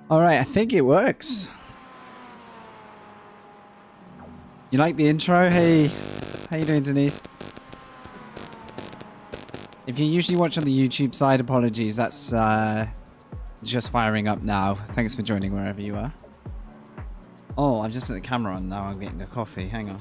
All right, I think it works. You like the intro? Hey, how you doing, Denise? If you usually watch on the YouTube side, apologies. That's just firing up now. Thanks for joining wherever you are. Oh, I've just put the camera on now. I'm getting a coffee. Hang on.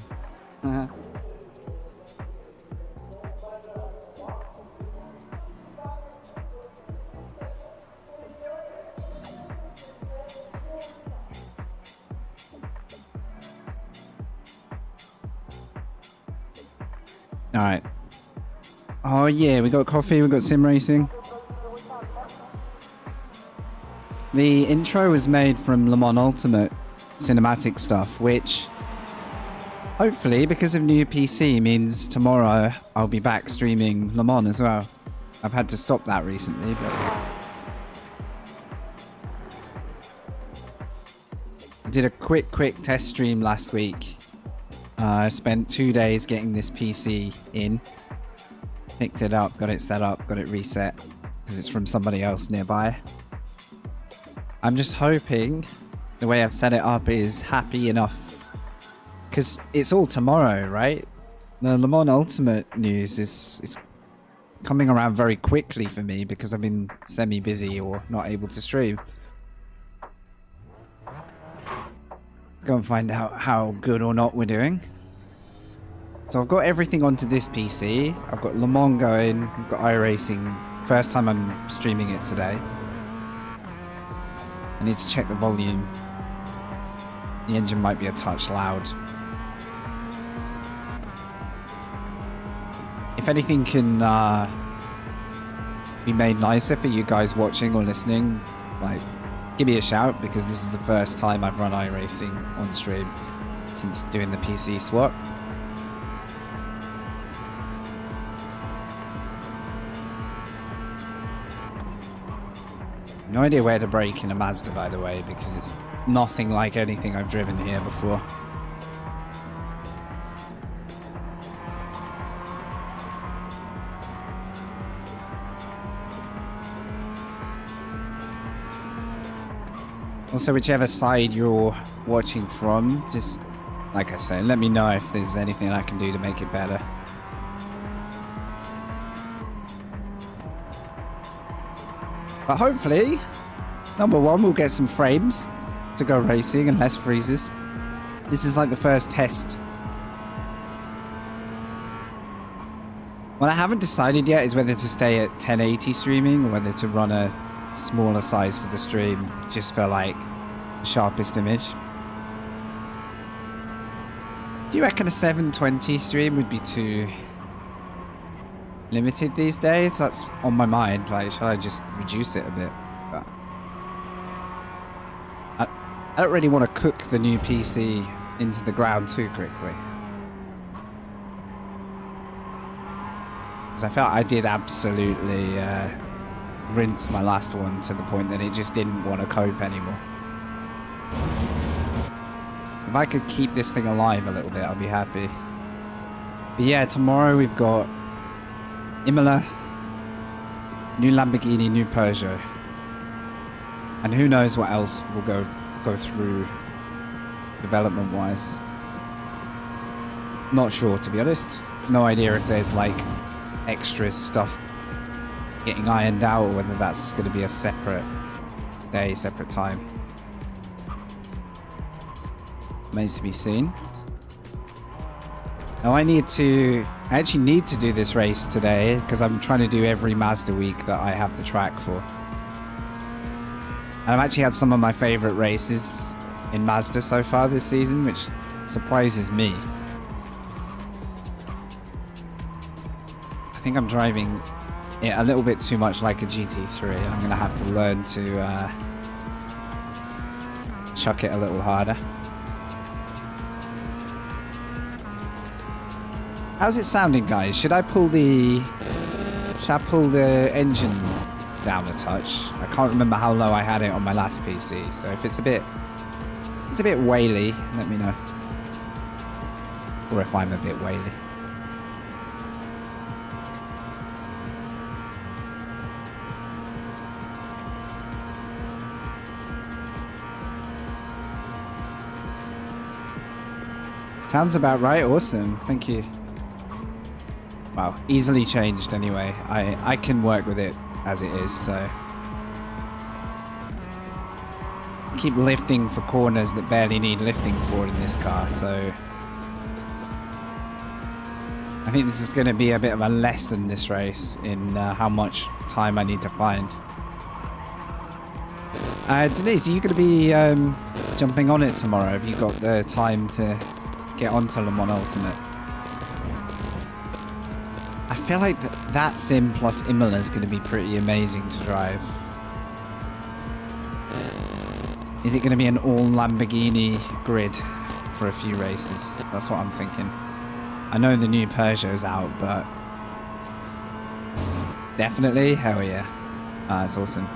All right. Oh yeah, we got coffee. We got sim racing. The intro was made from Le Mans Ultimate cinematic stuff, which hopefully, because of new PC, means tomorrow I'll be back streaming Le Mans as well. I've had to stop that recently, but I did a quick test stream last week. I spent 2 days getting this PC in, picked it up, got it set up, got it reset because it's from somebody else nearby. I'm just hoping the way I've set it up is happy enough, because it's all tomorrow, right? The Le Mans Ultimate news is coming around very quickly for me because I've been semi-busy or not able to stream. Go and find out how good or not we're doing. So I've got everything onto this PC. I've got Le Mans going, I've got iRacing. First time I'm streaming it today. I need to check the volume. The engine might be a touch loud. If anything can be made nicer for you guys watching or listening, like, give me a shout, because this is the first time I've run iRacing on stream since doing the PC swap. No idea where to brake in a Mazda, by the way, because it's nothing like anything I've driven here before. Also, whichever side you're watching from, just, like I said, let me know if there's anything I can do to make it better. But hopefully, number one, we'll get some frames to go racing and less freezes. This is like the first test. What I haven't decided yet is whether to stay at 1080 streaming or whether to run a smaller size for the stream, just for like the sharpest image. Do you reckon a 720 stream would be too limited these days? That's on my mind. Like, should I just reduce it a bit? But I don't really want to cook the new PC into the ground too quickly, because I felt I did absolutely rinse my last one to the point that it just didn't want to cope anymore. If I could keep this thing alive a little bit, I'll be happy. But yeah, tomorrow we've got Imola, new Lamborghini, new Peugeot, and who knows what else will go through development wise. Not sure, to be honest. No idea if there's like extra stuff getting ironed out, or whether that's going to be a separate day, separate time. Remains to be seen. Now I actually need to do this race today, because I'm trying to do every Mazda week that I have the track for. And I've actually had some of my favorite races in Mazda so far this season, which surprises me. I think I'm driving it a little bit too much like a GT3, and I'm going to have to learn to chuck it a little harder. How's it sounding, guys? Should I pull the engine down a touch? I can't remember how low I had it on my last PC, so if it's a bit whaley, let me know. Or if I'm a bit whaley. Sounds about right. Awesome. Thank you. Wow. Easily changed anyway. I can work with it as it is, so. I keep lifting for corners that barely need lifting for in this car, so. I think this is going to be a bit of a lesson this race in how much time I need to find. Denise, are you going to be jumping on it tomorrow? Have you got the time to get onto Le Mans Ultimate? I feel like that sim plus Imola is going to be pretty amazing to drive. Is it going to be an all Lamborghini grid for a few races? That's what I'm thinking. I know the new Peugeot's out, but definitely, hell yeah. That's awesome.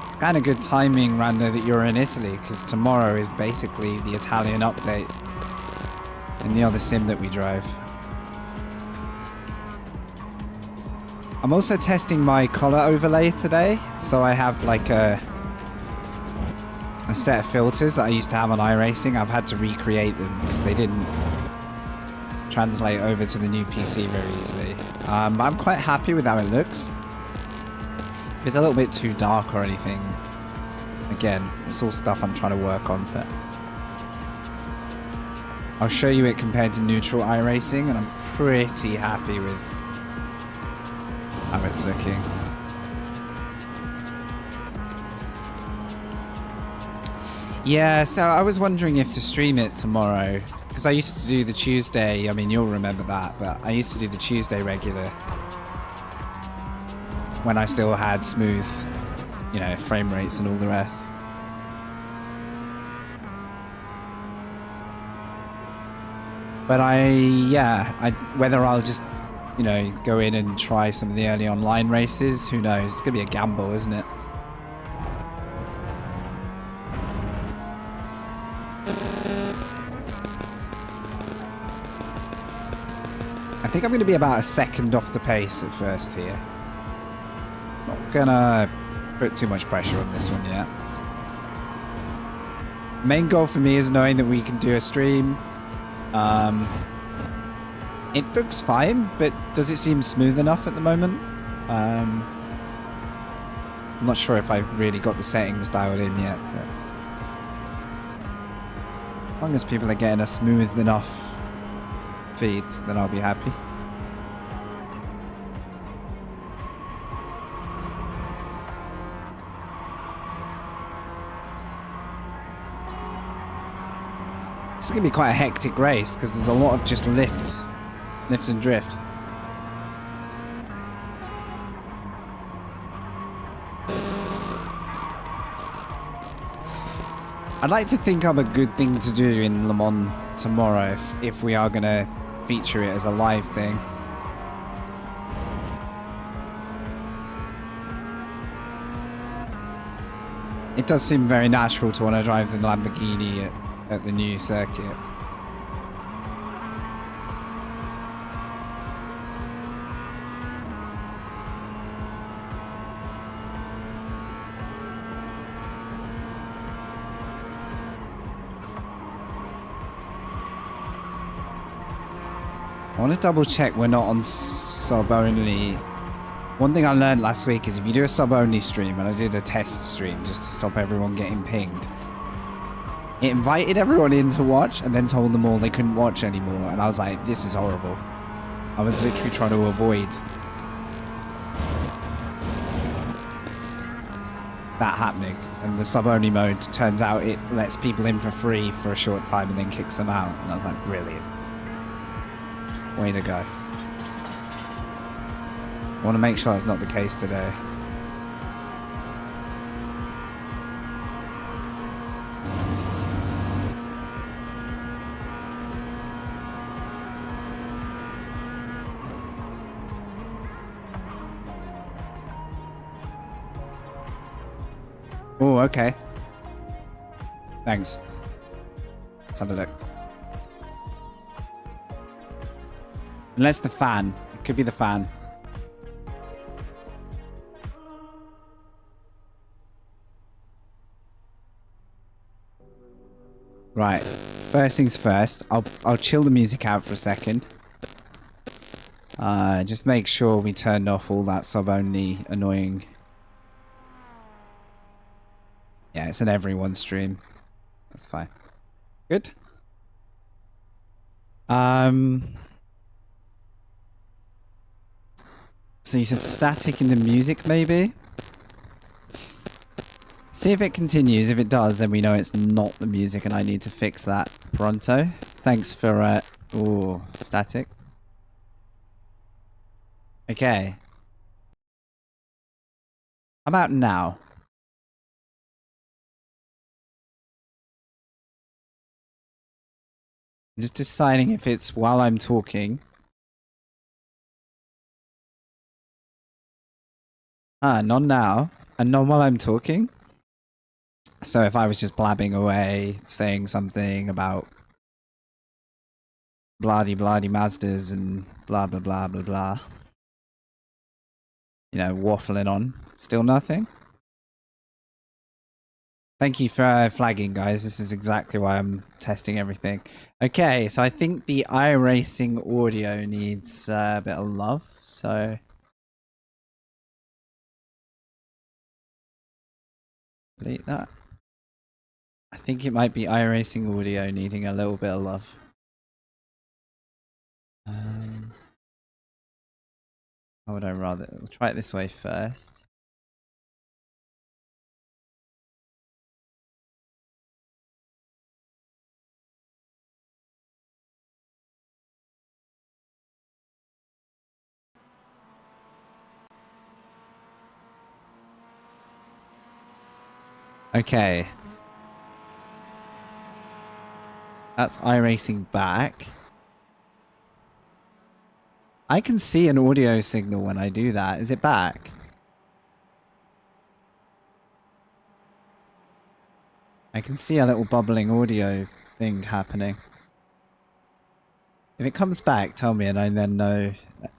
It's kind of good timing, Rando, that you're in Italy, because tomorrow is basically the Italian update in the other sim that we drive. I'm also testing my color overlay today, so I have like a set of filters that I used to have on iRacing. I've had to recreate them because they didn't translate over to the new PC very easily. But I'm quite happy with how it looks. If it's a little bit too dark or anything, again, it's all stuff I'm trying to work on, but I'll show you it compared to neutral iRacing, and I'm pretty happy with how it's looking. Yeah, so I was wondering if to stream it tomorrow, because I used to do the Tuesday. I mean, you'll remember that, but I used to do the Tuesday regular when I still had smooth, you know, frame rates and all the rest. But whether I'll just, you know, go in and try some of the early online races, who knows? It's gonna be a gamble, isn't it? I think I'm going to be about a second off the pace at first here. Not gonna put too much pressure on this one yet. Main goal for me is knowing that we can do a stream. It looks fine, but does it seem smooth enough at the moment? I'm not sure if I've really got the settings dialed in yet. But as long as people are getting a smooth enough feed, then I'll be happy. This is going to be quite a hectic race because there's a lot of just lift and drift. I'd like to think I'm a good thing to do in Le Mans tomorrow if we are going to feature it as a live thing. It does seem very natural to want to drive the Lamborghini at the new circuit. I want to double check we're not on sub only. One thing I learned last week is if you do a sub only stream, and I did a test stream just to stop everyone getting pinged, it invited everyone in to watch and then told them all they couldn't watch anymore, and I was like, this is horrible. I was literally trying to avoid that happening, and the sub only mode, turns out it lets people in for free for a short time and then kicks them out, and I was like, brilliant. Way to go. I want to make sure that's not the case today. Oh, okay. Thanks. Let's have a look. Unless the fan. It could be the fan. Right. First things first. I'll chill the music out for a second. Just make sure we turned off all that sub-only annoying. Yeah, it's an everyone stream. That's fine. Good. So you said static in the music, maybe? See if it continues. If it does, then we know it's not the music and I need to fix that pronto. Thanks for, ooh, static. Okay. How about now? I'm just deciding if it's while I'm talking. None now. And none while I'm talking. So if I was just blabbing away, saying something about bloody Mazdas and blah blah blah blah blah. You know, waffling on. Still nothing? Thank you for flagging, guys. This is exactly why I'm testing everything. Okay, so I think the iRacing audio needs a bit of love, so... delete that. I think it might be iRacing audio needing a little bit of love. How would I rather... We'll try it this way first. Okay. That's iRacing back. I can see an audio signal when I do that. Is it back? I can see a little bubbling audio thing happening. If it comes back, tell me and I then know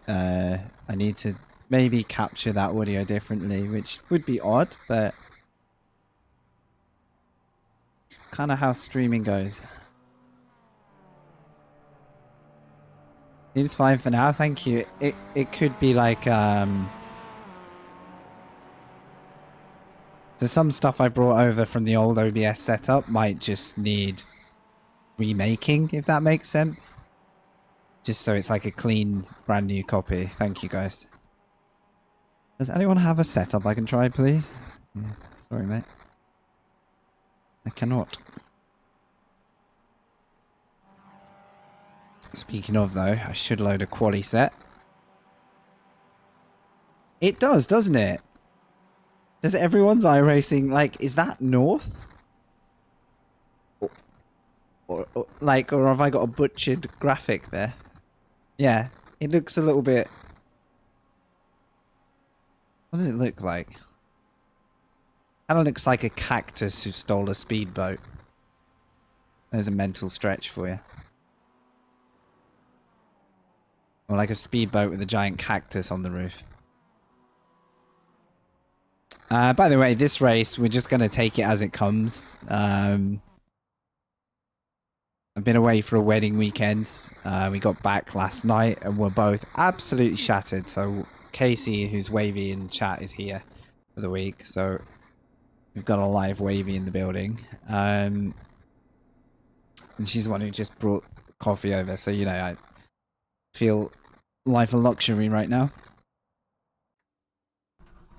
I need to maybe capture that audio differently, which would be odd, but it's kind of how streaming goes. Seems fine for now, thank you. It could be like so some stuff I brought over from the old OBS setup might just need remaking, if that makes sense. Just so it's like a clean, brand new copy. Thank you, guys. Does anyone have a setup I can try, please? Yeah, sorry, mate. I cannot. Speaking of, though, I should load a quali set. It does, doesn't it? Does everyone's iRacing, like, is that north? Or have I got a butchered graphic there? Yeah, it looks a little bit... What does it look like? Kind of looks like a cactus who stole a speedboat. There's a mental stretch for you. Or like a speedboat with a giant cactus on the roof. By the way, this race, we're just going to take it as it comes. I've been away for a wedding weekend. We got back last night and we're both absolutely shattered. So Casey, who's Wavy in chat, is here for the week. So we've got a live Wavy in the building. And she's the one who just brought coffee over. So, you know, I feel life a luxury right now.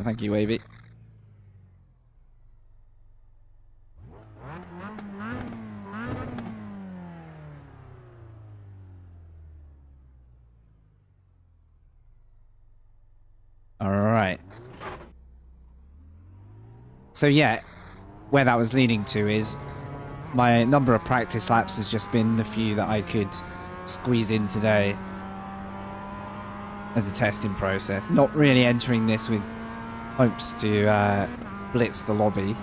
Thank you, Wavy. Alright. So yeah, where that was leading to is my number of practice laps has just been the few that I could squeeze in today as a testing process. Not really entering this with hopes to blitz the lobby.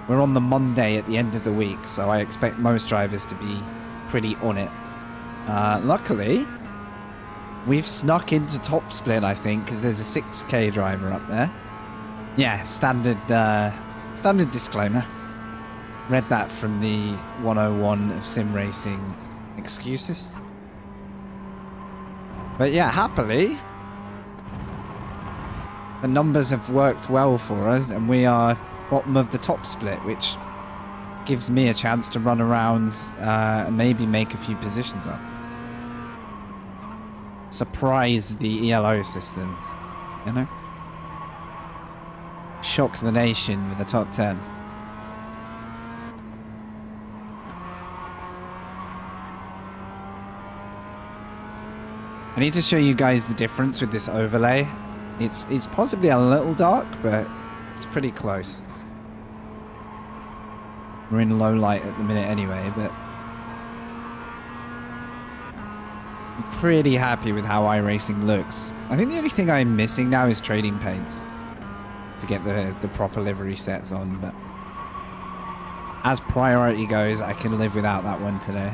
We're on the Monday at the end of the week, so I expect most drivers to be pretty on it. Luckily, we've snuck into top split, I think, because there's a 6K driver up there. Yeah, standard disclaimer. Read that from the 101 of sim racing excuses. But yeah, happily, the numbers have worked well for us, and we are bottom of the top split, which gives me a chance to run around and maybe make a few positions up. Surprise the ELO system, you know? Shock the nation with the top 10. I need to show you guys the difference with this overlay. It's possibly a little dark, but it's pretty close. We're in low light at the minute anyway, but I'm pretty happy with how iRacing looks. I think the only thing I'm missing now is trading paints to get the proper livery sets on, but as priority goes, I can live without that one today.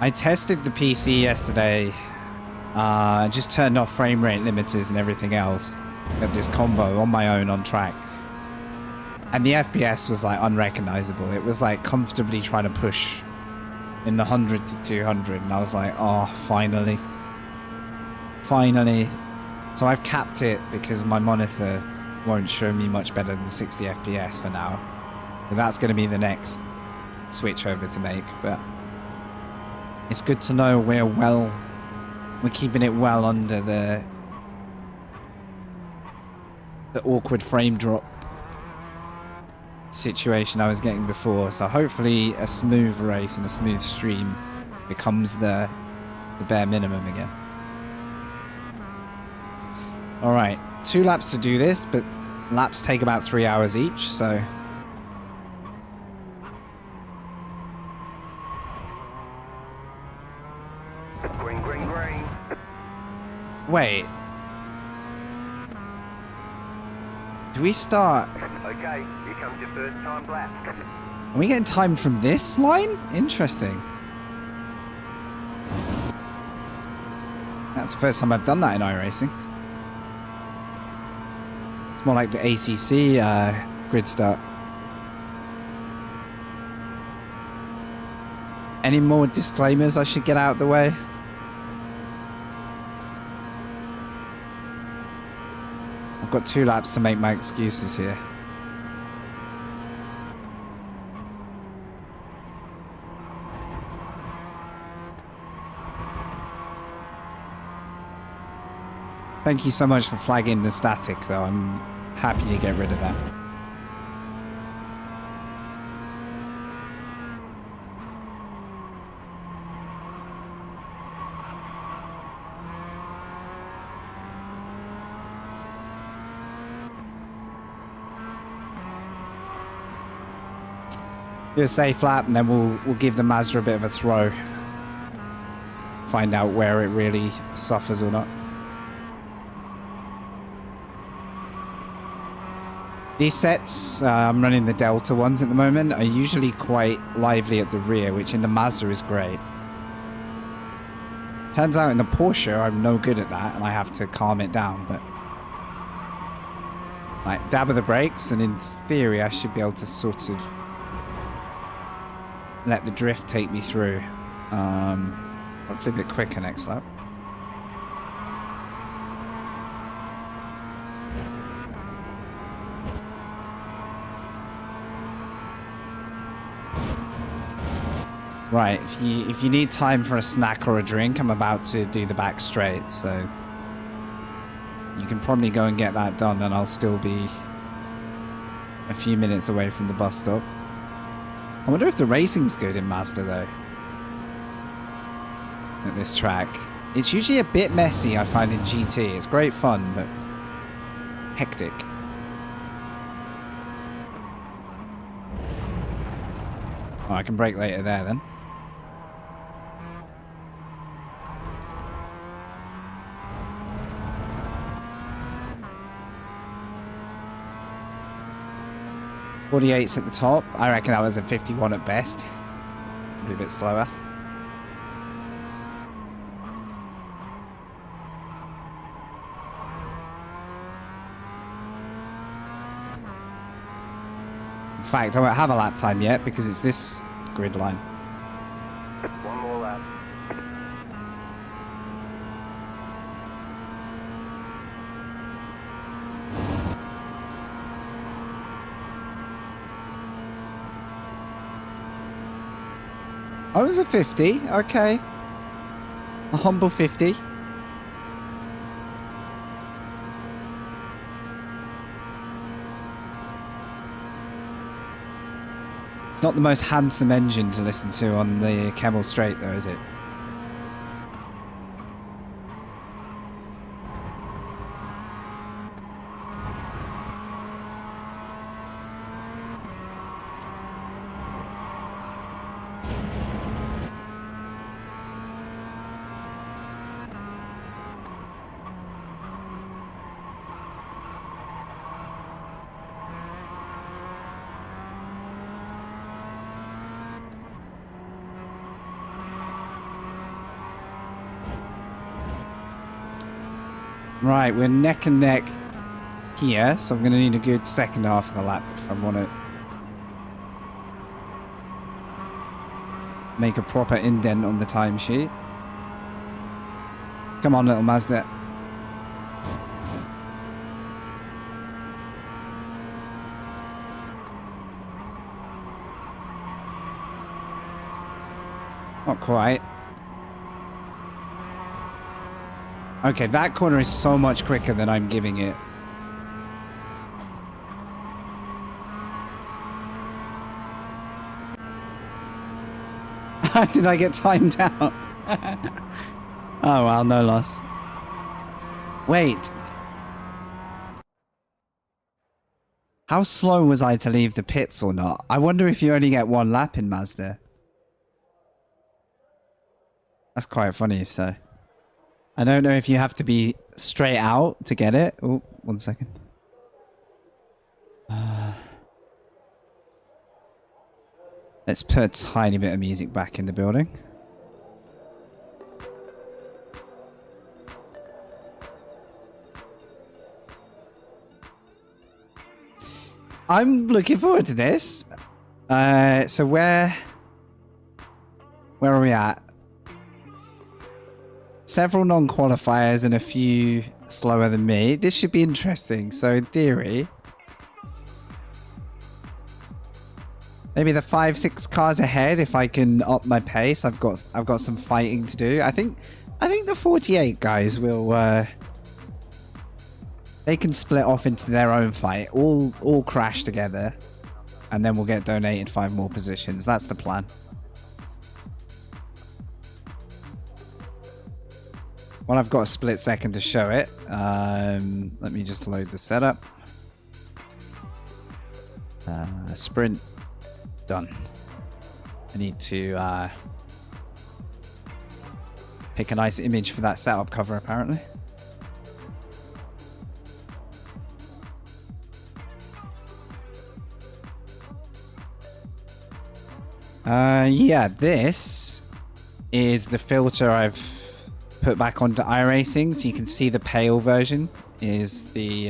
I tested the PC yesterday, just turned off frame rate limiters and everything else of this combo on my own on track. And the FPS was like unrecognizable. It was like comfortably trying to push in the 100 to 200. And I was like, oh, finally. Finally. So I've capped it because my monitor won't show me much better than 60 FPS for now. So that's going to be the next switch over to make, but it's good to know we're keeping it well under the awkward frame drop situation I was getting before. So hopefully a smooth race and a smooth stream becomes the bare minimum again. All right, 2 laps to do this, but laps take about 3 hours each, so green. wait. Do we start? Okay, here comes your first time lap. Are we getting timed from this line? Interesting. That's the first time I've done that in iRacing. It's more like the ACC grid start. Any more disclaimers I should get out of the way? I've got 2 laps to make my excuses here. Thank you so much for flagging the static, though. I'm happy to get rid of that. Do a safe lap, and then we'll give the Mazda a bit of a throw. Find out where it really suffers or not. These sets, I'm running the Delta ones at the moment, are usually quite lively at the rear, which in the Mazda is great. Turns out in the Porsche, I'm no good at that, and I have to calm it down, but like dab of the brakes, and in theory, I should be able to sort of let the drift take me through. Hopefully a bit quicker next lap. Right, if you need time for a snack or a drink, I'm about to do the back straight, so you can probably go and get that done, and I'll still be a few minutes away from the bus stop. I wonder if the racing's good in Mazda, though, at this track. It's usually a bit messy, I find, in GT. It's great fun, but hectic. Oh, I can brake later there, then. .48's at the top. I reckon that was a 51 at best. Maybe a bit slower. fact, I won't have a lap time yet because it's this grid line. One more lap. Oh, it was a 50. Okay. A humble 50. It's not the most handsome engine to listen to on the Camel Straight, though, is it? Right, we're neck and neck here, so I'm going to need a good second half of the lap if I want to make a proper indent on the timesheet. Come on, little Mazda. Not quite. Okay, that corner is so much quicker than I'm giving it. Did I get timed out? Oh well, no loss. Wait. How slow was I to leave the pits or not? I wonder if you only get one lap in Mazda. That's quite funny if so. I don't know if you have to be straight out to get it. Oh, 1 second. Let's put a tiny bit of music back in the building. I'm looking forward to this. So where are we at? Several non-qualifiers and a few slower than me. This should be interesting. So in theory, maybe the 5-6 cars ahead if I can up my pace. I've got some fighting to do. I think the 48 guys will they can split off into their own fight. All crash together and then we'll get donated 5 more positions. That's the plan. Well, I've got a split second to show it. Let me just load the setup. Sprint. Done. I need to pick a nice image for that setup cover, apparently. Yeah, this is the filter I've put back onto iRacing, so you can see the pale version is the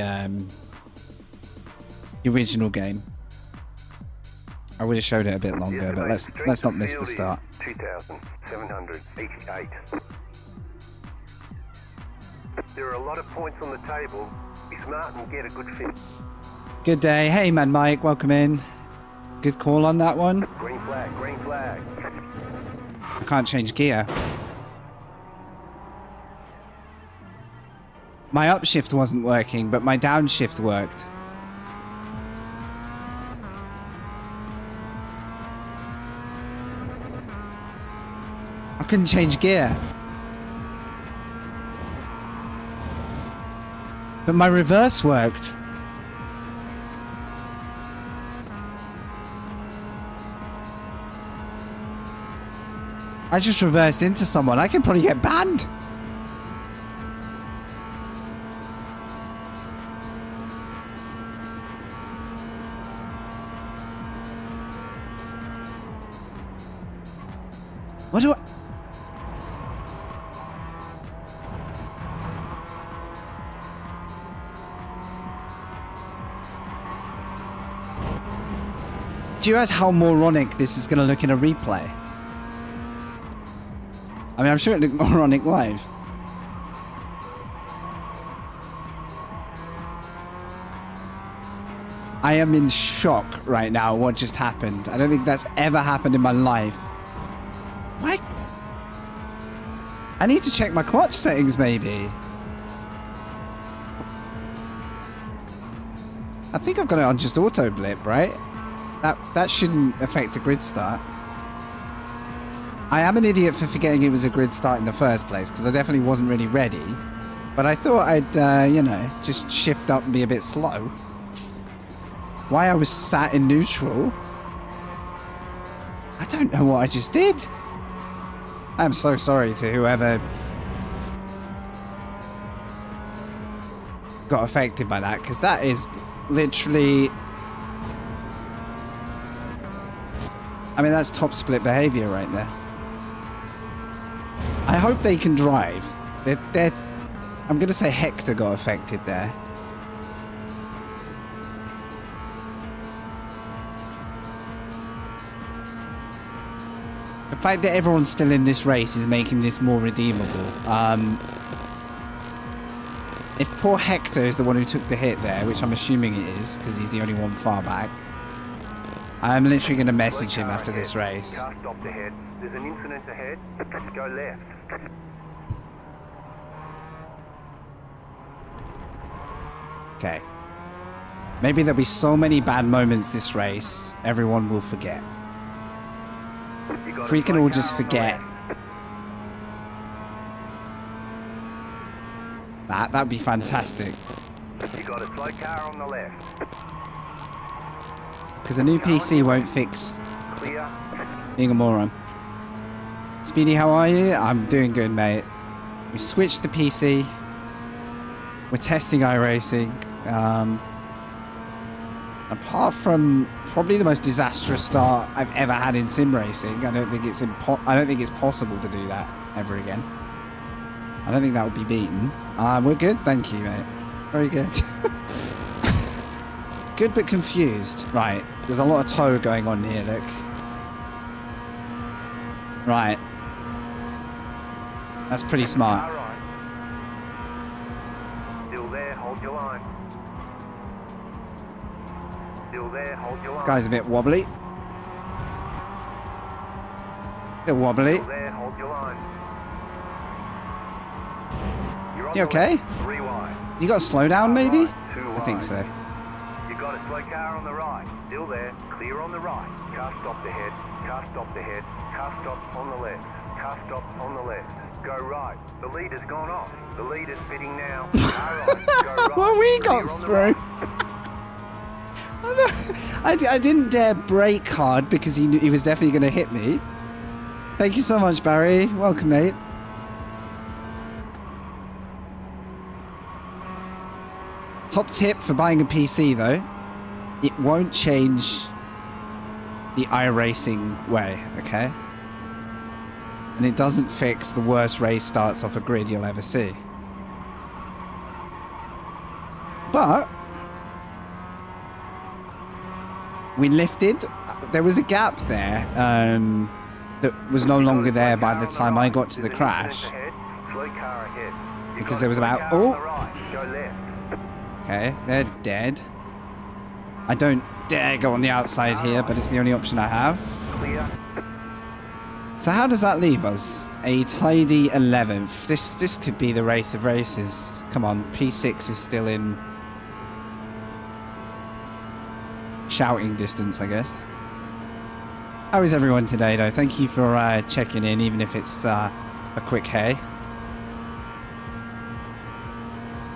original game. I would have showed it a bit longer, but let's not miss the start. 2,788. There are a lot of points on the table. Be smart and get a good fit. Good day. Hey man, Mike, welcome in. Good call on that one. Green flag, green flag. I can't change gear. My upshift wasn't working, but my downshift worked. I couldn't change gear. But my reverse worked. I just reversed into someone. I could probably get banned. What do I... Do you realize how moronic this is going to look in a replay? I mean, I'm sure it looked moronic live. I am in shock right now what just happened. I don't think that's ever happened in my life. What? I need to check my clutch settings, maybe. I think I've got it on just auto blip, right? That shouldn't affect the grid start. I am an idiot for forgetting it was a grid start in the first place, because I definitely wasn't really ready. But I thought I'd, you know, just shift up and be a bit slow. Why I was sat in neutral? I don't know what I just did. I'm so sorry to whoever got affected by that, because that is literally... I mean, that's top split behavior right there. I hope they can drive. They're I'm going to say Hector got affected there. The fact that everyone's still in this race is making this more redeemable. If poor Hector is the one who took the hit there, which I'm assuming it is, because he's the only one far back, I'm literally going to message him after this race. Car stopped ahead. There's an incident ahead. Go left. Okay. Maybe there'll be so many bad moments this race, everyone will forget. If we can all just forget that'd be fantastic. You got a slow car on the left. Because a new PC won't fix Clear. being a moron. Speedy, how are you? I'm doing good, mate. We switched the PC. We're testing iRacing. Apart from probably the most disastrous start I've ever had in sim racing, I don't think it's possible to do that ever again. I don't think that would be beaten. We're good, thank you, mate. Very good. Good but confused. Right, there's a lot of tow going on here, look. Right. That's pretty smart. All right. Still there, hold your line. Still there, hold your line. This guy's a bit wobbly. Bit wobbly. Still there, hold your line. You're on You the okay? left, 3 wide. You got a slowdown, maybe? Right, 2 I think wide. so. You got a slow car on the right. Still there, clear on the right. Car stopped ahead. Car stopped ahead. Car stopped on the left. Car stopped on the left. Go right. The leader's gone off. The leader's pitting now. Car right. Go right. Well, we got Clear on the through. right. I didn't dare brake hard because he knew he was definitely going to hit me. Thank you so much, Barry. Welcome, mate. Top tip for buying a PC, though. It won't change the iRacing way, okay? And it doesn't fix the worst race starts off a grid you'll ever see. But we lifted. There was a gap there that was no longer there by the time I got to the crash. Because there was about... Oh! Okay, they're dead. I don't dare go on the outside here, but it's the only option I have. So how does that leave us? A tidy 11th. This could be the race of races. Come on, P6 is still in shouting distance, I guess. How is everyone today, though? Thank you for checking in, even if it's a quick hey.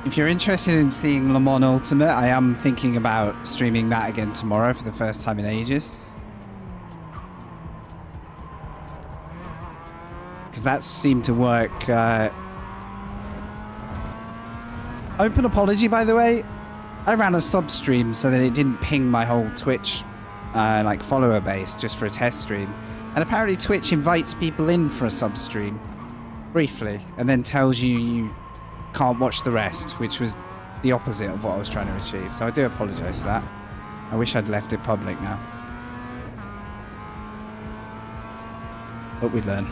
If you're interested in seeing Le Mans Ultimate, I am thinking about streaming that again tomorrow for the first time in ages. Because that seemed to work. Open apology, by the way. I ran a sub stream so that it didn't ping my whole Twitch like follower base just for a test stream. And apparently Twitch invites people in for a sub stream briefly and then tells you can't watch the rest, which was the opposite of what I was trying to achieve. So I do apologize for that. I wish I'd left it public now. But we learn.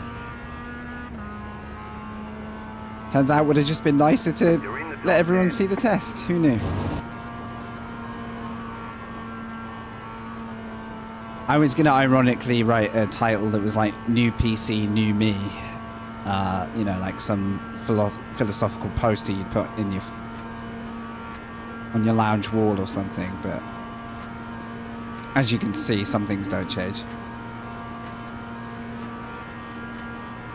Turns out it would have just been nicer to let everyone see the test. Who knew? I was going to ironically write a title that was like New PC, New Me. You know, like some philosophical poster you'd put in your on your lounge wall or something, but as you can see, some things don't change.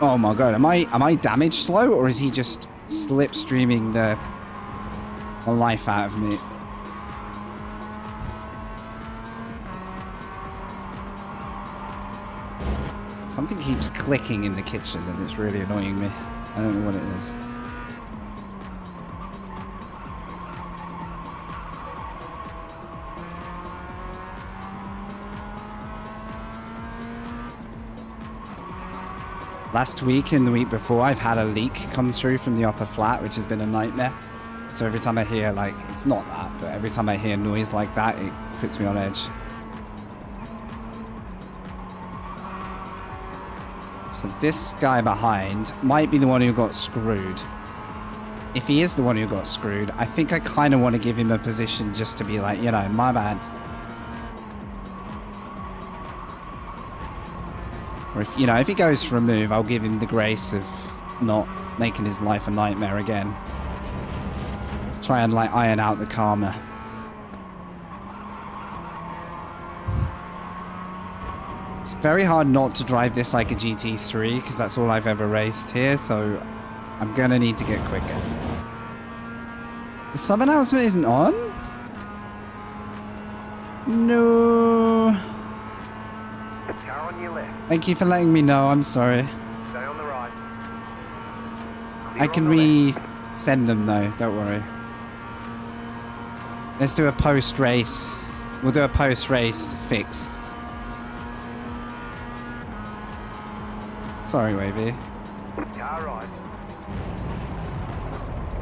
Oh my god, am I damage slow, or is he just slipstreaming the life out of me? Something keeps clicking in the kitchen and it's really annoying me. I don't know what it is. Last week and the week before, I've had a leak come through from the upper flat, which has been a nightmare. So every time I hear, like, it's not that, but every time I hear noise like that, it puts me on edge. So this guy behind might be the one who got screwed. If he is the one who got screwed, I think I kind of want to give him a position just to be like, you know, my bad. Or if, you know, if he goes for a move, I'll give him the grace of not making his life a nightmare again. Try and, like, iron out the karma. It's very hard not to drive this like a GT3, because that's all I've ever raced here, so I'm going to need to get quicker. The sub announcement isn't on? No. Car on your left. Thank you for letting me know, I'm sorry. Stay on the right. I can resend them though, don't worry. Let's do a post-race. We'll do a post-race fix. Sorry, Wavy. Car right.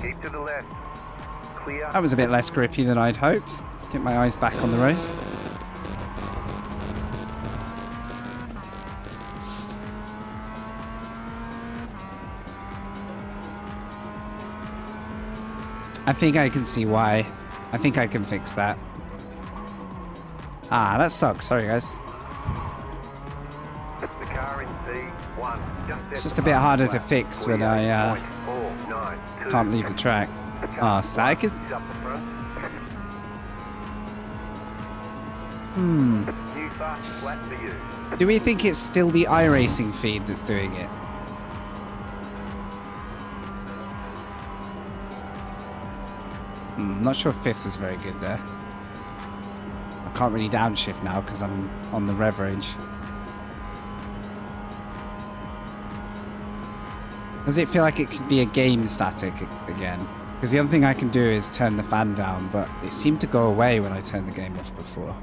Keep to the left. Clear. That was a bit less grippy than I'd hoped. Let's get my eyes back on the road. I think I can see why. I think I can fix that. Ah, that sucks. Sorry, guys. The car in C1. It's just a bit harder to fix when I can't leave the track. Ah, static is... New fast flat for you. Do we think it's still the iRacing feed that's doing it? I'm not sure fifth was very good there. I can't really downshift now because I'm on the rev range. Does it feel like it could be a game static again? Because the other thing I can do is turn the fan down, but it seemed to go away when I turned the game off before.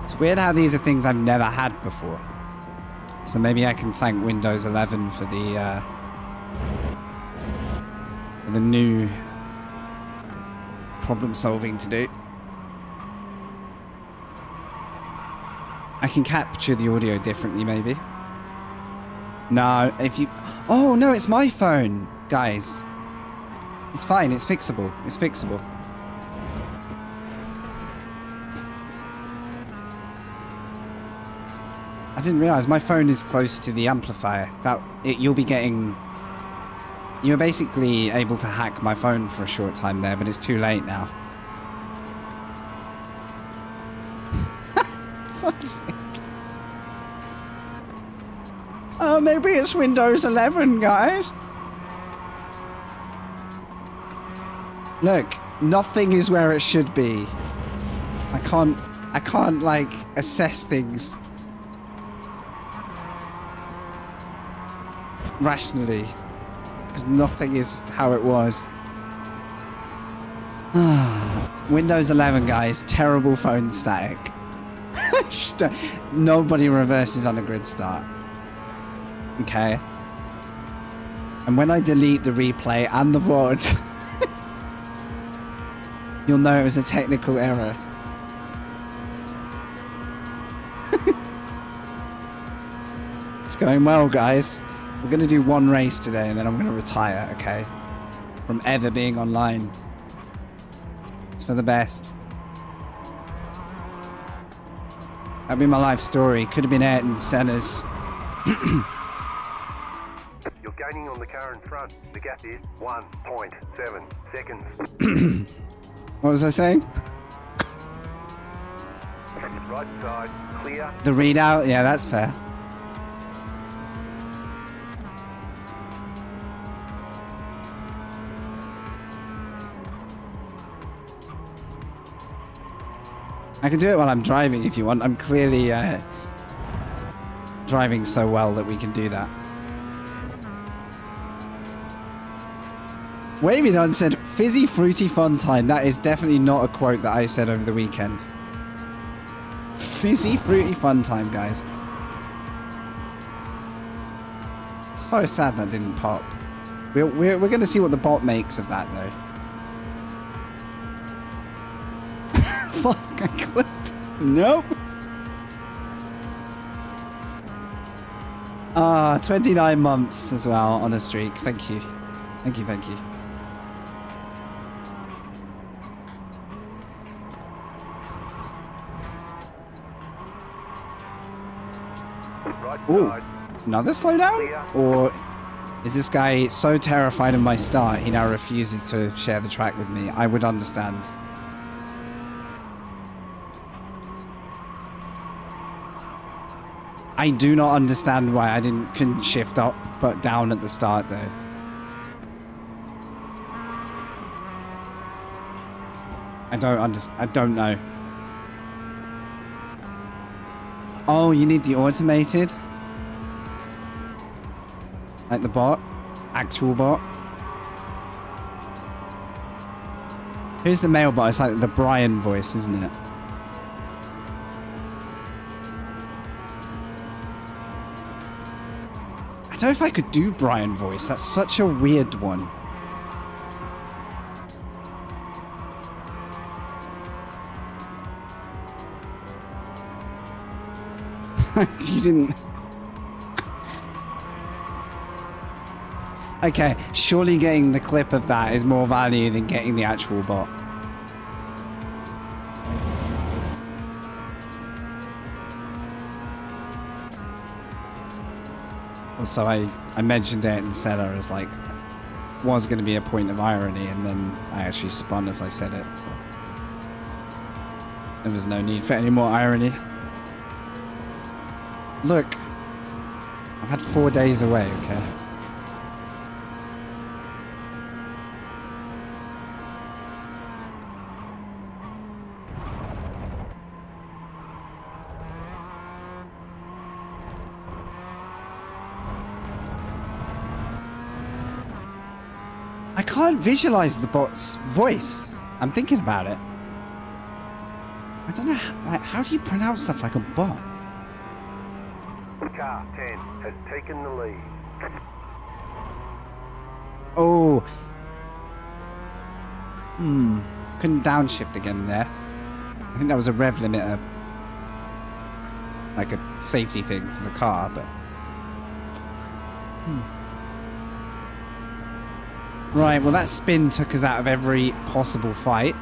It's weird how these are things I've never had before. So maybe I can thank Windows 11 for the new problem solving to do. I can capture the audio differently, maybe. No, if you... Oh, no, it's my phone, guys. It's fine, it's fixable. It's fixable. I didn't realize my phone is close to the amplifier. You'll be getting... You were basically able to hack my phone for a short time there, but it's too late now. Fuck's sake. Oh, maybe it's Windows 11, guys. Look, nothing is where it should be. I can't like assess things rationally. Because nothing is how it was. Windows 11, guys. Terrible phone static. Nobody reverses on a grid start. Okay. And when I delete the replay and the VOD, you'll know it was a technical error. going well, guys. We're going to do one race today and then I'm going to retire, okay? From ever being online. It's for the best. That'd be my life story. Could have been Ayrton Senna's. You're gaining on the car in front. The gap is 1.7 seconds. What was I saying? Right side, clear. The readout? Yeah, that's fair. I can do it while I'm driving if you want. I'm clearly driving so well that we can do that. Wavy Dunn said, fizzy, fruity, fun time. That is definitely not a quote that I said over the weekend. Fizzy, fruity, fun time, guys. So sad that didn't pop. We're going to see what the bot makes of that, though. Fuck, I clipped. Nope. 29 months as well on a streak. Thank you. Thank you, thank you. Ooh, another slowdown? Or is this guy so terrified of my start he now refuses to share the track with me? I would understand. I do not understand why I couldn't shift up but down at the start though. I don't know. Oh, you need the automated? Like the bot? Actual bot? Who's the male bot? It's like the Brian voice, isn't it? I don't know if I could do Brian voice. That's such a weird one. You didn't... Okay, surely getting the clip of that is more value than getting the actual bot. Also, I mentioned it and said I was like, was going to be a point of irony, and then I actually spun as I said it, so there was no need for any more irony. Look, I've had 4 days away, okay? I can't visualize the bot's voice. I'm thinking about it. I don't know, how do you pronounce stuff like a bot? Car 10 has taken the lead. Oh. Couldn't downshift again there. I think that was a rev limiter. Like a safety thing for the car, but... Right, well that spin took us out of every possible fight.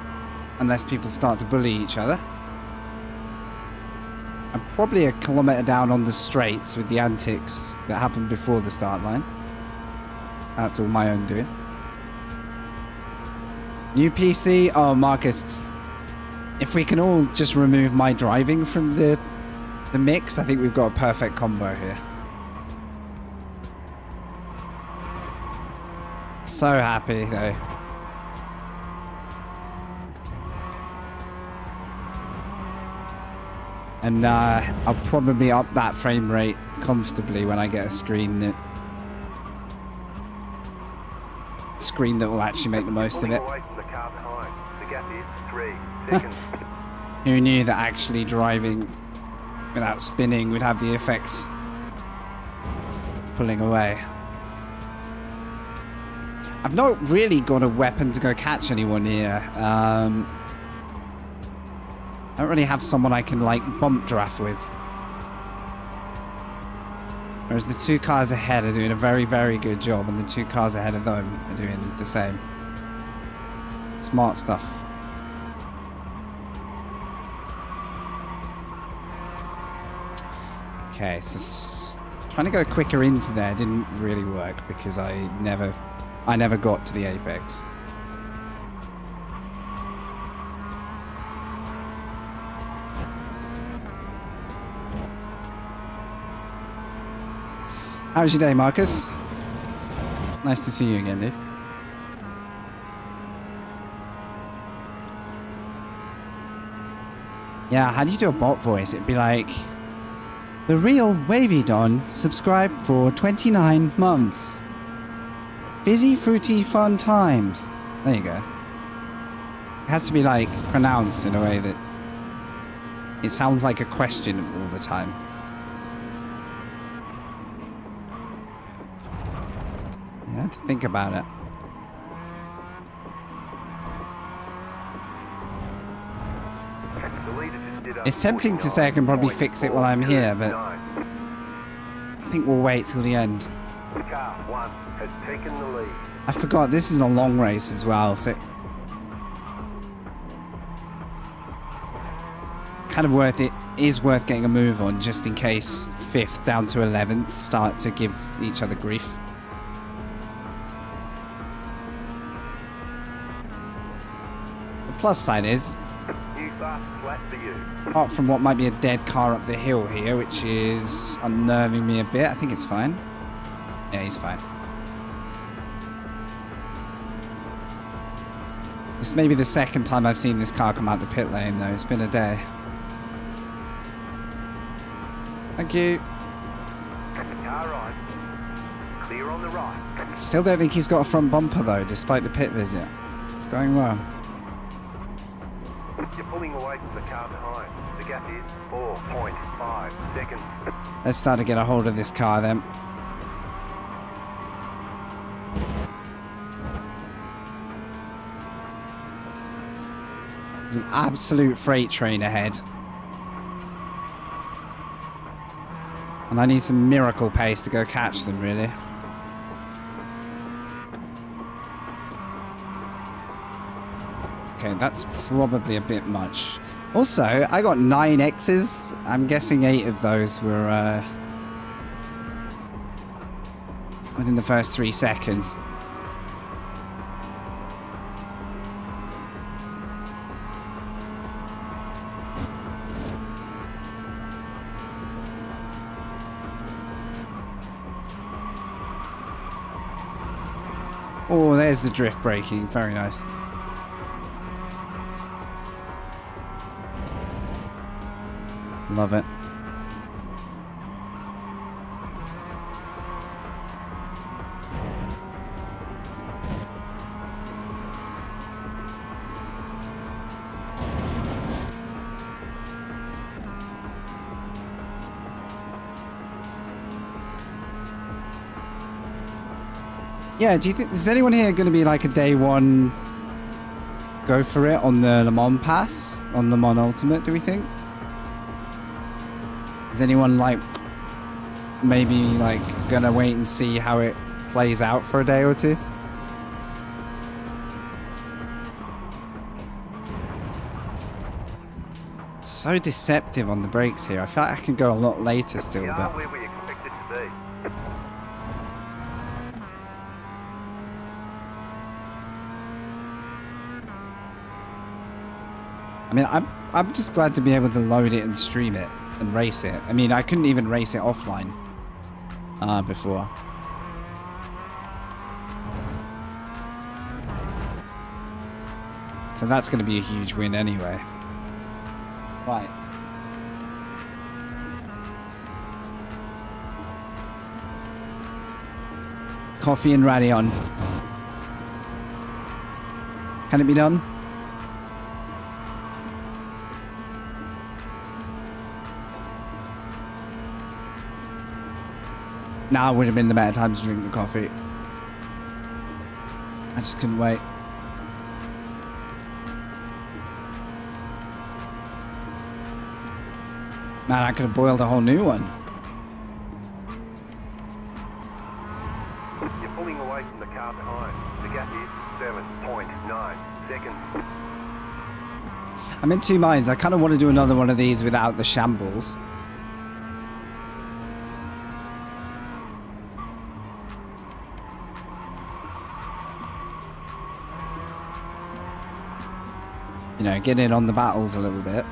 Unless people start to bully each other. I'm probably a kilometre down on the straights with the antics that happened before the start line. That's all my own doing. New PC? Oh, Marcus. If we can all just remove my driving from the mix, I think we've got a perfect combo here. So happy, though. And I'll probably up that frame rate comfortably when I get a screen that will actually make the most of it. Who knew that actually driving without spinning would have the effects of pulling away? I've not really got a weapon to go catch anyone here. I don't really have someone I can like bump draft with. Whereas the 2 cars ahead are doing a very, very good job, and the 2 cars ahead of them are doing the same. Smart stuff. Okay, so trying to go quicker into there didn't really work because I never got to the apex. How was your day, Marcus? Nice to see you again, dude. Yeah, how do you do a bot voice? It'd be like, the real Wavy Don subscribed for 29 months. Fizzy, fruity, fun times. There you go. It has to be like pronounced in a way that it sounds like a question all the time. You have to think about it. It's tempting to say I can probably fix it while I'm here, but I think we'll wait till the end. Car 1 has taken the lead. I forgot this is a long race as well, so kind of worth it. Is worth getting a move on just in case 5th down to 11th start to give each other grief. The plus side is, Flat for you. apart from what might be a dead car up the hill here, which is unnerving me a bit, I think it's fine. Yeah, he's fine. This may be the second time I've seen this car come out the pit lane, though. It's been a day. Thank you. Car right. Clear on the right. Still don't think he's got a front bumper, though, despite the pit visit. It's going well. You're pulling away from the car behind. The gap is 4.5 seconds. Let's start to get a hold of this car, then. There's an absolute freight train ahead. And I need some miracle pace to go catch them, really. Okay, that's probably a bit much. Also, I got 9 X's. I'm guessing 8 of those were within the first 3 seconds. Oh, there's the drift braking. Very nice. Love it. Yeah, do you think, is anyone here going to be like a day one go for it on the Le Mans Pass? On Le Mans Ultimate, do we think? Is anyone like maybe like gonna wait and see how it plays out for a day or two? So deceptive on the brakes here. I feel like I can go a lot later still, We but are where we expected to be. I mean, I'm just glad to be able to load it and stream it and race it. I mean, I couldn't even race it offline before. So that's going to be a huge win anyway. Right. Coffee and Radion. Can it be done? Now would have been the better time to drink the coffee. I just couldn't wait. Man, I could have boiled a whole new one. You're pulling away from the car behind. The gap is 7.9 seconds. I'm in two minds. I kind of want to do another one of these without the shambles. You know, get in on the battles a little bit.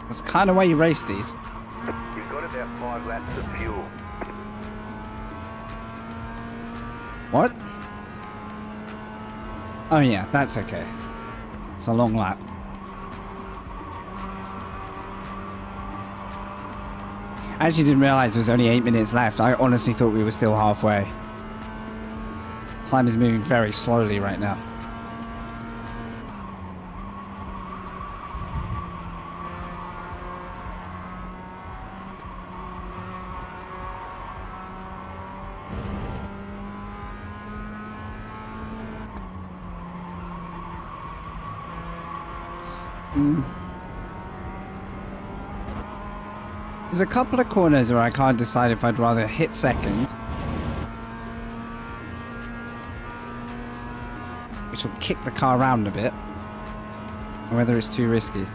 That's kind of why you race these. You've got about 5 laps of fuel. What? Oh yeah, that's okay. It's a long lap. I actually didn't realize there was only 8 minutes left. I honestly thought we were still halfway. Time is moving very slowly right now. There's a couple of corners where I can't decide if I'd rather hit second, which will kick the car around a bit, or whether it's too risky.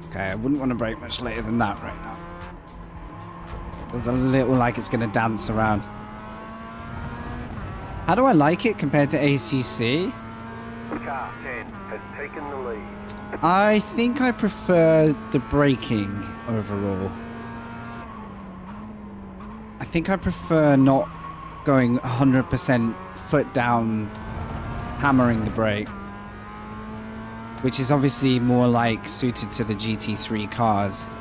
Okay, I wouldn't want to brake much later than that right now. Feels a little like it's going to dance around. How do I like it compared to ACC? Car 10 has taken the lead. I think I prefer the braking overall. I think I prefer not going 100% foot down, hammering the brake. Which is obviously more like suited to the GT3 cars.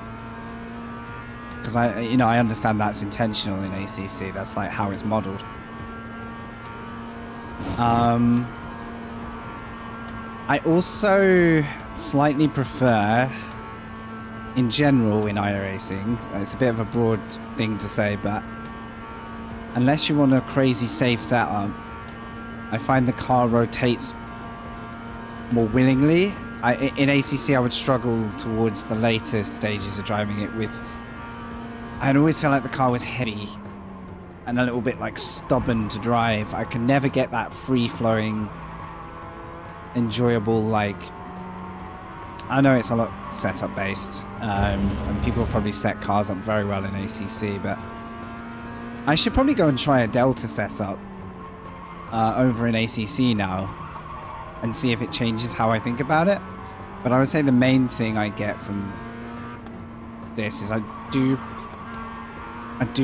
Because I understand that's intentional in ACC. That's like how it's modeled. I also slightly prefer, in general in iRacing, it's a bit of a broad thing to say, but unless you want a crazy safe setup, I find the car rotates more willingly. In ACC I would struggle towards the later stages of driving it with... I'd always feel like the car was heavy and a little bit like stubborn to drive. I can never get that free-flowing, enjoyable, like... I know it's a lot setup based, and people probably set cars up very well in ACC, but I should probably go and try a Delta setup over in ACC now and see if it changes how I think about it. But I would say the main thing I get from this is I do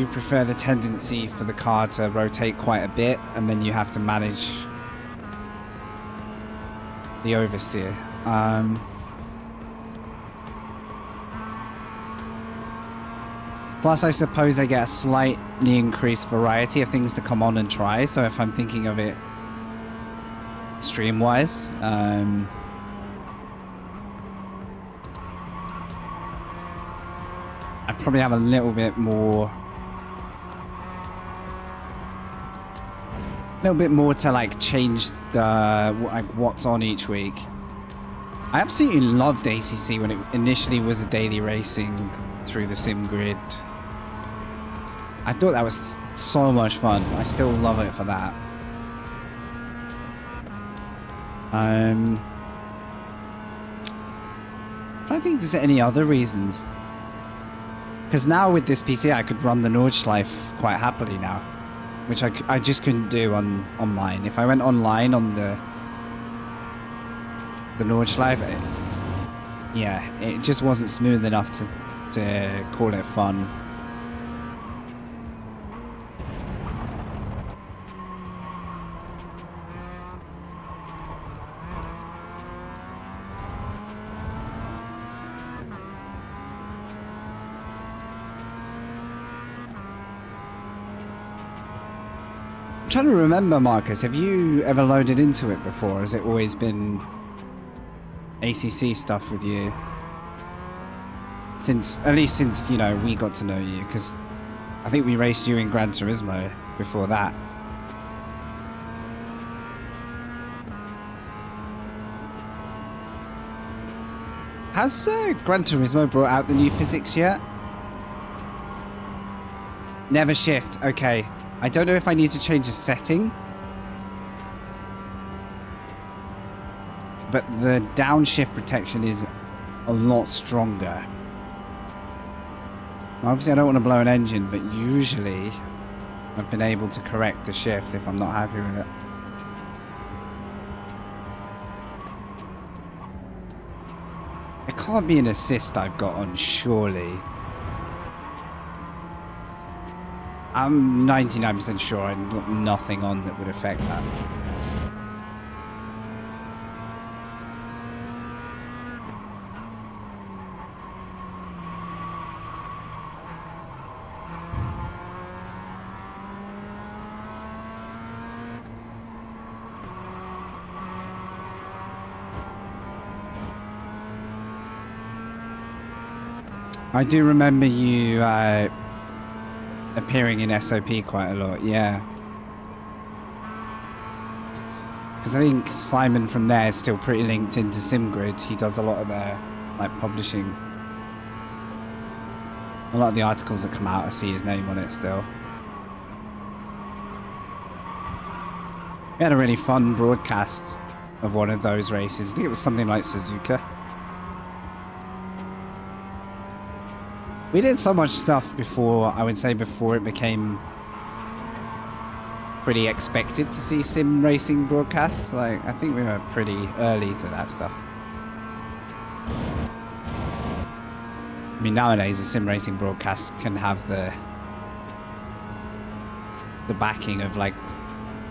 prefer the tendency for the car to rotate quite a bit, and then you have to manage the oversteer. Plus, I suppose I get a slightly increased variety of things to come on and try. So if I'm thinking of it stream-wise, I probably have a little bit more to like change the what's on each week. I absolutely loved ACC when it initially was a daily racing through the sim grid. I thought that was so much fun. I still love it for that. I don't think there's any other reasons. Because now with this PC, I could run the Nordschleife quite happily now, which I just couldn't do online. If I went online on the Nordschleife, it just wasn't smooth enough to call it fun. I'm trying to remember, Marcus, have you ever loaded into it before? Has it always been ACC stuff with you? Since, at least since, you know, we got to know you, because I think we raced you in Gran Turismo before that. Has Gran Turismo brought out the new physics yet? Never shift. Okay. I don't know if I need to change the setting. But the downshift protection is a lot stronger. Obviously, I don't want to blow an engine, but usually I've been able to correct the shift if I'm not happy with it. It can't be an assist I've got on, surely. I'm 99% sure I've got nothing on that would affect that. I do remember you appearing in SOP quite a lot, yeah. Because I think Simon from there is still pretty linked into SimGrid. He does a lot of the publishing. A lot of the articles that come out, I see his name on it still. We had a really fun broadcast of one of those races. I think it was something like Suzuka. We did so much stuff before, I would say, before it became pretty expected to see sim racing broadcasts. Like, I think we were pretty early to that stuff. I mean, nowadays a sim racing broadcast can have the backing of, like,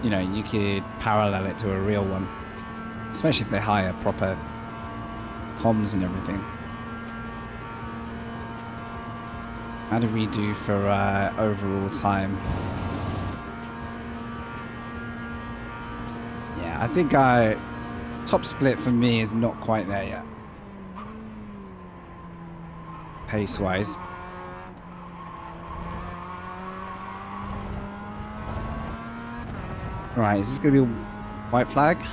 you know, you could parallel it to a real one. Especially if they hire proper comms and everything. How did we do for overall time? Yeah, I think top split for me is not quite there yet. Pace-wise. Right, is this going to be a white flag?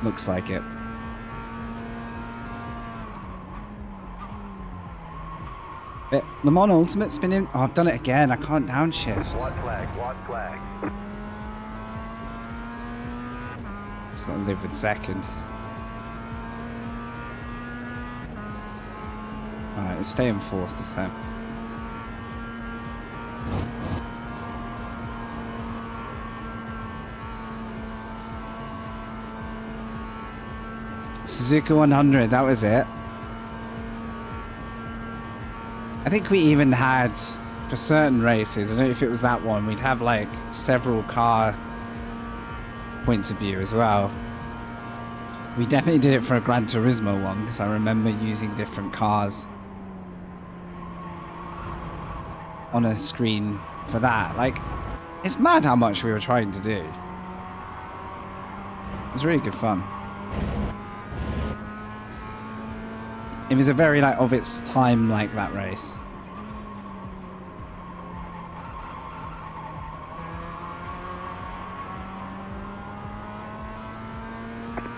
Looks like it. Le Mans Ultimate's been in. Oh, I've done it again. I can't downshift. White flag, white flag. It's got to live with second. Alright, let's stay in fourth this time. Suzuka 100, that was it. I think we even had, for certain races, I don't know if it was that one, we'd have like several car points of view as well. We definitely did it for a Gran Turismo one, because I remember using different cars on a screen for that. Like, it's mad how much we were trying to do. It was really good fun. It was a very, like, of its time, like, that race.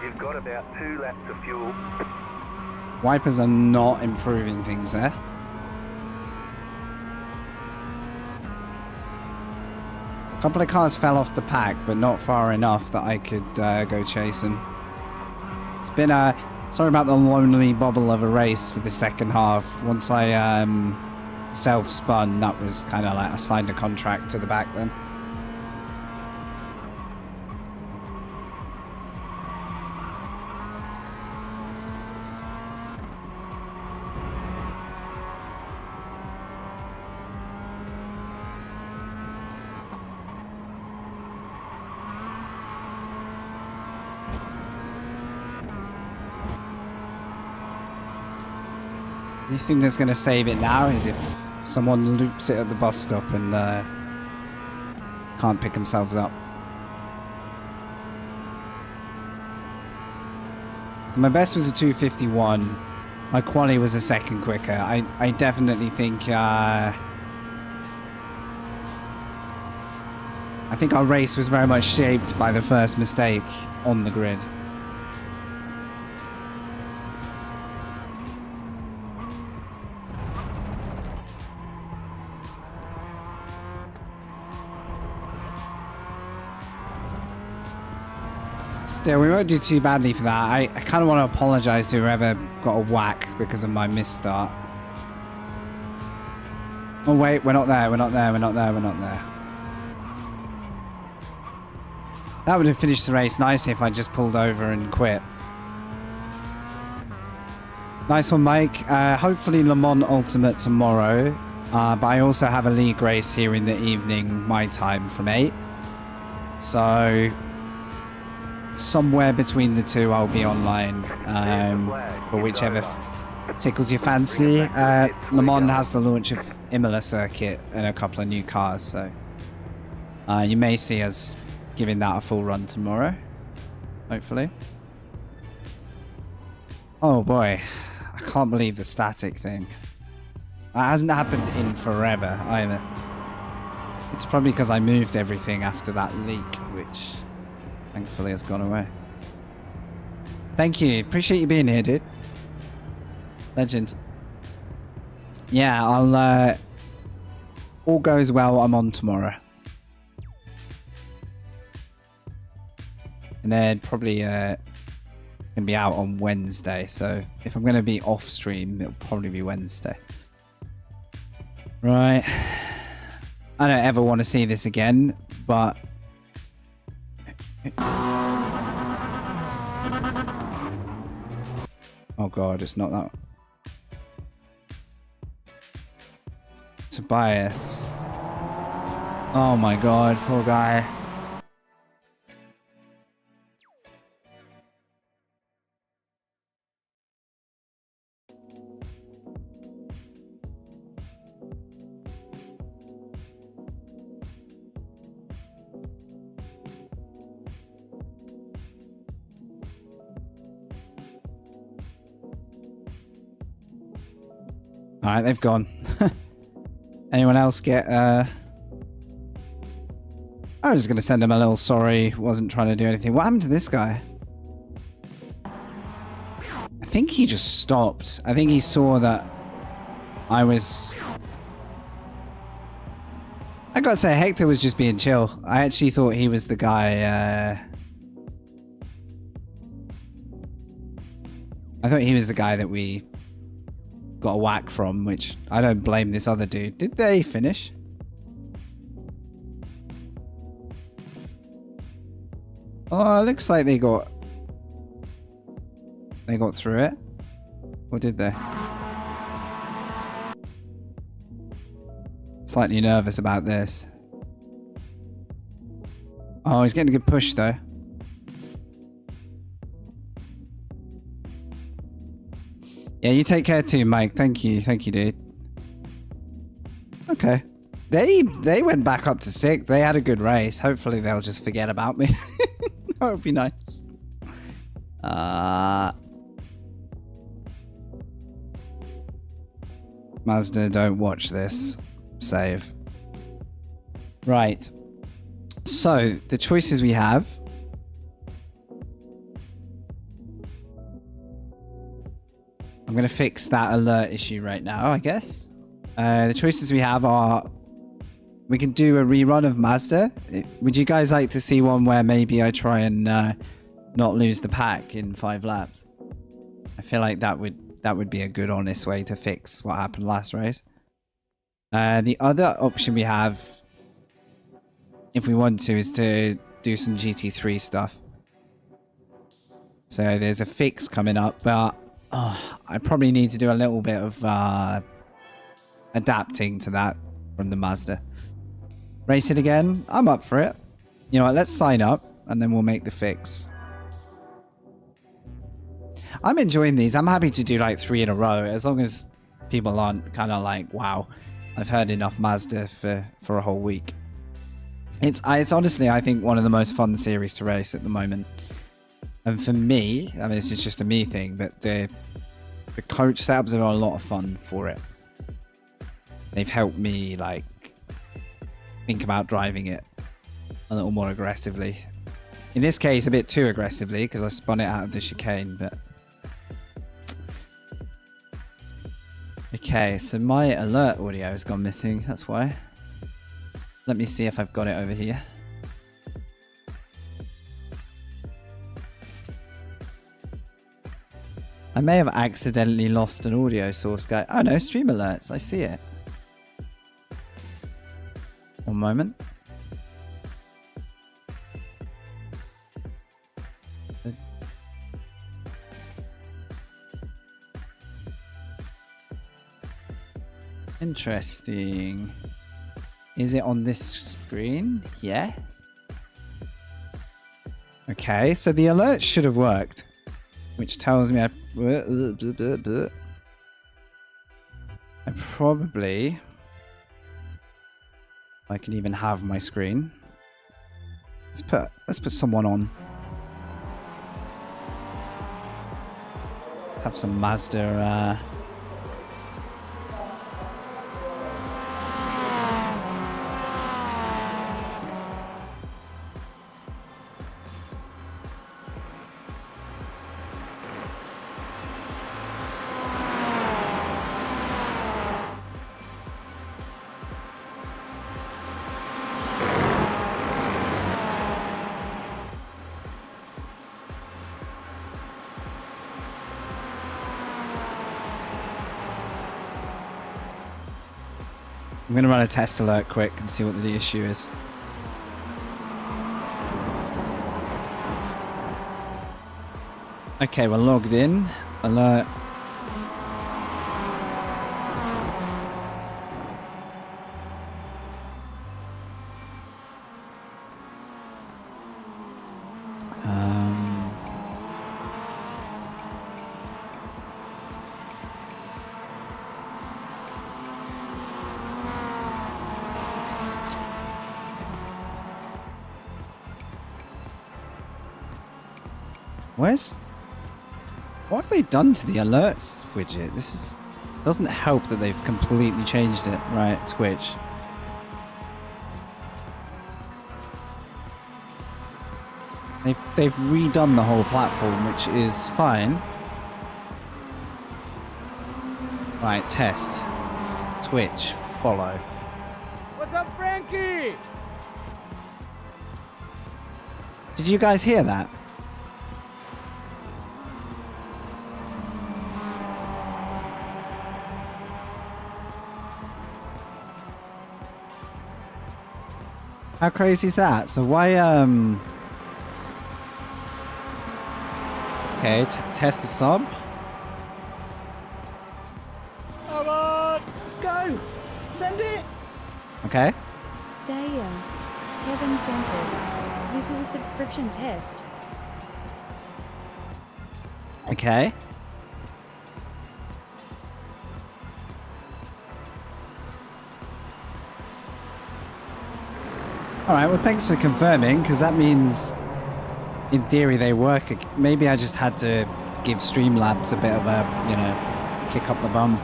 You've got about 2 laps of fuel. Wipers are not improving things there. A couple of cars fell off the pack, but not far enough that I could go chasing. It's been a... Sorry about the lonely bubble of a race for the second half. Once I self-spun, that was kind of like I signed a contract to the back then. The thing that's going to save it now is if someone loops it at the bus stop and can't pick themselves up. So my best was a 251. My quali was a second quicker. I definitely think I think our race was very much shaped by the first mistake on the grid. Still, we won't do too badly for that. I kind of want to apologize to whoever got a whack because of my misstart. Oh wait, we're not there, we're not there, we're not there, we're not there. That would have finished the race nicely if I just pulled over and quit. Nice one, Mike. Hopefully Le Mans Ultimate tomorrow. But I also have a league race here in the evening, my time, from 8. So somewhere between the two I'll be online. For whichever tickles your fancy. Le Mans has the launch of Imola circuit and a couple of new cars, so you may see us giving that a full run tomorrow, hopefully. Oh boy, I can't believe the static thing. That hasn't happened in forever either. It's probably because I moved everything after that leak, which thankfully has gone away. Thank you, appreciate you being here, dude. Legend. Yeah, I'll all goes well, I'm on tomorrow. And then probably gonna be out on Wednesday. So if I'm gonna be off stream, it'll probably be Wednesday. Right. I don't ever want to see this again, but oh god, it's not that. Tobias. Oh my god, poor guy. Alright, they've gone. Anyone else get I was just going to send him a little sorry, wasn't trying to do anything. What happened to this guy? I think he just stopped. I think he saw that I gotta say, Hector was just being chill. I actually thought he was the guy, I thought he was the guy that we got a whack from, which I don't blame this other dude. Did they finish? Oh, it looks like they got through it. Or did they? Slightly nervous about this. Oh, he's getting a good push though. Yeah, you take care too, Mike. Thank you, dude. Okay. They went back up to 6th. They had a good race. Hopefully they'll just forget about me. That would be nice. Mazda, don't watch this. Save. Right. So, the choices we have. I'm going to fix that alert issue right now, I guess. The choices we have are... We can do a rerun of Mazda. Would you guys like to see one where maybe I try and not lose the pack in 5 laps? I feel like that would be a good, honest way to fix what happened last race. The other option we have, if we want to, is to do some GT3 stuff. So there's a fix coming up, but I probably need to do a little bit of adapting to that from the Mazda. Race it again? I'm up for it. You know what, let's sign up and then we'll make the fix. I'm enjoying these. I'm happy to do like 3 in a row, as long as people aren't kind of like, wow, I've heard enough Mazda for a whole week. It's honestly, I think, one of the most fun series to race at the moment. And for me, I mean, this is just a me thing, but the coach setups are a lot of fun for it. They've helped me like think about driving it a little more aggressively. In this case, a bit too aggressively because I spun it out of the chicane, but... Okay, so my alert audio has gone missing, that's why. Let me see if I've got it over here. I may have accidentally lost an audio source, guy. Oh no, stream alerts, I see it. One moment. Interesting. Is it on this screen? Yes. Okay, so the alert should have worked, which tells me I probably... I can even have my screen. Let's put someone on. Let's have some Mazda I'm going to run a test alert quick and see what the issue is. Okay, we're logged in. Alert. What have they done to the alerts widget? This doesn't help that they've completely changed it. Right, Twitch. They've redone the whole platform, which is fine. Right, test. Twitch, follow. What's up, Frankie? Did you guys hear that? How crazy is that? So why, okay, test the sub. Come on! Go! Send it! Okay. Damn. Heaven sent it. This is a subscription test. Okay. Alright, well thanks for confirming, because that means in theory they work. Maybe I just had to give Streamlabs a bit of a, you know, kick up the bum.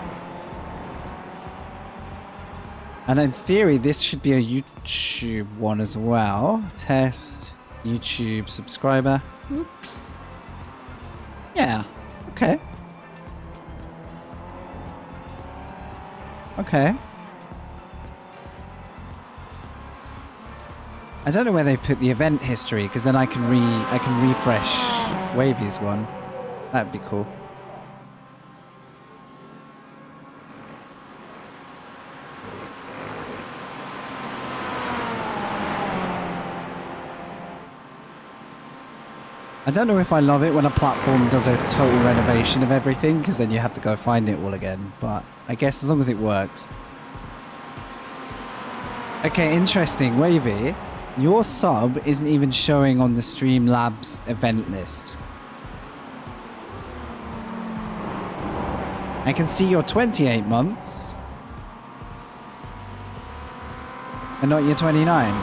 And in theory this should be a YouTube one as well. Test, YouTube subscriber. Oops. Yeah, okay. Okay. I don't know where they've put the event history, because then I can refresh Wavy's one. That'd be cool. I don't know if I love it when a platform does a total renovation of everything, because then you have to go find it all again, but I guess as long as it works. Okay, interesting, Wavy. Your sub isn't even showing on the Streamlabs event list. I can see your 28 months, and not your 29.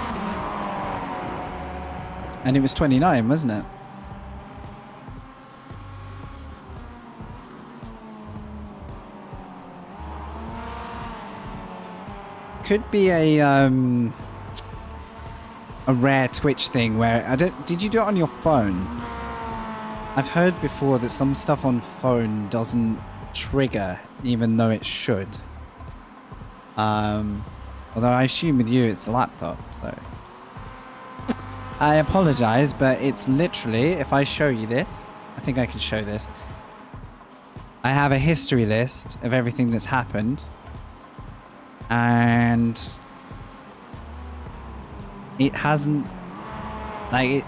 And it was 29, wasn't it? could be a rare Twitch thing where I don't. Did you do it on your phone? I've heard before that some stuff on phone doesn't trigger, even though it should. Although I assume with you it's a laptop, so I apologize, but it's literally, if I show you this, I think I can show this. I have a history list of everything that's happened, and it hasn't, like,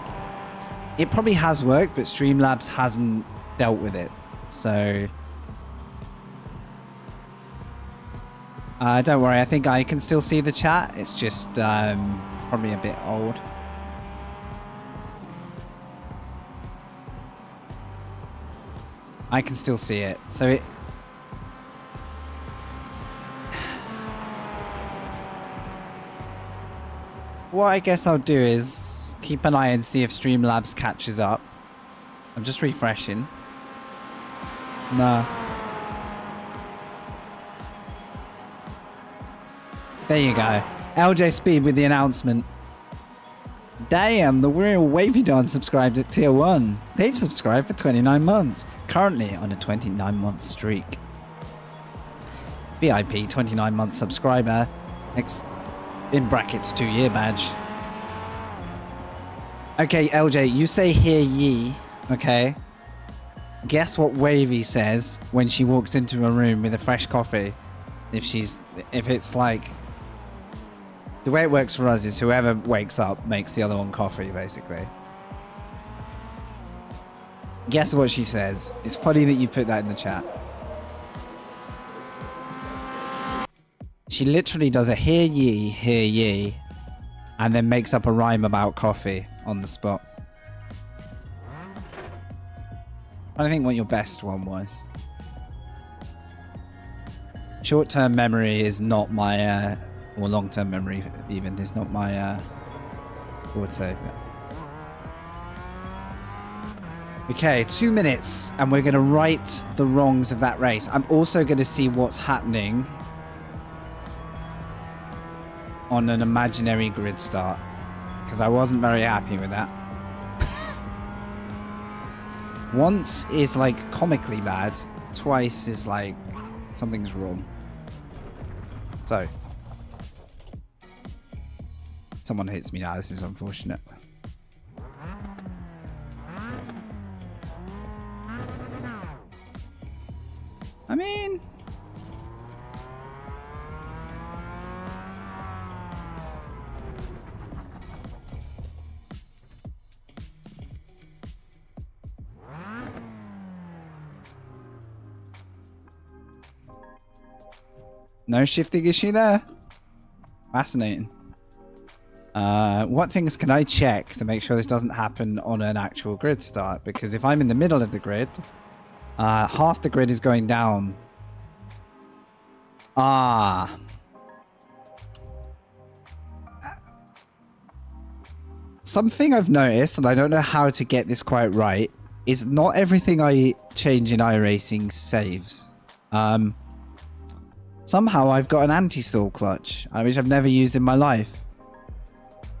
it probably has worked, but Streamlabs hasn't dealt with it, so don't worry, I think I can still see the chat. It's just probably a bit old. I can still see it. So it... What I guess I'll do is keep an eye and see if Streamlabs catches up. I'm just refreshing. No. There you go. LJ Speed with the announcement. Damn, the real Wavy Don subscribed at tier 1. They've subscribed for 29 months. Currently on a 29-month streak. VIP 29-month subscriber. In brackets 2-year badge. Okay, LJ, you say hear ye. Okay. Guess what Wavy says when she walks into a room with a fresh coffee. If it's like... The way it works for us is whoever wakes up makes the other one coffee, basically. Guess what she says? It's funny that you put that in the chat. She literally does a hear ye, and then makes up a rhyme about coffee on the spot. I don't think what your best one was. Short-term memory is not my... or long-term memory even is not my forte. Okay, 2 minutes and we're going to right the wrongs of that race. I'm also going to see what's happening on an imaginary grid start because I wasn't very happy with that. Once is like comically bad, twice is like something's wrong. So someone hits me now. This is unfortunate. I mean... No shifting issue there. Fascinating. What things can I check to make sure this doesn't happen on an actual grid start? Because if I'm in the middle of the grid, half the grid is going down. Something I've noticed, and I don't know how to get this quite right, is not everything I change in iRacing saves. Somehow I've got an anti-stall clutch, which I've never used in my life.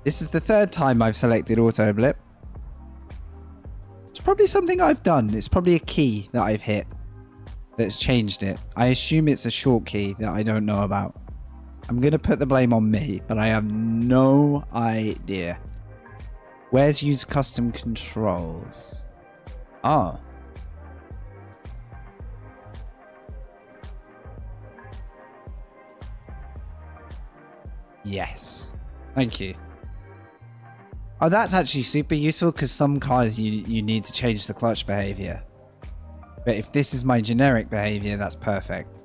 This is the third time I've selected auto blip. It's probably something I've done. It's probably a key that I've hit that's changed it. I assume it's a short key that I don't know about. I'm going to put the blame on me, but I have no idea. Where's use custom controls? Oh. Yes. Thank you. Oh, that's actually super useful because some cars you need to change the clutch behavior. But if this is my generic behavior, that's perfect.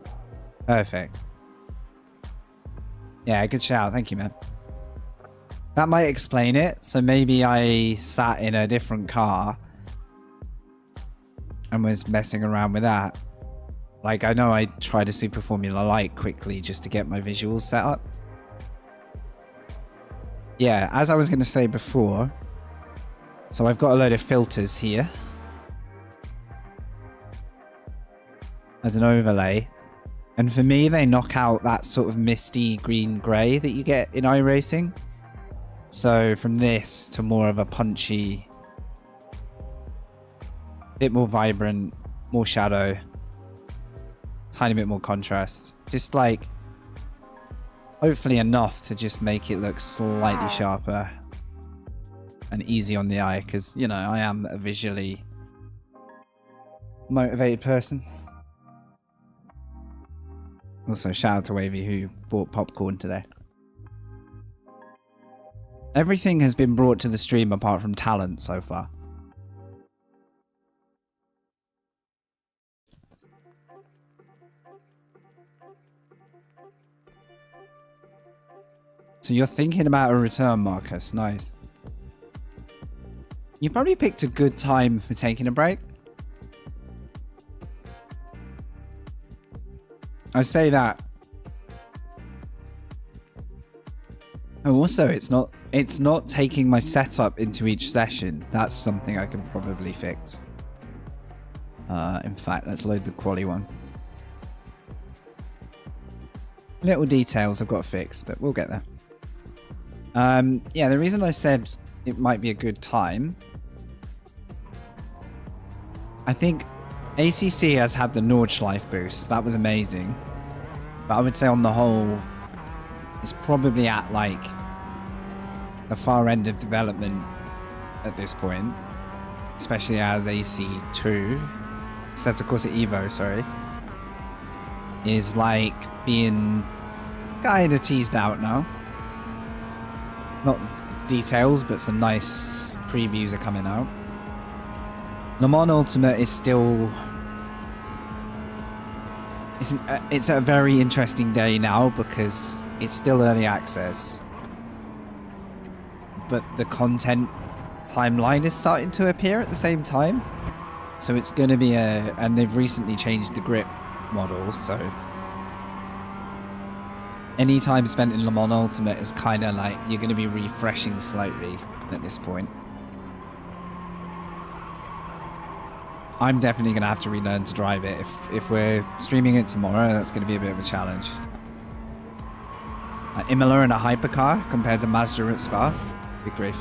Perfect. Yeah, good shout. Thank you, man. That might explain it. So maybe I sat in a different car and was messing around with that. Like, I know I tried a Super Formula Light quickly just to get my visuals set up. Yeah, as I was going to say before, so I've got a load of filters here as an overlay. And for me, they knock out that sort of misty green-grey that you get in iRacing. So from this to more of a punchy, bit more vibrant, more shadow, tiny bit more contrast. Just like, hopefully enough to just make it look slightly sharper and easy on the eye, because, you know, I am a visually motivated person. Also, shout out to Wavy who bought popcorn today. Everything has been brought to the stream apart from talent so far. So you're thinking about a return, Marcus. Nice. You probably picked a good time for taking a break. I say that. Oh, also, it's not taking my setup into each session. That's something I can probably fix. In fact, let's load the quali one. Little details I've got to fix, but we'll get there. Yeah, the reason I said it might be a good time, I think ACC has had the Nordschleife boost. That was amazing. But I would say on the whole, it's probably at like the far end of development at this point, especially as AC2, so of course Evo, sorry, is like being kind of teased out now. Not details, but some nice previews are coming out. Le Mans Ultimate is still... It's a very interesting day now because it's still early access. But the content timeline is starting to appear at the same time. So it's going to be a... And they've recently changed the grip model, so... Any time spent in Le Mans Ultimate is kind of like you're going to be refreshing slightly at this point. I'm definitely going to have to relearn to drive it. If we're streaming it tomorrow, that's going to be a bit of a challenge. Imola in a hypercar compared to Mazda at Spa. Big grief.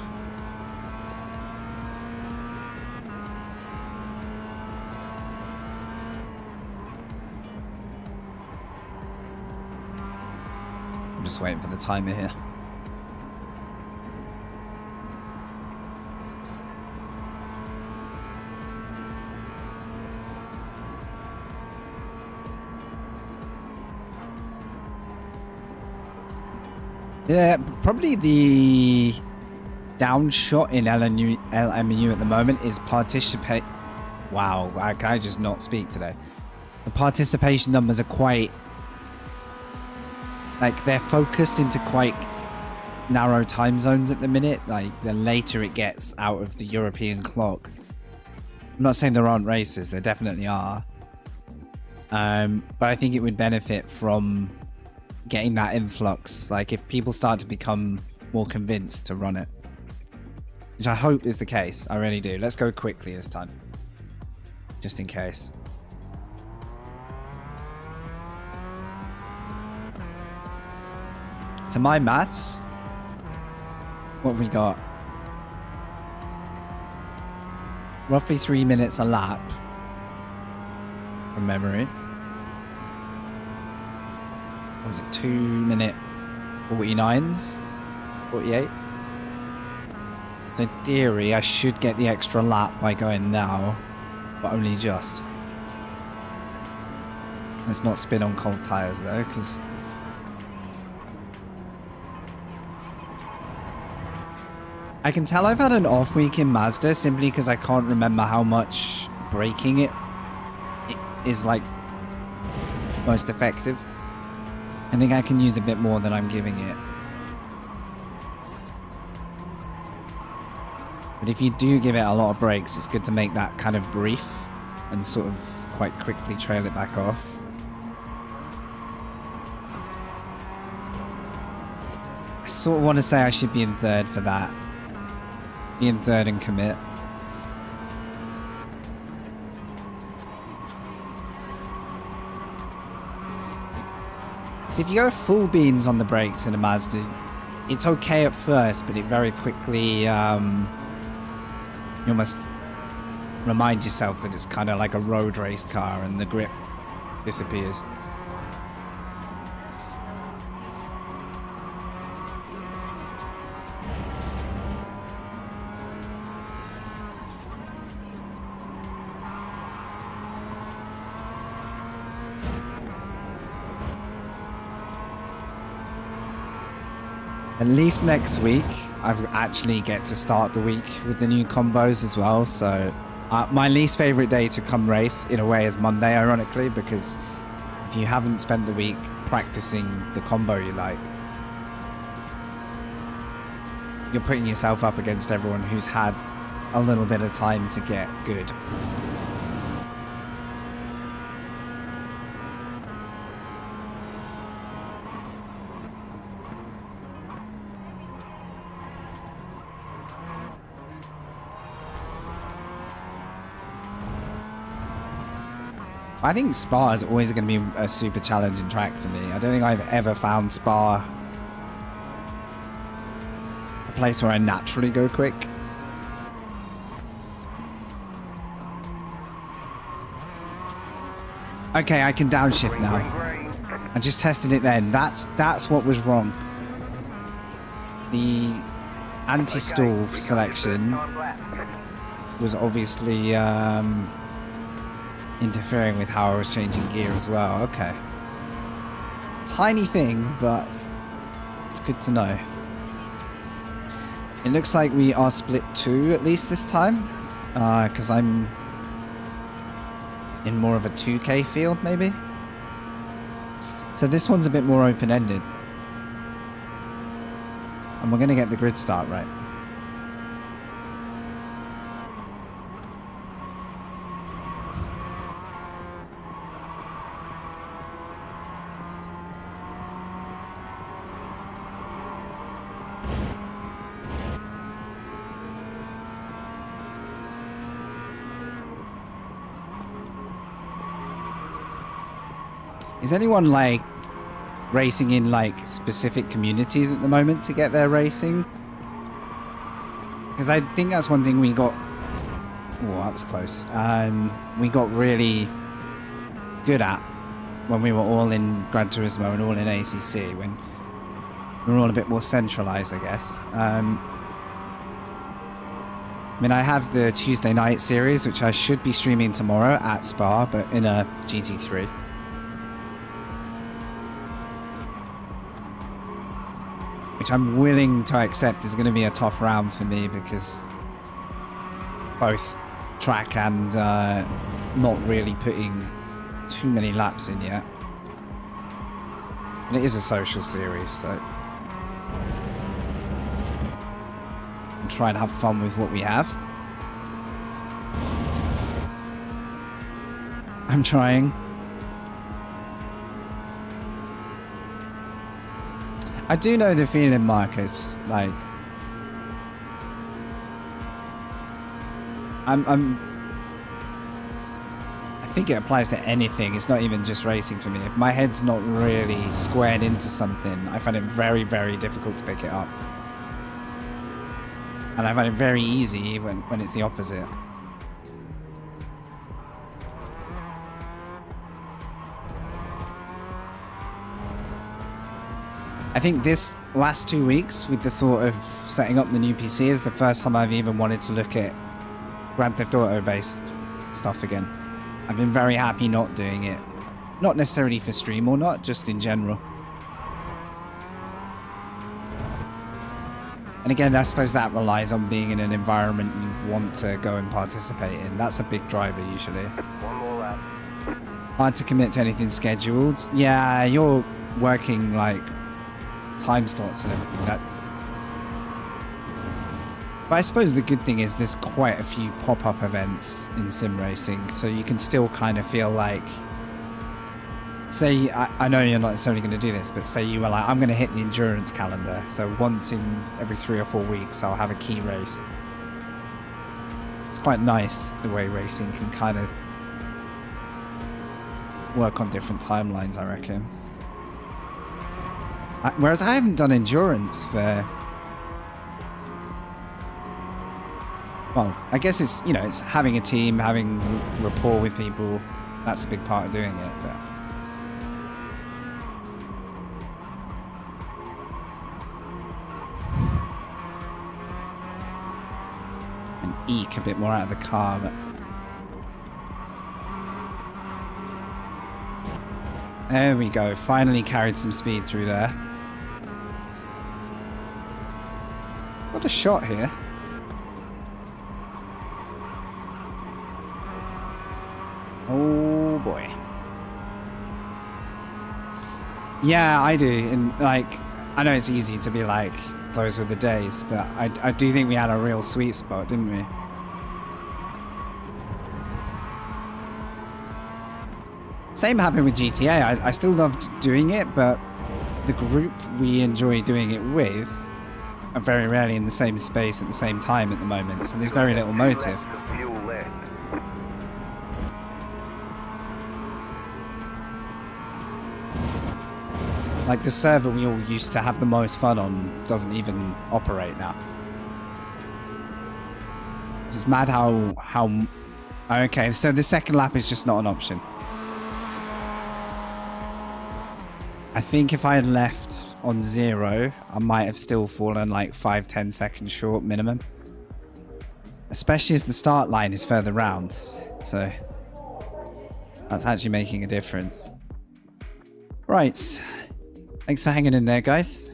I'm just waiting for the timer here. Yeah, probably the downshot in LMU at the moment is participate. Wow, can I just not speak today? The participation numbers are quite... Like, they're focused into quite narrow time zones at the minute. Like, the later it gets out of the European clock. I'm not saying there aren't races, there definitely are. But I think it would benefit from getting that influx. Like, if people start to become more convinced to run it. Which I hope is the case. I really do. Let's go quickly this time. Just in case. To my maths, what have we got? Roughly 3 minutes a lap from memory. What was it? 2 minute 49s? 48? So in theory, I should get the extra lap by going now, but only just. Let's not spin on cold tires though, because... I can tell I've had an off week in Mazda simply because I can't remember how much braking it is like most effective. I think I can use a bit more than I'm giving it. But if you do give it a lot of brakes, it's good to make that kind of brief and sort of quite quickly trail it back off. I sort of want to say I should be in third for that. Be in third and commit. So if you go full beans on the brakes in a Mazda, it's okay at first, but it very quickly, you almost remind yourself that it's kind of like a road race car and the grip disappears. At least next week, I actually get to start the week with the new combos as well. So my least favorite day to come race in a way is Monday, ironically, because if you haven't spent the week practicing the combo you like, you're putting yourself up against everyone who's had a little bit of time to get good. I think Spa is always going to be a super challenging track for me. I don't think I've ever found Spa a place where I naturally go quick. Okay, I can downshift now. I just tested it then. That's what was wrong. The anti-stall selection was obviously interfering with how I was changing gear as well. Okay. Tiny thing, but it's good to know. It looks like we are split 2 at least this time, because I'm in more of a 2K field maybe. So this one's a bit more open-ended. And we're going to get the grid start right. Is anyone like racing in like specific communities at the moment to get their racing? Because I think that's one thing we got. Oh, that was close. We got really good at when we were all in Gran Turismo and all in ACC, when we were all a bit more centralized, I guess. I mean, I have the Tuesday night series, which I should be streaming tomorrow at Spa, but in a GT3. Which I'm willing to accept is going to be a tough round for me, because both track and not really putting too many laps in yet. And it is a social series, so I'm trying to have fun with what we have. I'm trying. I do know the feeling, Marcus. Like, I think it applies to anything. It's not even just racing for me. If my head's not really squared into something, I find it very, very difficult to pick it up. And I find it very easy when it's the opposite. I think this last 2 weeks, with the thought of setting up the new PC, is the first time I've even wanted to look at Grand Theft Auto based stuff again. I've been very happy not doing it. Not necessarily for stream or not, just in general. And again, I suppose that relies on being in an environment you want to go and participate in. That's a big driver usually. One more lap. Hard to commit to anything scheduled. Yeah, you're working like time slots and everything. But I suppose the good thing is there's quite a few pop-up events in sim racing, so you can still kind of feel like, say, I know you're not necessarily going to do this, but say you were like, I'm going to hit the endurance calendar, so once in every 3 or 4 weeks I'll have a key race. It's quite nice the way racing can kind of work on different timelines, I reckon. Whereas I haven't done endurance for... Well, I guess it's, you know, it's having a team, having rapport with people. That's a big part of doing it, but... And eke a bit more out of the car, but... There we go, finally carried some speed through there. What a shot here. Oh boy. Yeah, I do. And like, I know it's easy to be like, those were the days, but I do think we had a real sweet spot, didn't we? Same happened with GTA. I still loved doing it, but the group we enjoy doing it with are very rarely in the same space at the same time at the moment, so there's very little motive. Like the server we all used to have the most fun on doesn't even operate now. It's mad how... Okay, so the second lap is just not an option. I think if I had left on 0, I might have still fallen like 5-10 seconds short minimum. Especially as the start line is further round. So that's actually making a difference. Right. Thanks for hanging in there, guys.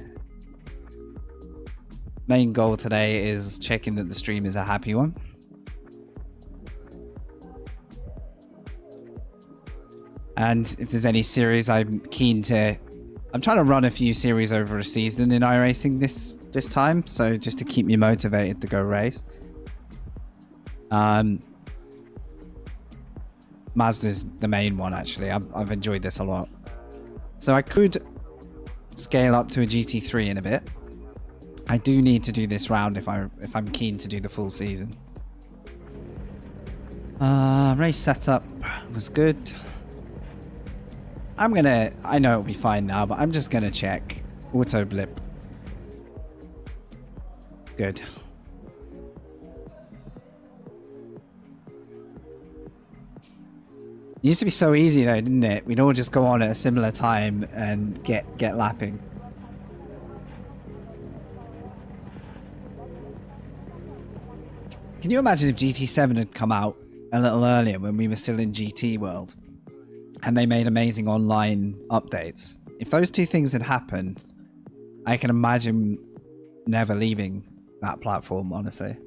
Main goal today is checking that the stream is a happy one. And if there's any series I'm keen to... I'm trying to run a few series over a season in iRacing this time, so just to keep me motivated to go race. Mazda's the main one, actually. I've enjoyed this a lot. So I could scale up to a GT3 in a bit. I do need to do this round if I'm keen to do the full season. Race setup was good. I know it'll be fine now, but I'm just gonna check. Auto blip. Good. It used to be so easy though, didn't it? We'd all just go on at a similar time and get lapping. Can you imagine if GT7 had come out a little earlier when we were still in GT world? And they made amazing online updates. If those two things had happened, I can imagine never leaving that platform, honestly.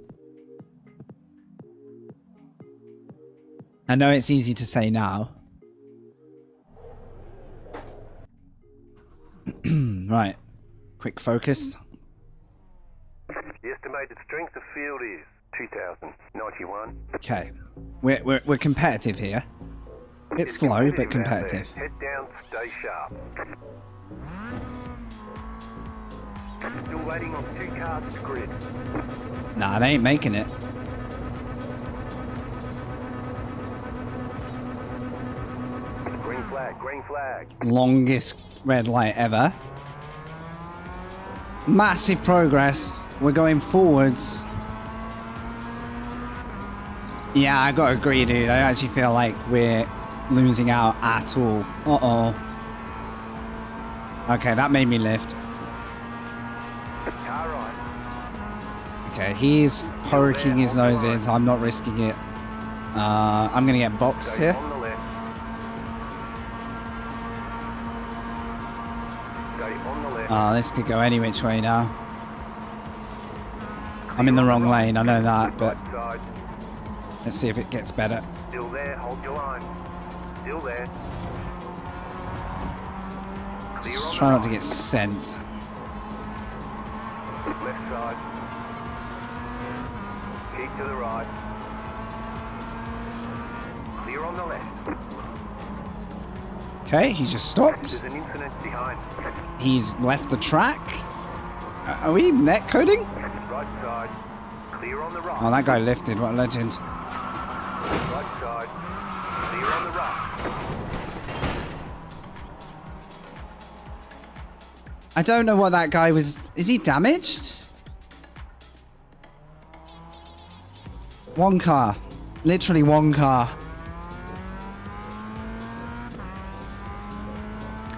I know it's easy to say now. Right. Quick focus. The estimated strength of field is 2,091. Okay. We're competitive here. It's slow, but competitive. Head down, stay sharp. Still waiting on 2 cars to grid. Nah, they ain't making it. Green flag, green flag. Longest red light ever. Massive progress. We're going forwards. Yeah, I gotta agree, dude. I actually feel like we're losing out at all. Uh-oh. Okay, that made me lift. Car right. Okay, he's poking his nose in, so I'm not risking it. I'm gonna get boxed Stay here. on the left. Stay on the left. This could go any which way now. I'm in the wrong lane, I know that, but Right side. let's see if it gets better. Still there, hold your line. Still there. Clear Just on try the not to right. get sent. Left side. Keep to the right. Clear on the left. Okay, he just stopped. There's an incident behind. He's left the track. Are we net coding? Right side. Clear on the right. Oh, that guy lifted. What a legend. Right side. Clear on the right. I don't know what that guy was. Is he damaged? One car. Literally one car.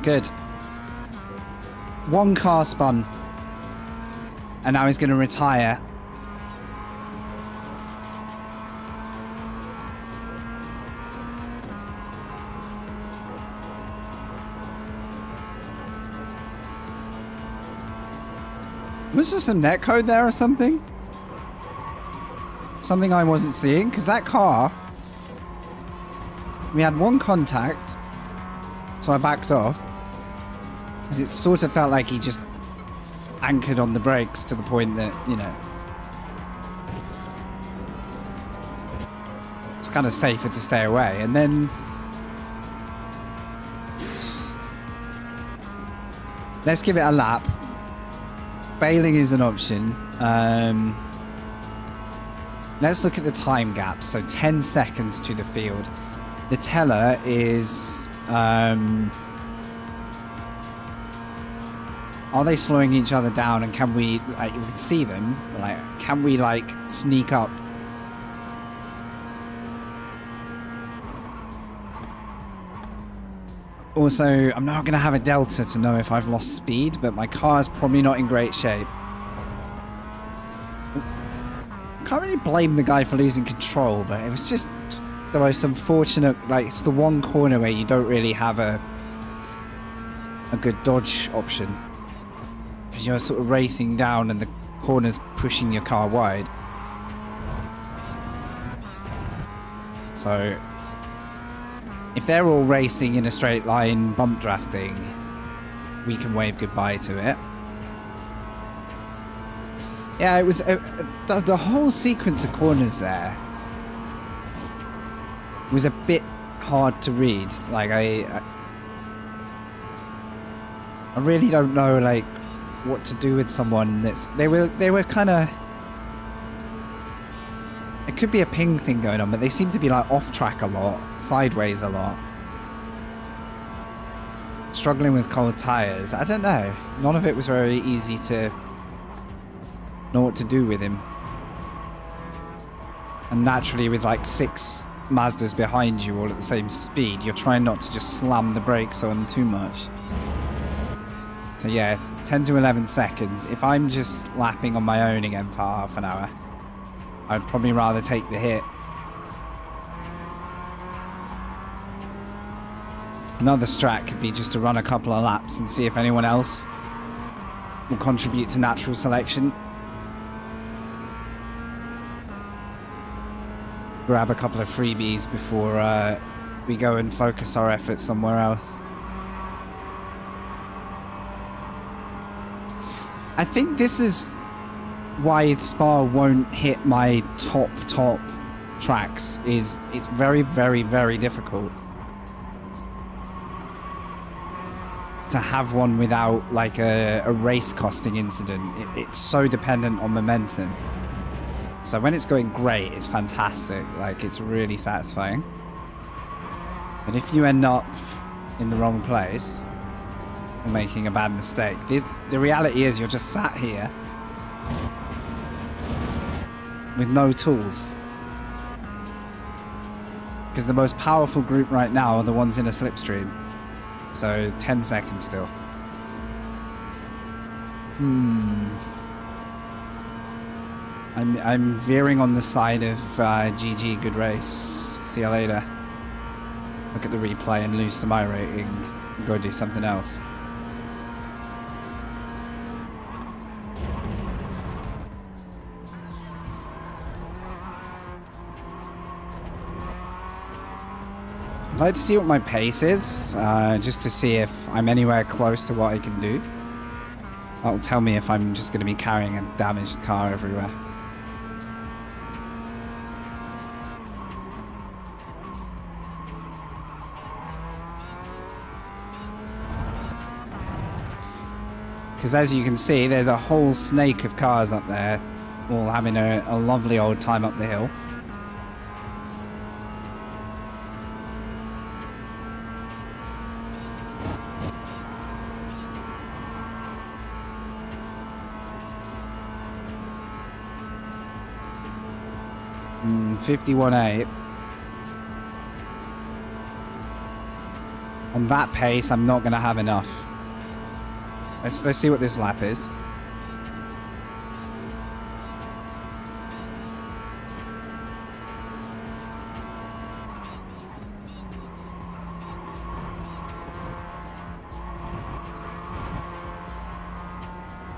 Good. One car spun. And now he's going to retire. Was there some netcode there or something? Something I wasn't seeing? Because that car... We had one contact. So I backed off. Because it sort of felt like he just anchored on the brakes to the point that, you know... It's kind of safer to stay away. And then... Let's give it a lap. Bailing is an option. Let's look at the time gap. So 10 seconds to the field. The teller is... are they slowing each other down, and can we... Like, you can see them. Like, can we, like, sneak up? Also, I'm not going to have a delta to know if I've lost speed, but my car's probably not in great shape. Can't really blame the guy for losing control, but it was just the most unfortunate... Like, it's the one corner where you don't really have a good dodge option. Because you're sort of racing down and the corner's pushing your car wide. So... If they're all racing in a straight line, bump drafting, we can wave goodbye to it. Yeah, it was the whole sequence of corners there was a bit hard to read. Like I really don't know like what to do with someone that's they were kind of. It could be a ping thing going on, but they seem to be like off track a lot, sideways a lot. Struggling with cold tires. I don't know. None of it was very easy to know what to do with him. And naturally with like 6 Mazdas behind you all at the same speed, you're trying not to just slam the brakes on too much. So yeah, 10 to 11 seconds. If I'm just lapping on my own again for half an hour, I'd probably rather take the hit. Another strat could be just to run a couple of laps and see if anyone else will contribute to natural selection. Grab a couple of freebies before we go and focus our efforts somewhere else. I think this is why Spa won't hit my top tracks. Is it's very, very, very difficult to have one without like a race costing incident. It's so dependent on momentum. So when it's going great, it's fantastic. Like, it's really satisfying. But if you end up in the wrong place or making a bad mistake, the reality is you're just sat here with no tools. Because the most powerful group right now are the ones in a slipstream. So 10 seconds still. I'm veering on the side of GG, good race. See you later. Look at the replay and lose some iRacing and go do something else. I'd like to see what my pace is, just to see if I'm anywhere close to what I can do. That'll tell me if I'm just going to be carrying a damaged car everywhere. Because as you can see, there's a whole snake of cars up there, all having a lovely old time up the hill. 51.8. On that pace, I'm not going to have enough. Let's see what this lap is.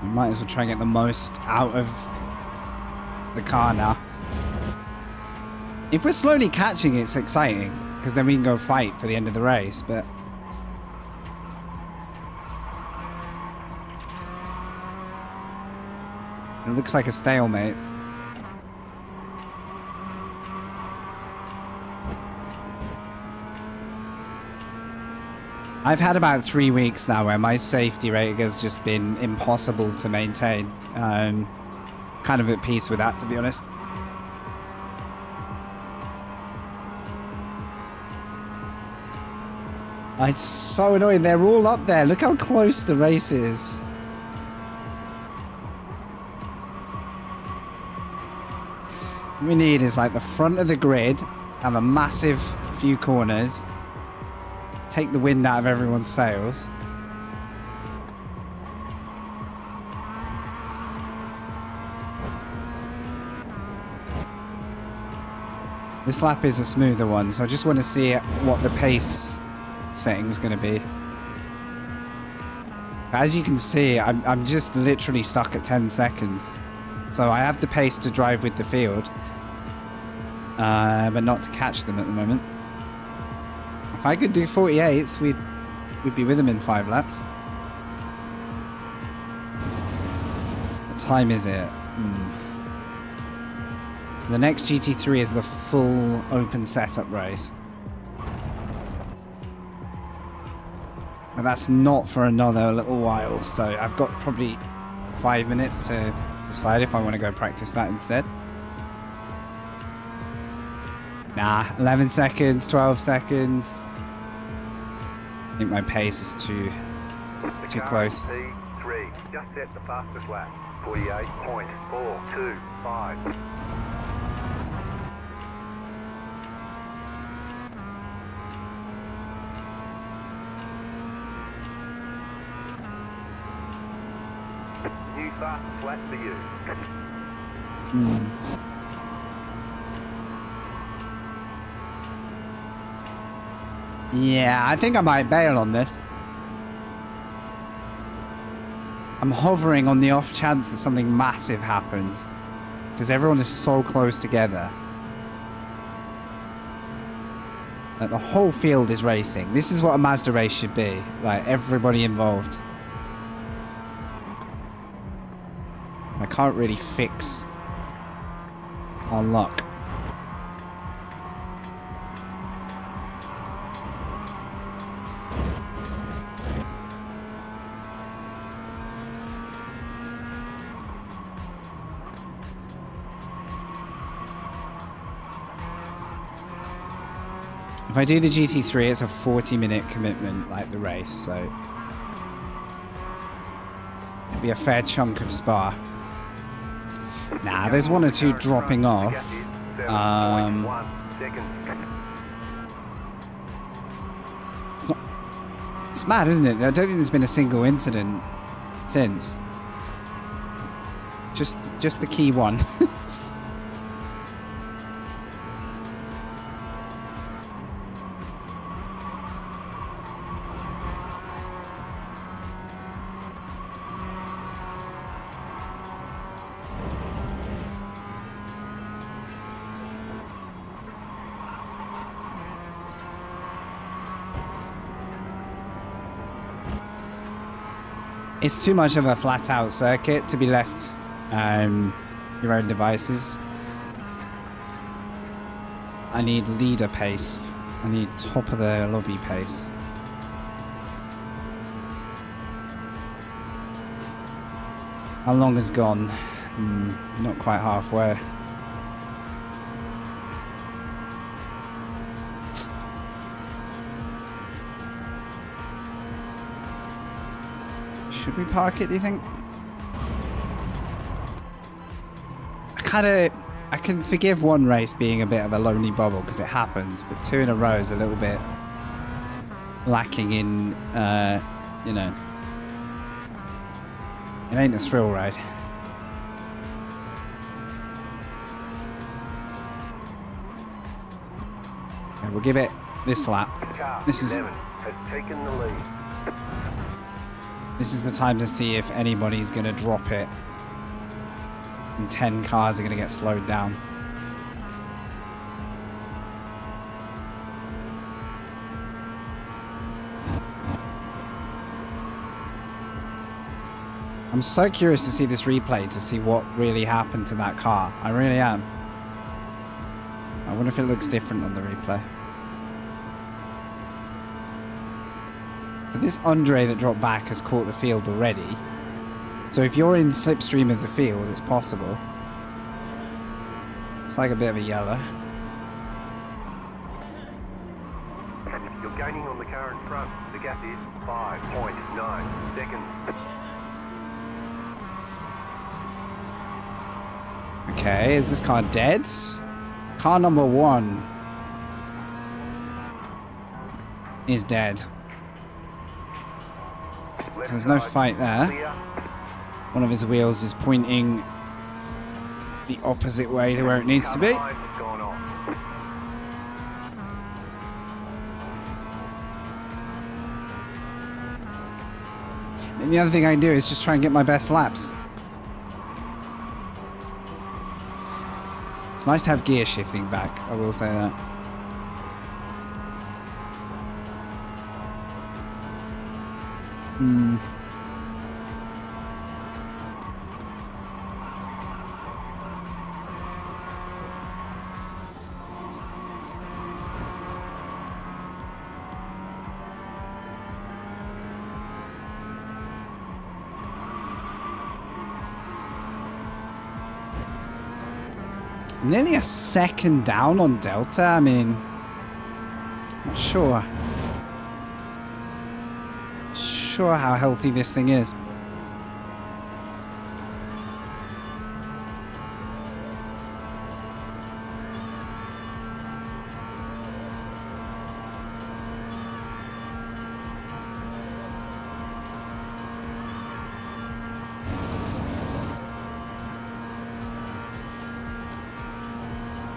We might as well try and get the most out of the car now. If we're slowly catching, it's exciting, because then we can go fight for the end of the race, but... it looks like a stalemate. I've had about 3 weeks now where my safety rating has just been impossible to maintain. Kind of at peace with that, to be honest. It's so annoying. They're all up there. Look how close the race is. What we need is like the front of the grid, have a massive few corners, take the wind out of everyone's sails. This lap is a smoother one, so I just want to see what the pace setting's going to be. As you can see, I'm just literally stuck at 10 seconds. So I have the pace to drive with the field, but not to catch them at the moment. If I could do 48s, we'd be with them in 5 laps. What time is it? So the next GT3 is the full open setup race. But that's not for another little while, so I've got probably 5 minutes to decide if I want to go practice that instead. Nah, 11 seconds, 12 seconds. I think my pace is too close. GT3 just set the fastest lap. 48.425. New fastest lap for you. Yeah, I think I might bail on this. I'm hovering on the off chance that something massive happens, because everyone is so close together. Like, the whole field is racing. This is what a Mazda race should be. Like, everybody involved. I can't really fix our luck. If I do the GT3, it's a 40-minute commitment, like the race, so it'd be a fair chunk of Spa. Nah, there's 1 or 2 dropping off. It's mad, isn't it? I don't think there's been a single incident since. Just the key one. It's too much of a flat-out circuit to be left your own devices. I need leader pace. I need top of the lobby pace. How long has gone? Not quite halfway. Should we park it, do you think? I can forgive one race being a bit of a lonely bubble because it happens, but 2 in a row is a little bit lacking in, you know, it ain't a thrill ride. Okay, we'll give it this lap. Car This is 11 has taken the lead. This is the time to see if anybody's going to drop it. And 10 cars are going to get slowed down. I'm so curious to see this replay to see what really happened to that car. I really am. I wonder if it looks different on the replay. So this Andre that dropped back has caught the field already. So if you're in slipstream of the field, it's possible. It's like a bit of a yellow. You're gaining on the car in front. The gap is 5.9 seconds. Okay, is this car dead? Car number 1 is dead. Left There's no side, fight there. clear. One of his wheels is pointing the opposite way to where it needs to be. Car behind has gone off. And the other thing I can do is just try and get my best laps. It's nice to have gear shifting back, I will say that. Nearly a second down on Delta. I mean, not sure how healthy this thing is.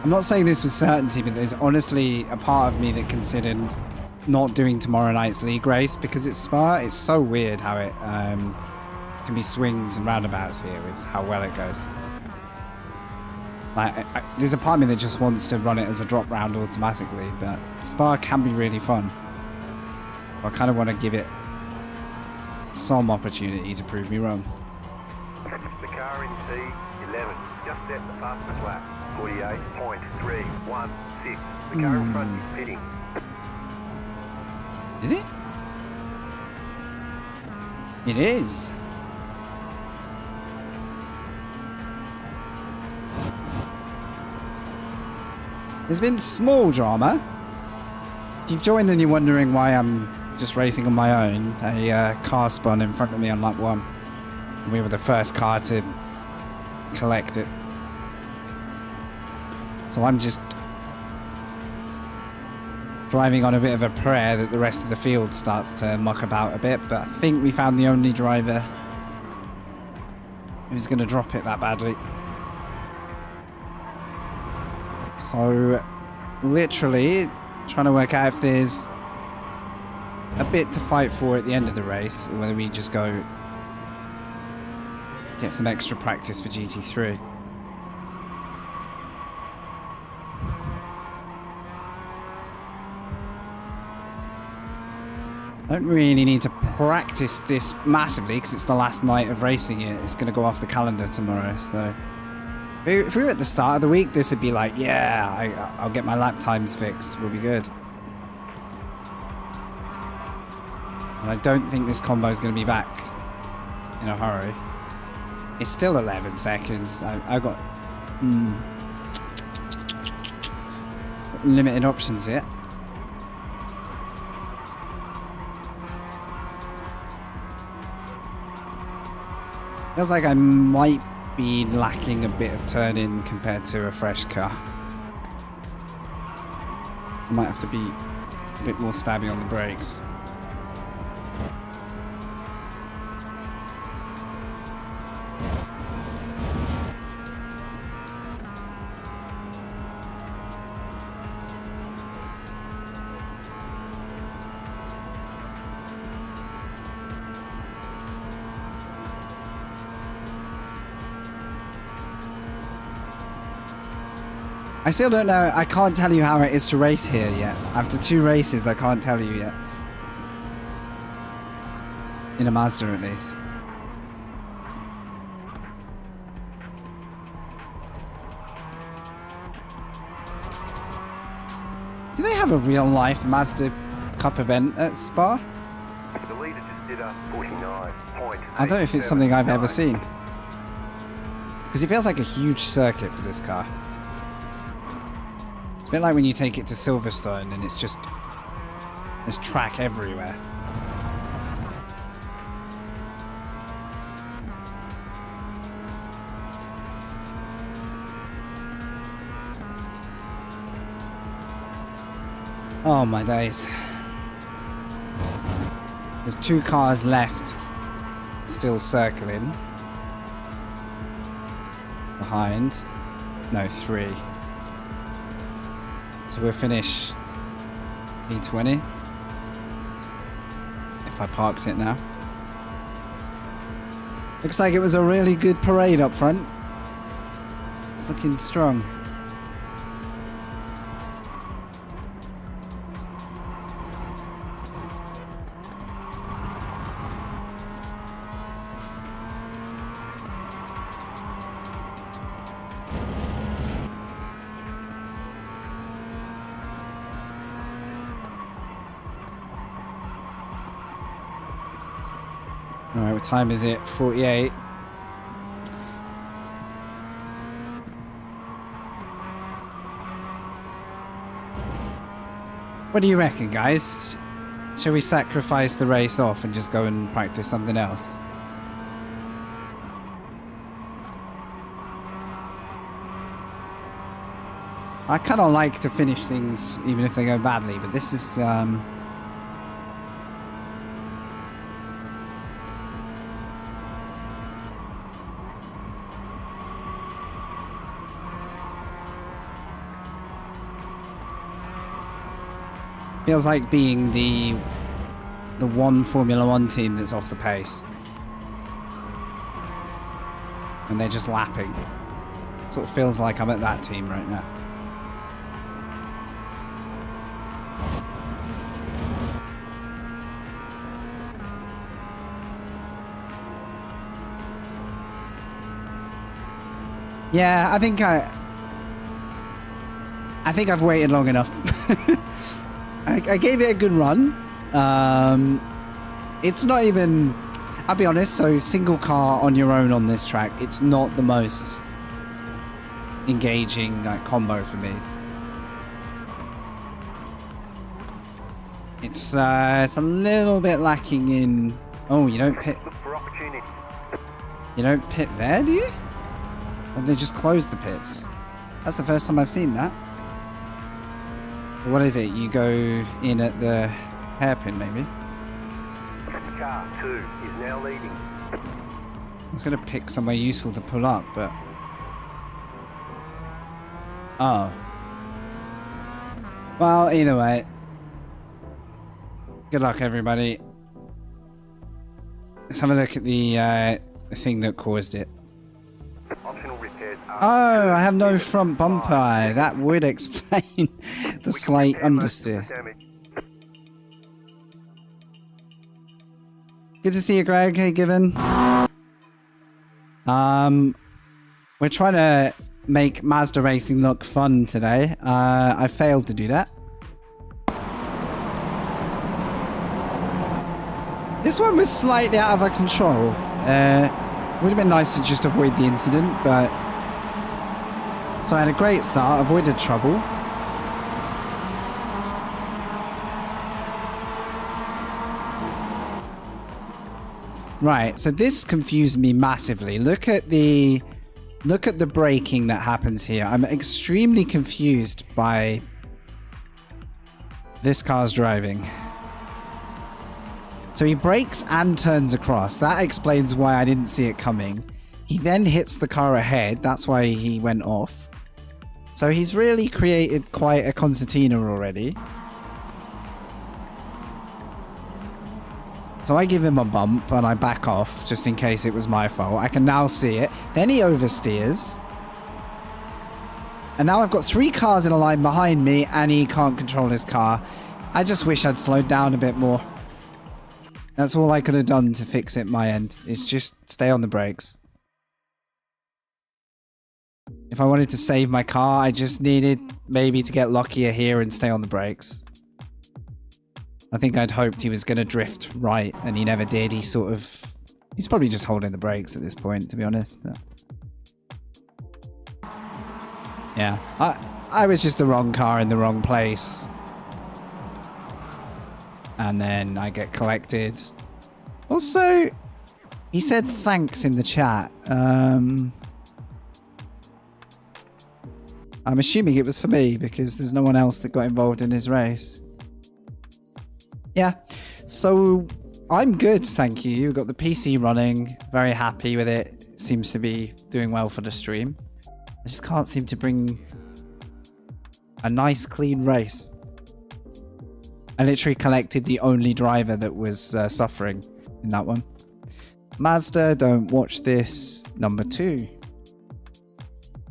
I'm not saying this with certainty, but there's honestly a part of me that considered not doing tomorrow night's league race because it's Spa. It's so weird how it can be swings and roundabouts here with how well it goes. Like, there's a part of me that just wants to run it as a drop round automatically, but Spa can be really fun. I kind of want to give it some opportunity to prove me wrong. The car in T11 just set the fastest lap. 48.316. The car in front is pitting. Is it? It is. There's been small drama. If you've joined and you're wondering why I'm just racing on my own, a car spun in front of me on lap 1. We were the first car to collect it. So I'm just driving on a bit of a prayer that the rest of the field starts to muck about a bit, but I think we found the only driver who's going to drop it that badly. So, literally, trying to work out if there's a bit to fight for at the end of the race, or whether we just go get some extra practice for GT3. I don't really need to practice this massively because it's the last night of racing it. It's going to go off the calendar tomorrow, so if we were at the start of the week, this would be like, yeah, I'll get my lap times fixed. We'll be good. And I don't think this combo is going to be back in a hurry. It's still 11 seconds. I got limited options here. Feels like I might been lacking a bit of turn-in compared to a fresh car. I might have to be a bit more stabby on the brakes. I still don't know, I can't tell you how it is to race here yet. After 2 races, I can't tell you yet. In a Mazda, at least. Do they have a real-life Mazda Cup event at Spa? The leader just did a 49.8. I don't know if it's something I've ever seen. Because it feels like a huge circuit for this car. It's a bit like when you take it to Silverstone and it's just... there's track everywhere. Oh my days. There's 2 cars left still circling. Behind. No, 3. So we'll finish P20. If I parked it now. Looks like it was a really good parade up front. It's looking strong. Alright, what time is it? 48. What do you reckon, guys? Shall we sacrifice the race off and just go and practice something else? I kind of like to finish things even if they go badly, but this is feels like being the one Formula 1 team that's off the pace. And they're just lapping. Sort of feels like I'm at that team right now. Yeah, I think I've waited long enough. I gave it a good run. It's not even, I'll be honest, so single car on your own on this track, it's not the most engaging combo for me. It's a little bit lacking in, oh, you don't pit. Look for opportunity. You don't pit there, do you? Or they just close the pits? That's the first time I've seen that. What is it? You go in at the hairpin, maybe? Car 2 is now leading. I was going to pick somewhere useful to pull up, but... oh. Well, either way. Good luck, everybody. Let's have a look at the thing that caused it. Optional repairs are... Oh, I have no front bumper. That would explain the slight understeer. Good to see you, Greg. Hey, Given. We're trying to make Mazda racing look fun today. I failed to do that. This one was slightly out of our control. Would have been nice to just avoid the incident, but... so I had a great start, avoided trouble. Right, so this confused me massively. Look at the Look at the braking that happens here. I'm extremely confused by this car's driving. So he brakes and turns across. That explains why I didn't see it coming. He then hits the car ahead. That's why he went off. So he's really created quite a concertina already. So I give him a bump and I back off just in case it was my fault. I can now see it. Then he oversteers. And now I've got 3 cars in a line behind me and he can't control his car. I just wish I'd slowed down a bit more. That's all I could have done to fix it my end, is just stay on the brakes. If I wanted to save my car, I just needed maybe to get luckier here and stay on the brakes. I think I'd hoped he was going to drift right, and he never did. He's probably just holding the brakes at this point, to be honest. But yeah, I was just the wrong car in the wrong place. And then I get collected. Also, he said thanks in the chat. I'm assuming it was for me because there's no one else that got involved in his race. Yeah, so I'm good, thank you. We've got the PC running, very happy with it. It seems to be doing well for the stream. I just can't seem to bring a nice, clean race. I literally collected the only driver that was suffering in that one. Mazda, don't watch this. Number 2.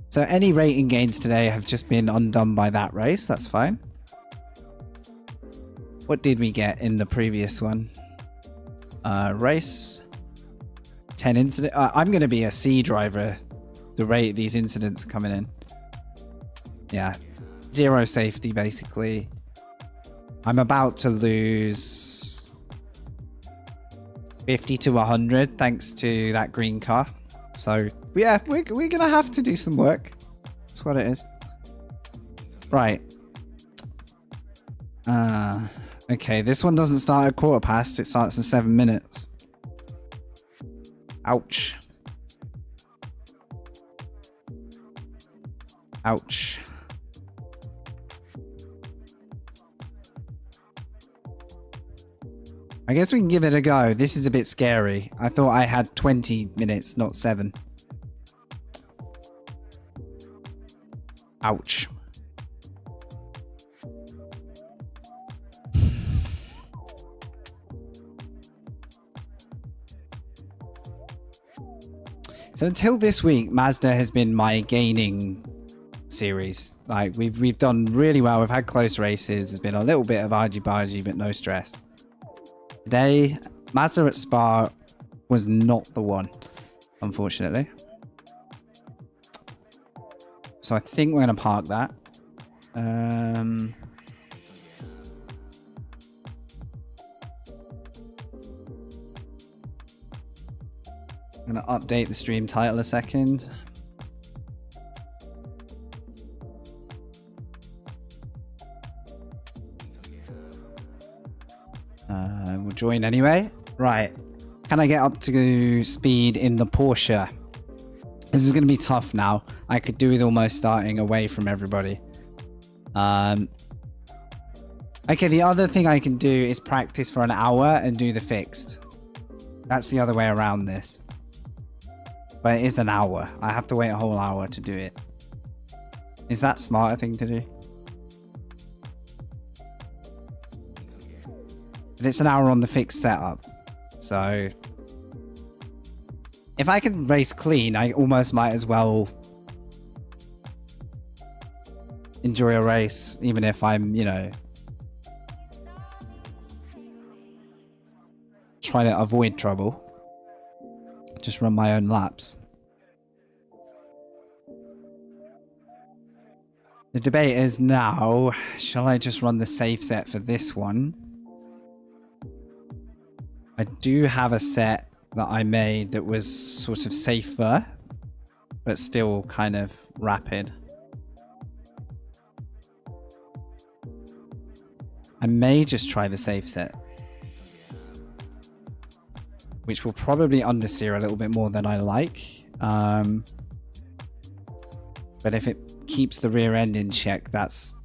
So any rating gains today have just been undone by that race. That's fine. What did we get in the previous one? Race. 10 incident. I'm going to be a C driver. The rate these incidents are coming in. Yeah. 0 safety, basically. I'm about to lose 50 to 100 thanks to that green car. So, yeah, we're going to have to do some work. That's what it is. Right. Okay, this one doesn't start at 1:15. It starts in 7 minutes. Ouch. Ouch. I guess we can give it a go. This is a bit scary. I thought I had 20 minutes, not 7. Ouch. So until this week, Mazda has been my gaining series. Like we've done really well. We've had close races. There's been a little bit of argy-bargy, but no stress. Today, Mazda at Spa was not the one, unfortunately. So I think we're going to park that. I'm going to update the stream title a second. We'll join anyway. Right. Can I get up to speed in the Porsche? This is going to be tough now. I could do with almost starting away from everybody. Okay, the other thing I can do is practice for an hour and do the fixed. That's the other way around this. But it is an hour. I have to wait a whole hour to do it. Is that a smarter thing to do? But it's an hour on the fixed setup. So if I can race clean, I almost might as well enjoy a race, even if I'm, you know, trying to avoid trouble. Just run my own laps. The debate is now, shall I just run the safe set for this one? I do have a set that I made that was sort of safer, but still kind of rapid. I may just try the safe set, which will probably understeer a little bit more than I like. But if it keeps the rear end in check, that's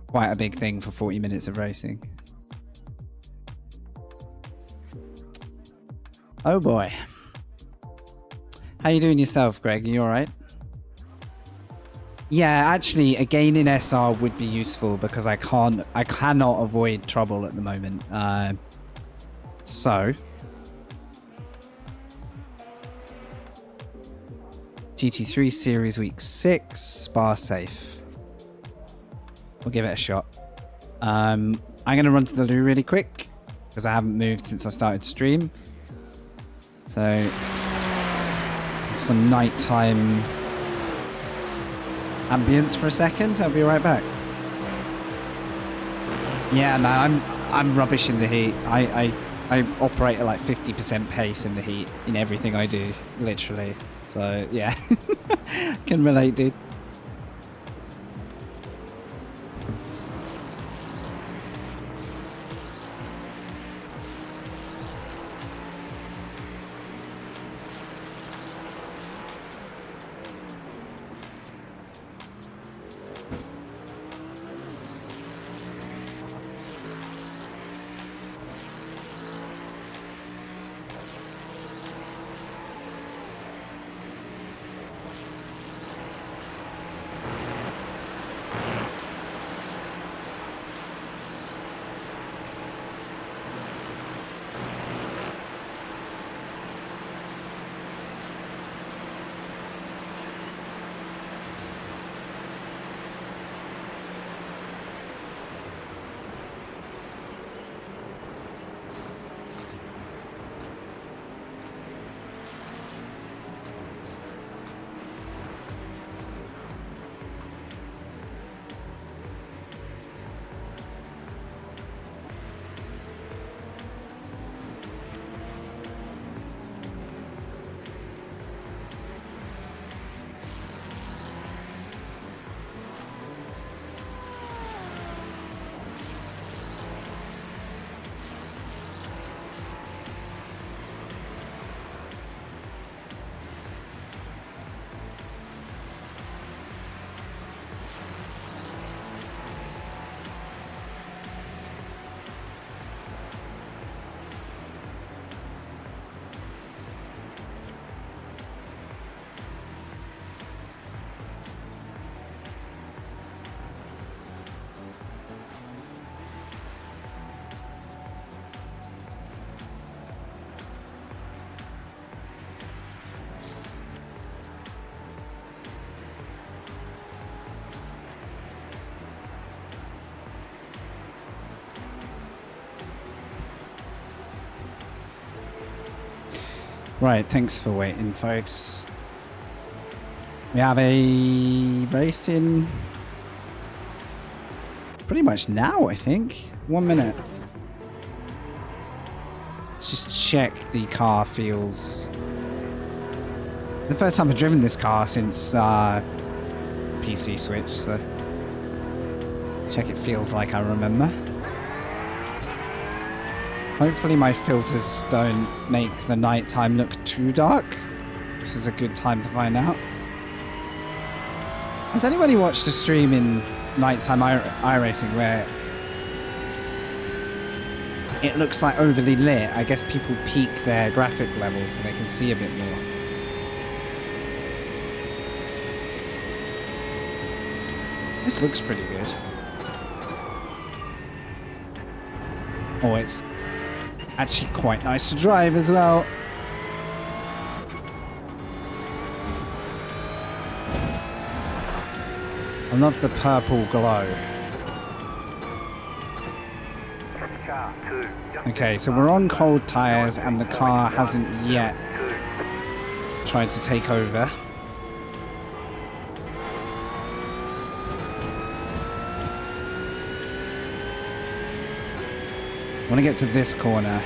quite a big thing for 40 minutes of racing. Oh boy. How you doing yourself, Greg? Are you alright? Yeah, actually, a gain in SR would be useful because I cannot avoid trouble at the moment. So GT3 Series Week 6, Spa Safe. We'll give it a shot. I'm going to run to the loo really quick because I haven't moved since I started stream. So, some nighttime ambience for a second. I'll be right back. Yeah, man, I'm rubbish in the heat. I operate at like 50% pace in the heat in everything I do, literally. So yeah, can relate, dude. Right, thanks for waiting, folks. We have a race in pretty much now, I think. 1 minute. Let's just check the car feels. The first time I've driven this car since PC Switch, so check it feels like I remember. Hopefully my filters don't make the nighttime look too dark. This is a good time to find out. Has anybody watched a stream in nighttime iRacing where it looks like overly lit? I guess people peak their graphic levels so they can see a bit more. This looks pretty good. Oh, it's actually quite nice to drive as well. I love the purple glow. Okay, so we're on cold tires and the car hasn't yet tried to take over. I want to get to this corner.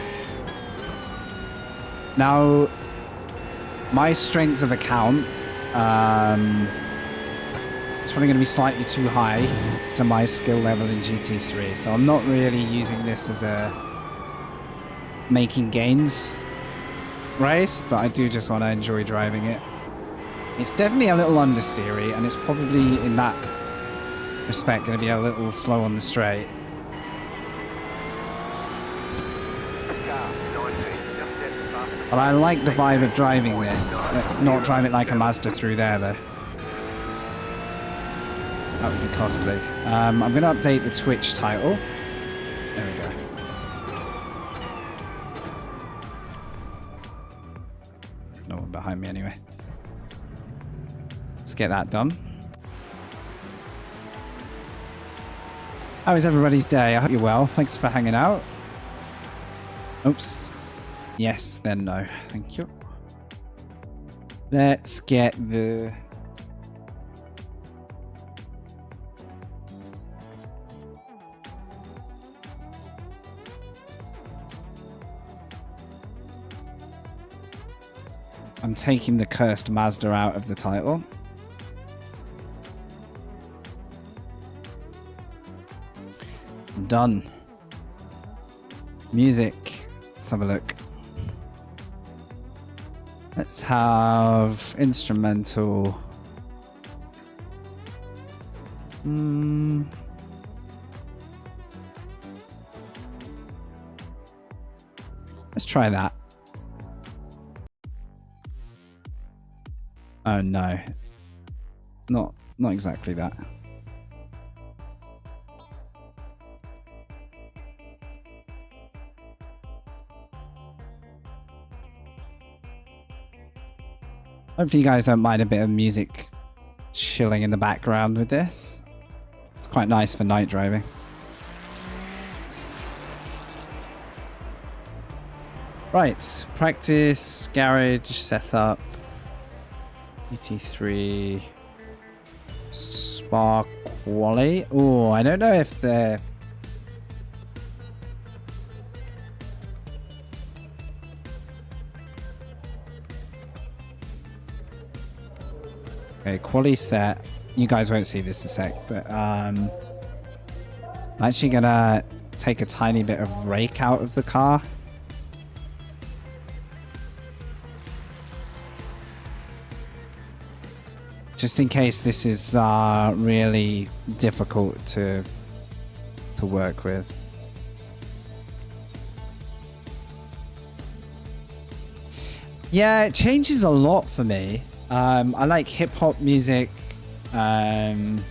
Now, my strength of account, it's probably going to be slightly too high to my skill level in GT3. So I'm not really using this as a making gains race, but I do just want to enjoy driving it. It's definitely a little understeery, and it's probably in that respect going to be a little slow on the straight. Car, 19, just step past the But I like the vibe of driving this. Let's not drive it like a Mazda through there, though. That would be costly. I'm going to update the Twitch title. There we go. There's no one behind me anyway. Let's get that done. How is everybody's day? I hope you're well. Thanks for hanging out. Oops. Yes, then no. Thank you. Let's get the... I'm taking the cursed Mazda out of the title. Done. Music. Let's have a look. Let's have instrumental. Let's try that. Oh no. Not exactly that. Hopefully you guys don't mind a bit of music chilling in the background with this. It's quite nice for night driving. Right, practice, garage, setup, GT3, Spark Quali. Oh, I don't know if they're... Okay, quali set. You guys won't see this a sec, but I'm actually gonna take a tiny bit of rake out of the car. Just in case this is really difficult to work with. Yeah, it changes a lot for me. I like hip-hop music. Let's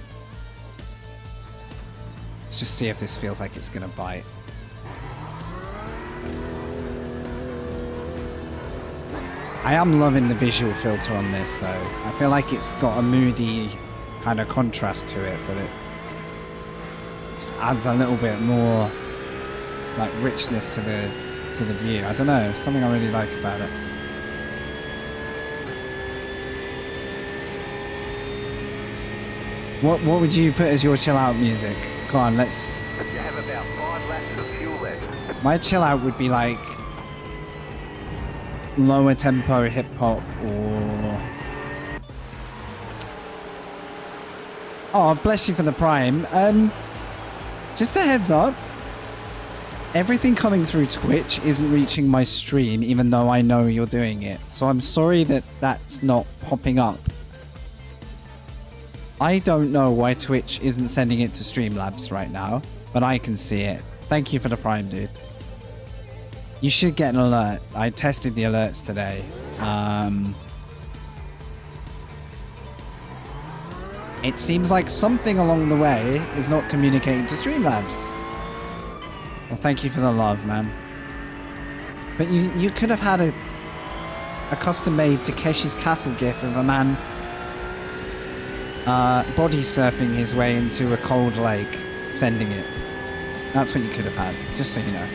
just see if this feels like it's gonna bite. I am loving the visual filter on this though. I feel like it's got a moody kind of contrast to it, but it just adds a little bit more like richness to the view. I don't know, something I really like about it. What would you put as your chill out music? Come on, let's... You have about 5 laps of fuel left. My chill out would be like lower tempo hip hop or... Oh, bless you for the prime. Just a heads up. Everything coming through Twitch isn't reaching my stream, even though I know you're doing it. So I'm sorry that that's not popping up. I don't know why Twitch isn't sending it to Streamlabs right now, but I can see it. Thank you for the prime, dude. You should get an alert. I tested the alerts today. It seems like something along the way is not communicating to Streamlabs. Well, thank you for the love, man. But you could have had a custom-made Takeshi's Castle gif of a man body surfing his way into a cold lake, sending it. That's what you could have had, just so you know.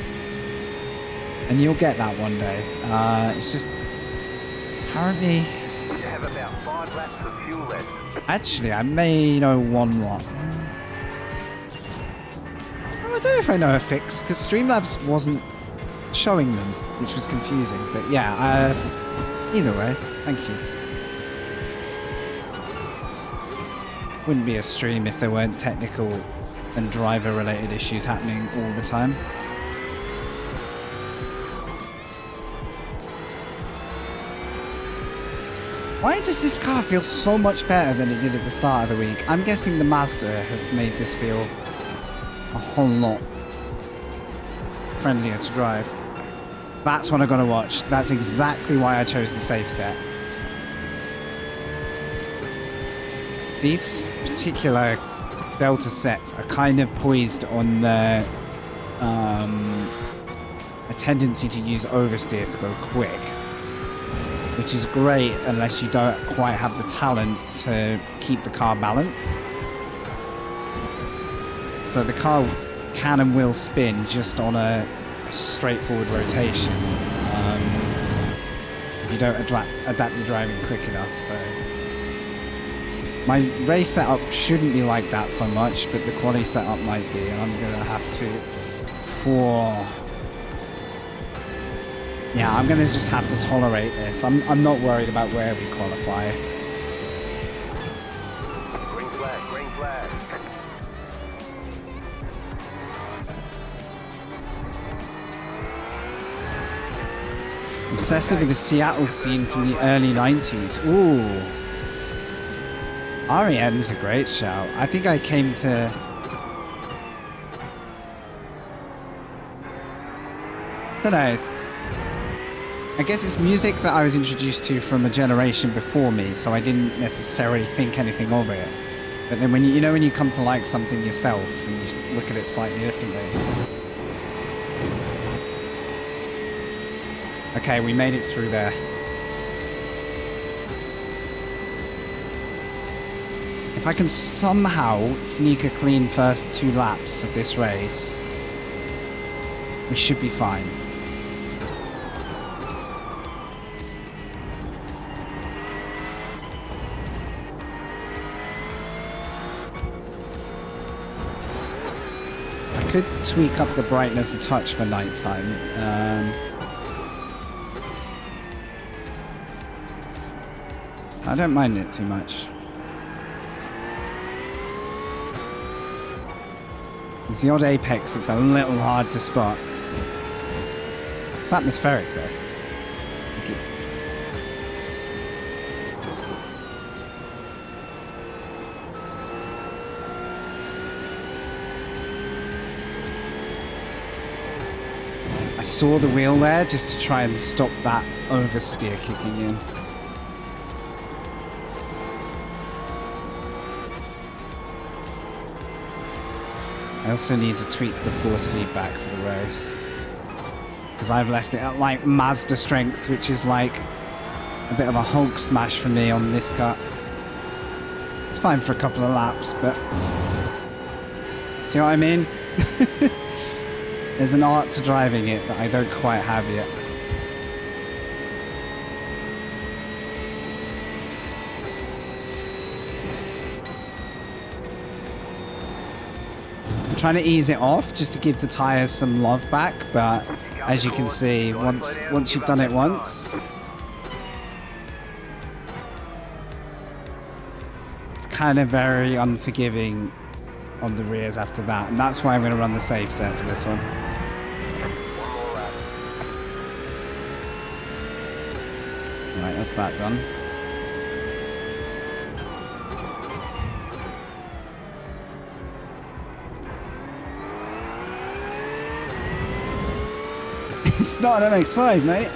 And you'll get that one day. It's just apparently... You have about 5 laps of fuel left. Actually, I may know one lot. Oh, I don't know if I know a fix, because Streamlabs wasn't showing them, which was confusing. But yeah, either way, thank you. Wouldn't be a stream if there weren't technical and driver related issues happening all the time. Why does this car feel so much better than it did at the start of the week? I'm guessing the Mazda has made this feel a whole lot friendlier to drive. That's what I'm gonna watch. That's exactly why I chose the safe set. These particular Delta sets are kind of poised on the a tendency to use oversteer to go quick, which is great unless you don't quite have the talent to keep the car balanced. So the car can and will spin just on a straightforward rotation if you don't adapt your driving quick enough. So my race setup shouldn't be like that so much, but the quali setup might be, and I'm gonna have to. Whoa. Yeah, I'm gonna just have to tolerate this. I'm not worried about where we qualify. Green flag, green flag. Obsessive with the Seattle scene from the early 90s. Ooh. REM's a great shout. I think I came to... don't know. I guess it's music that I was introduced to from a generation before me, so I didn't necessarily think anything of it. But then when you know when you come to like something yourself and you look at it slightly differently. Okay, we made it through there. If I can somehow sneak a clean first 2 laps of this race, we should be fine. I could tweak up the brightness a touch for nighttime. I don't mind it too much. There's the odd apex that's a little hard to spot. It's atmospheric though. Thank you. I saw the wheel there just to try and stop that oversteer kicking in. I also need to tweak the force feedback for the race, because I've left it at like Mazda strength, which is like a bit of a Hulk smash for me on this cut. It's fine for a couple of laps, but see what I mean? There's an art to driving it that I don't quite have yet. I'm trying to ease it off just to give the tires some love back, but as you can see, once you've done it once, it's kind of very unforgiving on the rears after that, and that's why I'm going to run the safe set for this one. Right, that's that done. It's not an MX-5, mate.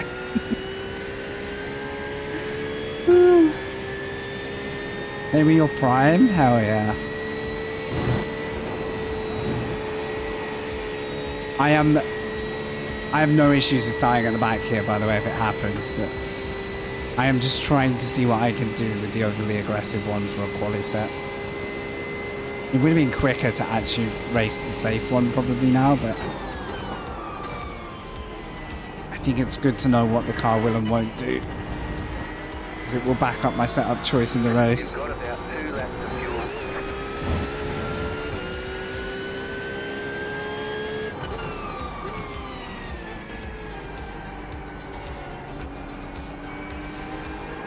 Maybe your prime? Hell yeah. I have no issues with starting at the back here, by the way, if it happens, but I am just trying to see what I can do with the overly aggressive one for a quali set. It would have been quicker to actually race the safe one probably now, but I think it's good to know what the car will and won't do, because it will back up my setup choice in the race. You've got about 2 laps of fuel.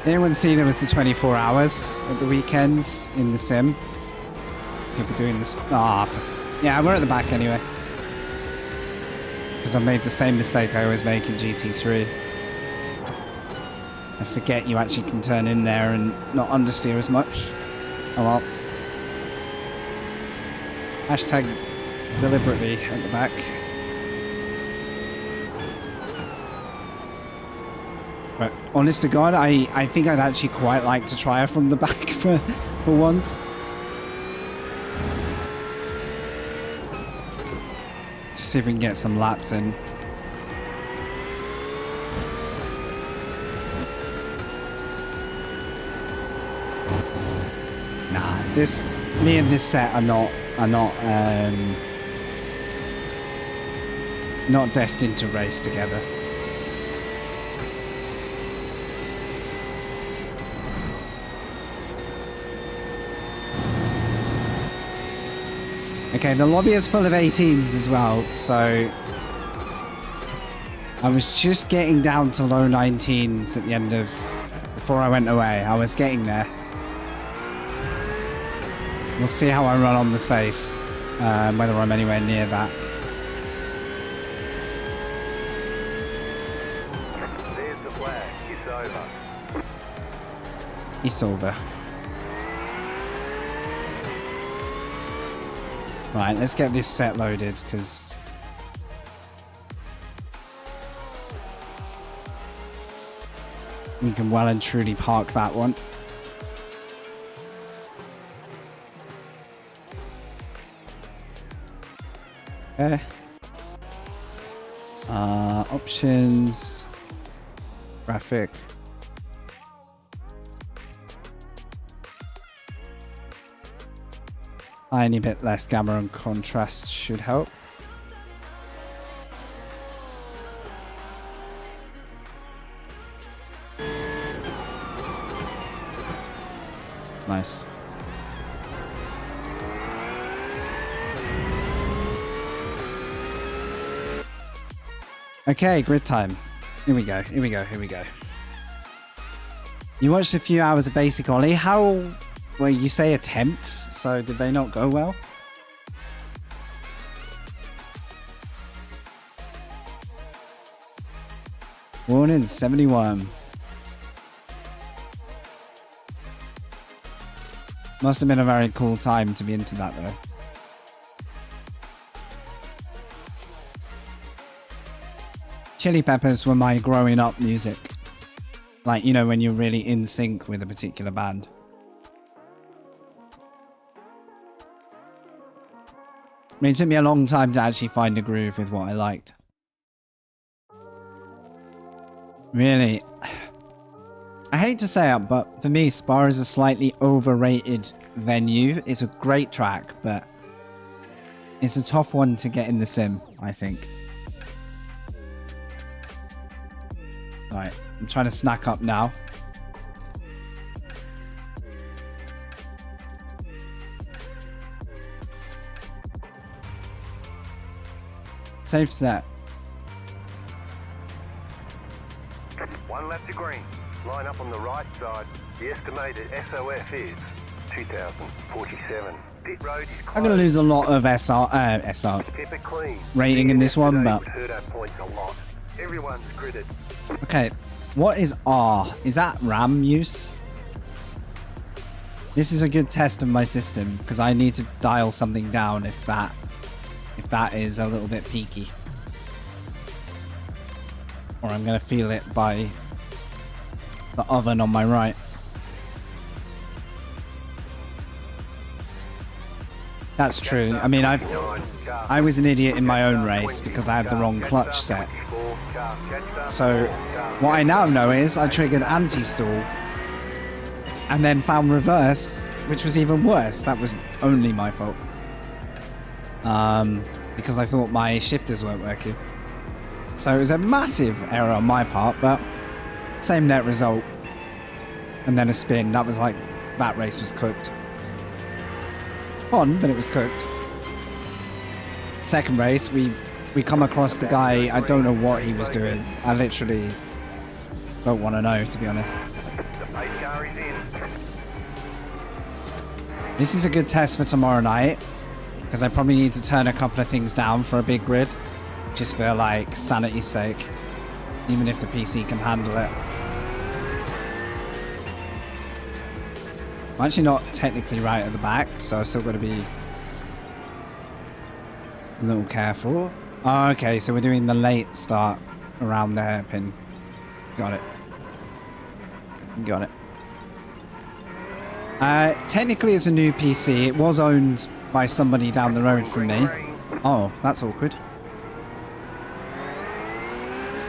Anyone see there was the 24 hours at the weekends in the sim? People doing this. Yeah, we're at the back anyway. Because I made the same mistake I always make in GT3. I forget you actually can turn in there and not understeer as much. Oh well. Hashtag deliberately at the back. But honest to God, I think I'd actually quite like to try her from the back for once. Just see if we can get some laps in. Nah, me and this set are not destined to race together. Okay, the lobby is full of 18s as well, so I was just getting down to low 19s at the end of, before I went away. I was getting there. We'll see how I run on the safe, whether I'm anywhere near that. There's the flag. It's over. It's over. Right, let's get this set loaded, because we can well and truly park that one. Okay. Options, graphic. Tiny bit less gamma and contrast should help. Nice. Okay, grid time. Here we go, here we go, here we go. You watched a few hours of Basic Ollie. How... Well, you say attempts, so did they not go well? Born in 71. Must have been a very cool time to be into that, though. Chili Peppers were my growing up music. Like, you know, when you're really in sync with a particular band. I mean, it took me a long time to actually find a groove with what I liked. Really, I hate to say it, but for me, Spa is a slightly overrated venue. It's a great track, but it's a tough one to get in the sim, I think. Right, I'm trying to snack up now. Safe set. One lap to green. Line up on the right side. The estimated SOF is 2047. Pit road is closed. I'm going to lose a lot of SR Keep it clean. rating in this one, but... Hurt our points a lot. Everyone's gridded. Okay, what is R? Is that RAM use? This is a good test of my system, because I need to dial something down if that is a little bit peaky. Or I'm going to feel it by the oven on my right. That's true. I mean, I was an idiot in my own race because I had the wrong clutch set. So what I now know is I triggered anti-stall and then found reverse, which was even worse. That was only my fault. Because I thought my shifters weren't working. So it was a massive error on my part, but same net result. And then a spin. That was like, that race was cooked. Fun, but it was cooked. Second race, we come across the guy. I don't know what he was doing. I literally don't want to know, to be honest. This is a good test for tomorrow night, because I probably need to turn a couple of things down for a big grid, just for like sanity's sake, even if the PC can handle it. I'm actually not technically right at the back, so I've still got to be a little careful. Oh, okay, so we're doing the late start around the hairpin. Got it. Got it. Technically it's a new PC. It was owned by somebody down the road from me. Oh, that's awkward.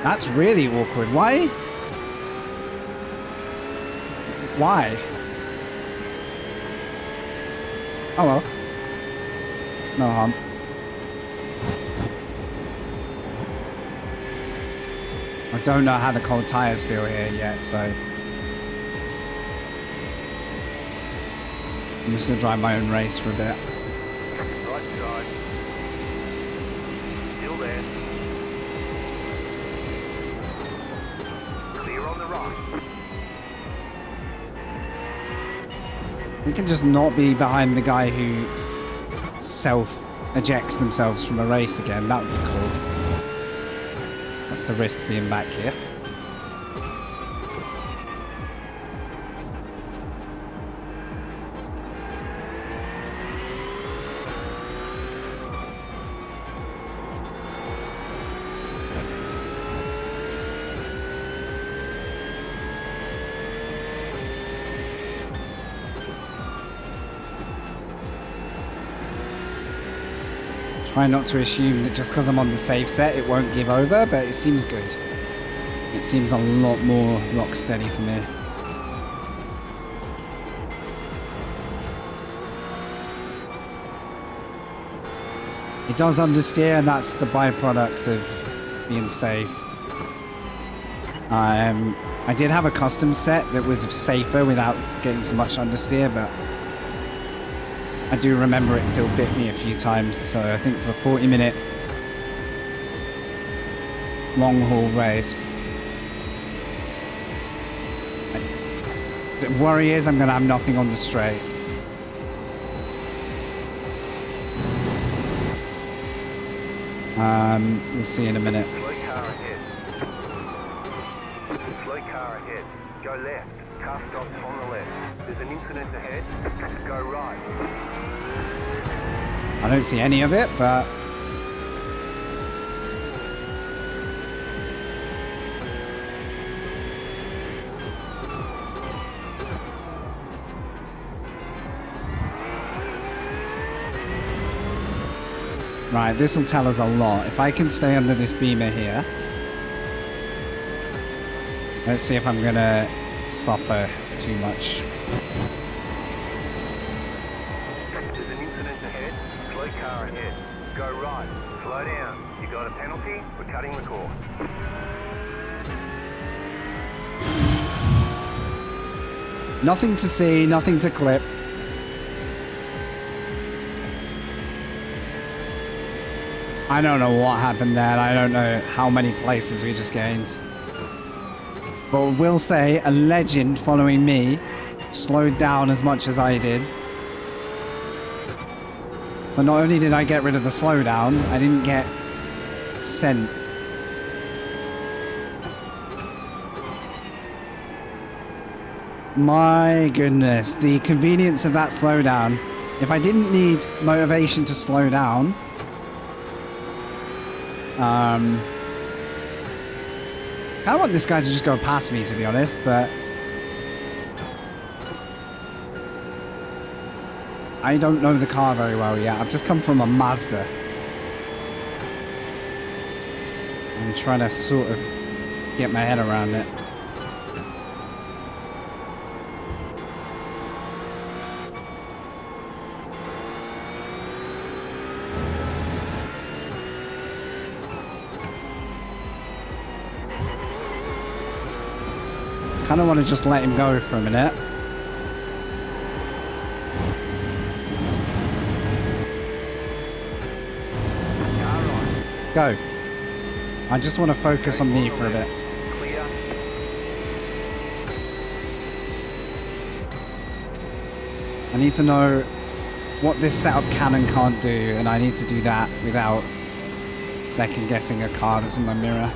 That's really awkward. Why? Why? Oh well. No harm. I don't know how the cold tires feel here yet, so I'm just gonna drive my own race for a bit. Right side. Still there. Clear on the right. We can just not be behind the guy who self-ejects themselves from a race again. That would be cool. That's the risk being back here. Try not to assume that just because I'm on the safe set it won't give over, but it seems good. It seems a lot more rock steady for me. It does understeer, and that's the byproduct of being safe. I did have a custom set that was safer without getting so much understeer, but I do remember it still bit me a few times, so I think for a 40-minute long-haul race, the worry is I'm going to have nothing on the straight. We'll see in a minute. Slow car ahead. Slow car ahead. Go left. Car stops on the left. There's an incident ahead. Go right. I don't see any of it, but right, this will tell us a lot. If I can stay under this beamer here, let's see if I'm gonna suffer too much. There's an incident ahead. Slow car ahead. Go right. Slow down. You got a penalty? We're cutting the course. Nothing to see, nothing to clip. I don't know what happened there. I don't know how many places we just gained. But we'll say a legend following me slowed down as much as I did. So not only did I get rid of the slowdown, I didn't get sent. My goodness, the convenience of that slowdown. If I didn't need motivation to slow down, kind of want this guy to just go past me, to be honest, but I don't know the car very well yet. I've just come from a Mazda. I'm trying to sort of get my head around it. Kind of want to just let him go for a minute. Go. I just want to focus on me for a bit. Clear. I need to know what this setup can and can't do, and I need to do that without second guessing a car that's in my mirror.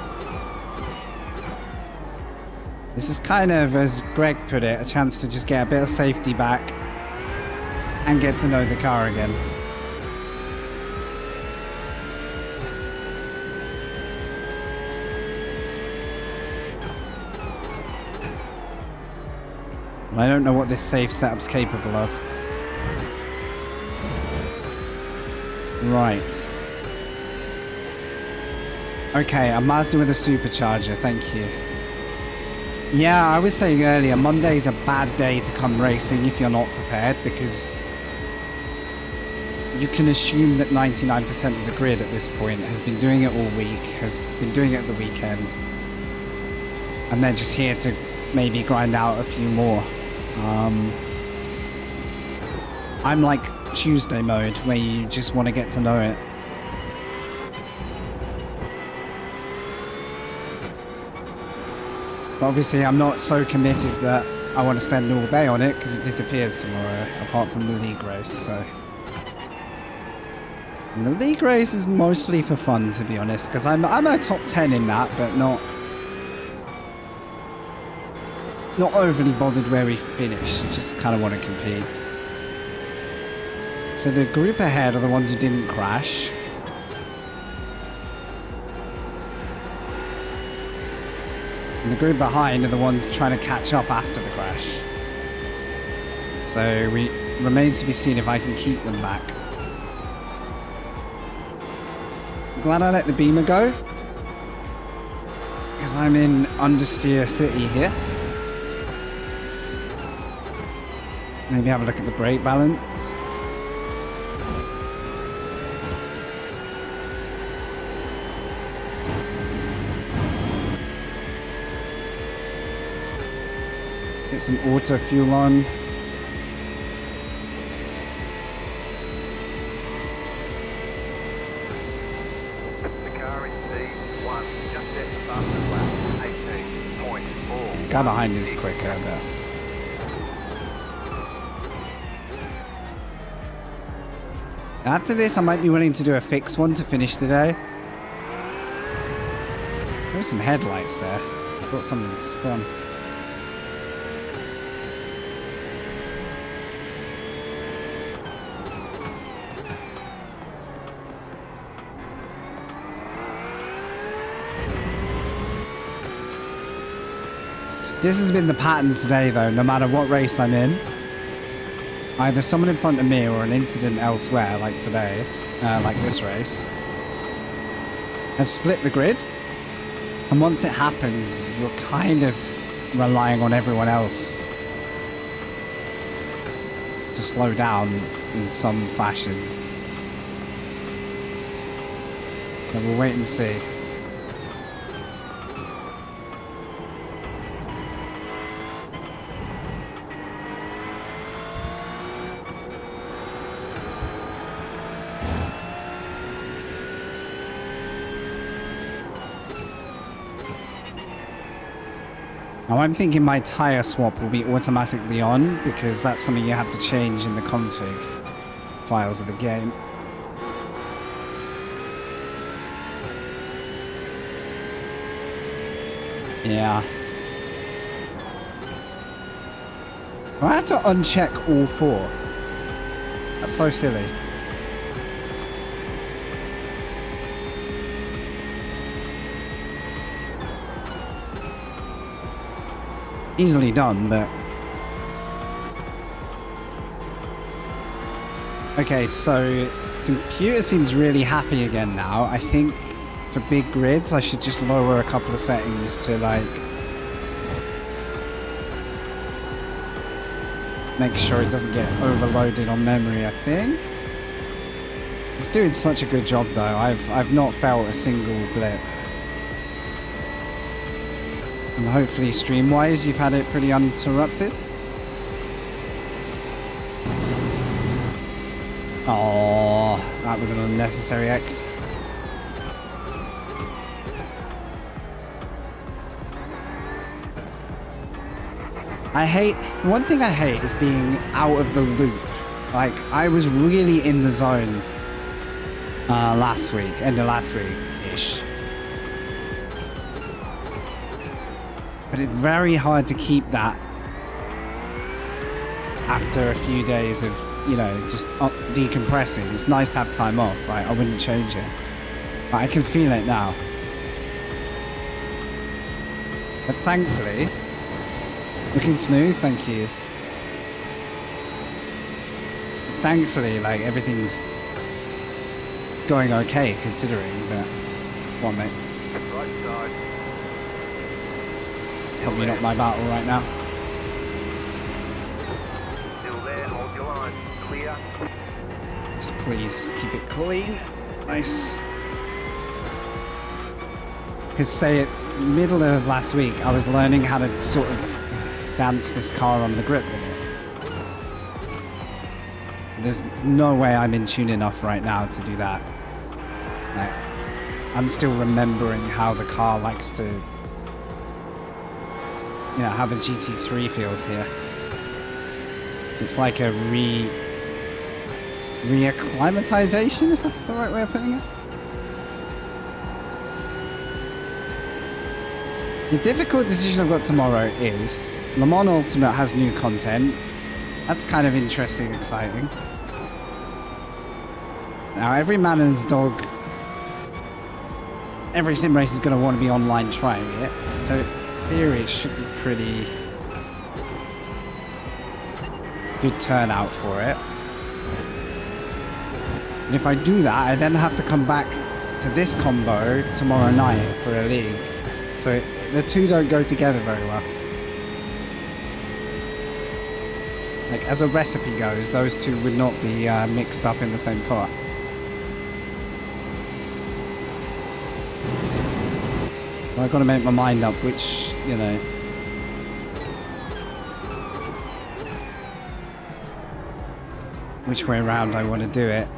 This is kind of, as Greg put it, a chance to just get a bit of safety back and get to know the car again. I don't know what this safe setup's capable of. Right. Okay, a Mazda with a supercharger, thank you. Yeah, I was saying earlier, Monday's a bad day to come racing if you're not prepared, because you can assume that 99% of the grid at this point has been doing it all week, has been doing it at the weekend, and they're just here to maybe grind out a few more. I'm like Tuesday mode, where you just want to get to know it. But obviously I'm not so committed that I want to spend all day on it, because it disappears tomorrow, apart from the league race, so... And the league race is mostly for fun, to be honest, because I'm a top 10 in that, but not overly bothered where we finish. I just kind of want to compete. So the group ahead are the ones who didn't crash. And the group behind are the ones trying to catch up after the crash. So remains to be seen if I can keep them back. Glad I let the Beamer go, because I'm in understeer city here. Maybe have a look at the brake balance. Get some auto fuel on. Guy behind is quicker, I bet. After this, I might be willing to do a fixed one to finish the day. There's some headlights there. I thought something spun. This has been the pattern today, though, no matter what race I'm in. Either someone in front of me or an incident elsewhere, like today, like this race, has split the grid. And once it happens, you're kind of relying on everyone else to slow down in some fashion. So we'll wait and see. Now I'm thinking my tyre swap will be automatically on, because that's something you have to change in the config files of the game. Yeah. I have to uncheck all four. That's so silly. Easily done, but... Okay, so... Computer seems really happy again now. I think for big grids, I should just lower a couple of settings to, like... make sure it doesn't get overloaded on memory, I think. It's doing such a good job, though. I've not felt a single blip. And hopefully stream-wise you've had it pretty uninterrupted. Oh, that was an unnecessary exit. One thing I hate is being out of the loop. Like, I was really in the zone last week, end of last week-ish. But it's very hard to keep that after a few days of you know, just decompressing. It's nice to have time off, right? I wouldn't change it. But I can feel it now. But thankfully, looking smooth, thank you. But thankfully, like, everything's going okay considering, but come on, mate. Right side. It's probably not my battle right now. Still there, hold your line. Clear. Just please keep it clean. Nice. Because say it middle of last week, I was learning how to sort of dance this car on the grip with it. There's no way I'm in tune enough right now to do that. Like, I'm still remembering how the car likes to, you know, how the GT3 feels here. So it's like a reacclimatization, if that's the right way of putting it. The difficult decision I've got tomorrow is Le Mans Ultimate has new content. That's kind of interesting, exciting. Now, every man and his dog, every sim race is going to want to be online trying it. So, in theory, it should be pretty good turnout for it. And if I do that, I then have to come back to this combo tomorrow night for a league. So the two don't go together very well. Like, as a recipe goes, those two would not be mixed up in the same pot. Well, I've got to make my mind up which, you know... which way around I want to do it.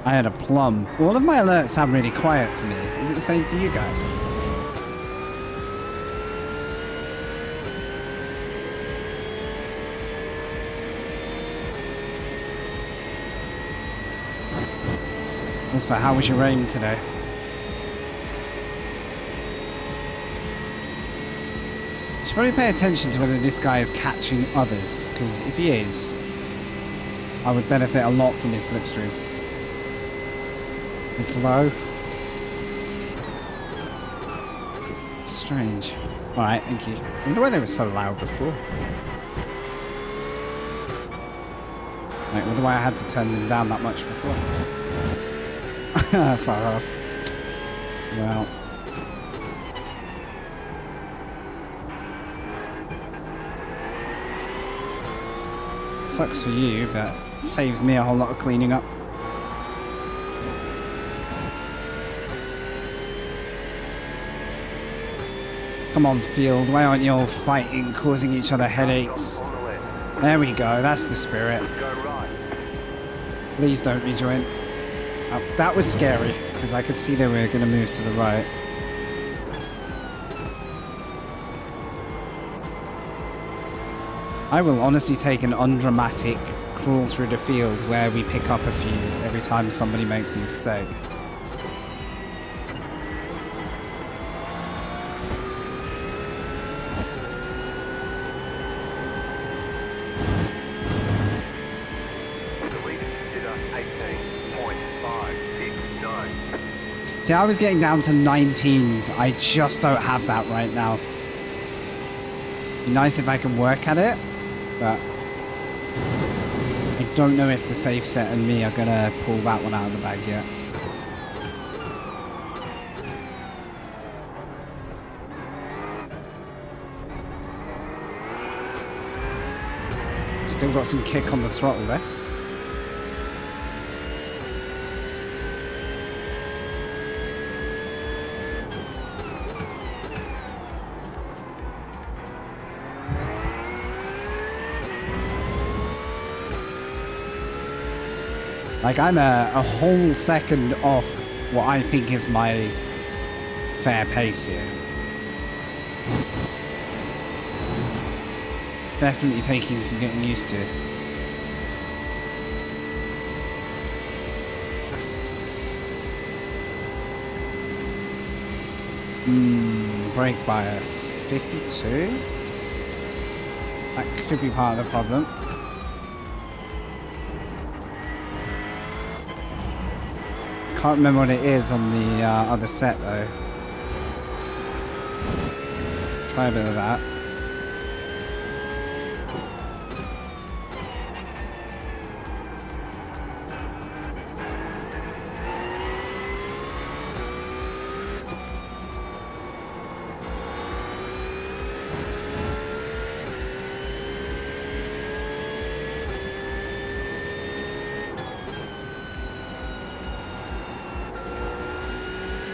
I had a plum. All of my alerts sound really quiet to me. Is it the same for you guys? Also, how was your rain today? You should probably pay attention to whether this guy is catching others, because if he is, I would benefit a lot from his slipstream. It's low. Strange. Alright, thank you. I wonder why they were so loud before. Like, wonder why I had to turn them down that much before. Far off. Well. Sucks for you, but it saves me a whole lot of cleaning up. Come on, field. Why aren't you all fighting, causing each other headaches? There we go. That's the spirit. Please don't rejoin. Oh, that was scary, because I could see they were going to move to the right. I will honestly take an undramatic crawl through the field where we pick up a few every time somebody makes a mistake. See, I was getting down to 19s. I just don't have that right now. Be nice if I can work at it, but I don't know if the safe set and me are gonna pull that one out of the bag yet. Still got some kick on the throttle there. Like, I'm a whole second off what I think is my fair pace here. It's definitely taking some getting used to. Brake bias 52. That could be part of the problem. Can't remember what it is on the other set though. Try a bit of that.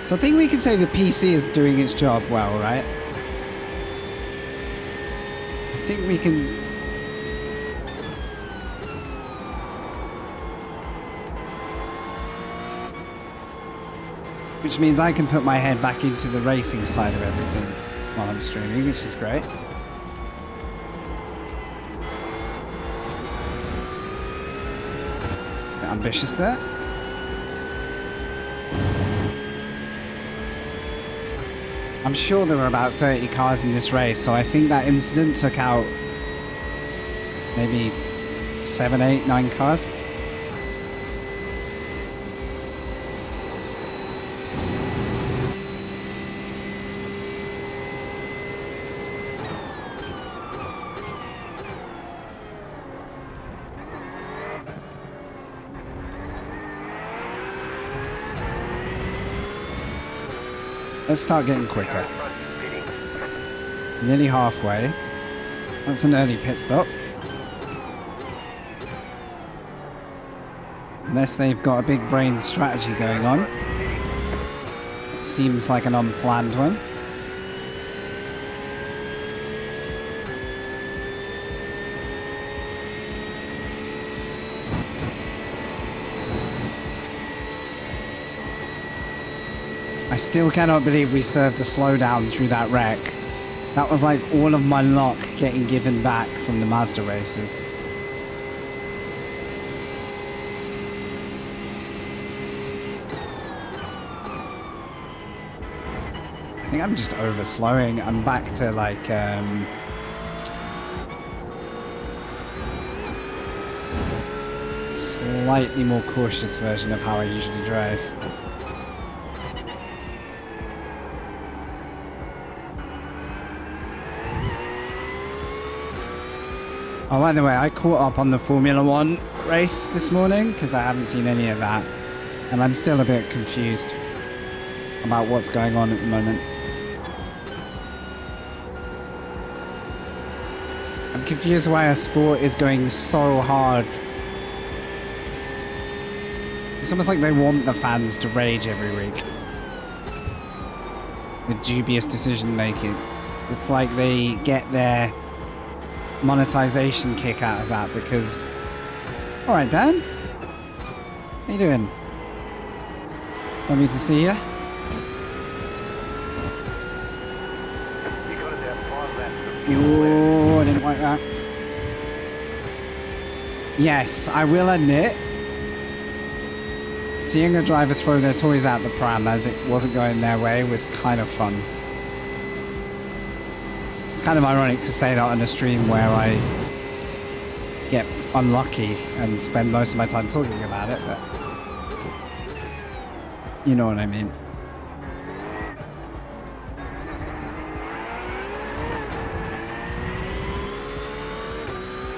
So I think we can say the PC is doing its job well, right? I think we can... Which means I can put my head back into the racing side of everything while I'm streaming, which is great. Bit ambitious there. I'm sure there were about 30 cars in this race, so I think that incident took out maybe 7, 8, 9 cars. Let's start getting quicker. Nearly halfway. That's an early pit stop. Unless they've got a big brain strategy going on. It seems like an unplanned one. I still cannot believe we served a slowdown through that wreck. That was like all of my luck getting given back from the Mazda races. I think I'm just over slowing. I'm back to like slightly more cautious version of how I usually drive. Oh, by the way, I caught up on the Formula 1 race this morning because I haven't seen any of that. And I'm still a bit confused about what's going on at the moment. I'm confused why a sport is going so hard. It's almost like they want the fans to rage every week with dubious decision making. It's like they get their monetization kick out of that because... Alright, Dan. How you doing? Lovely to see you. Ooh, I didn't like that. Yes, I will admit, seeing a driver throw their toys out the pram as it wasn't going their way was kind of fun. Kind of ironic to say that on a stream where I get unlucky and spend most of my time talking about it, but you know what I mean.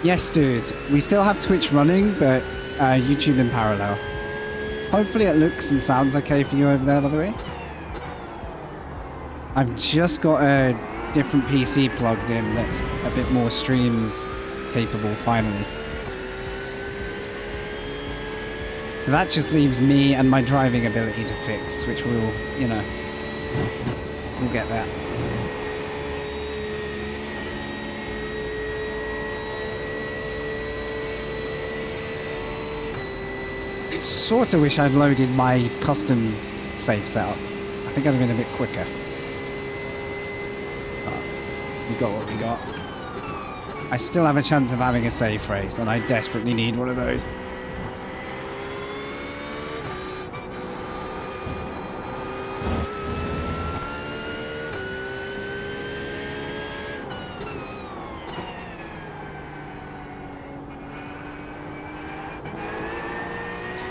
Yes, dude, we still have Twitch running, but YouTube in parallel. Hopefully it looks and sounds okay for you over there, by the way. I've just got a different PC plugged in that's a bit more stream capable finally. So that just leaves me and my driving ability to fix, which we'll, you know, we'll get there. I sort of wish I'd loaded my custom save setup. I think I'd have been a bit quicker. We got what we got. I still have a chance of having a safe race, and I desperately need one of those.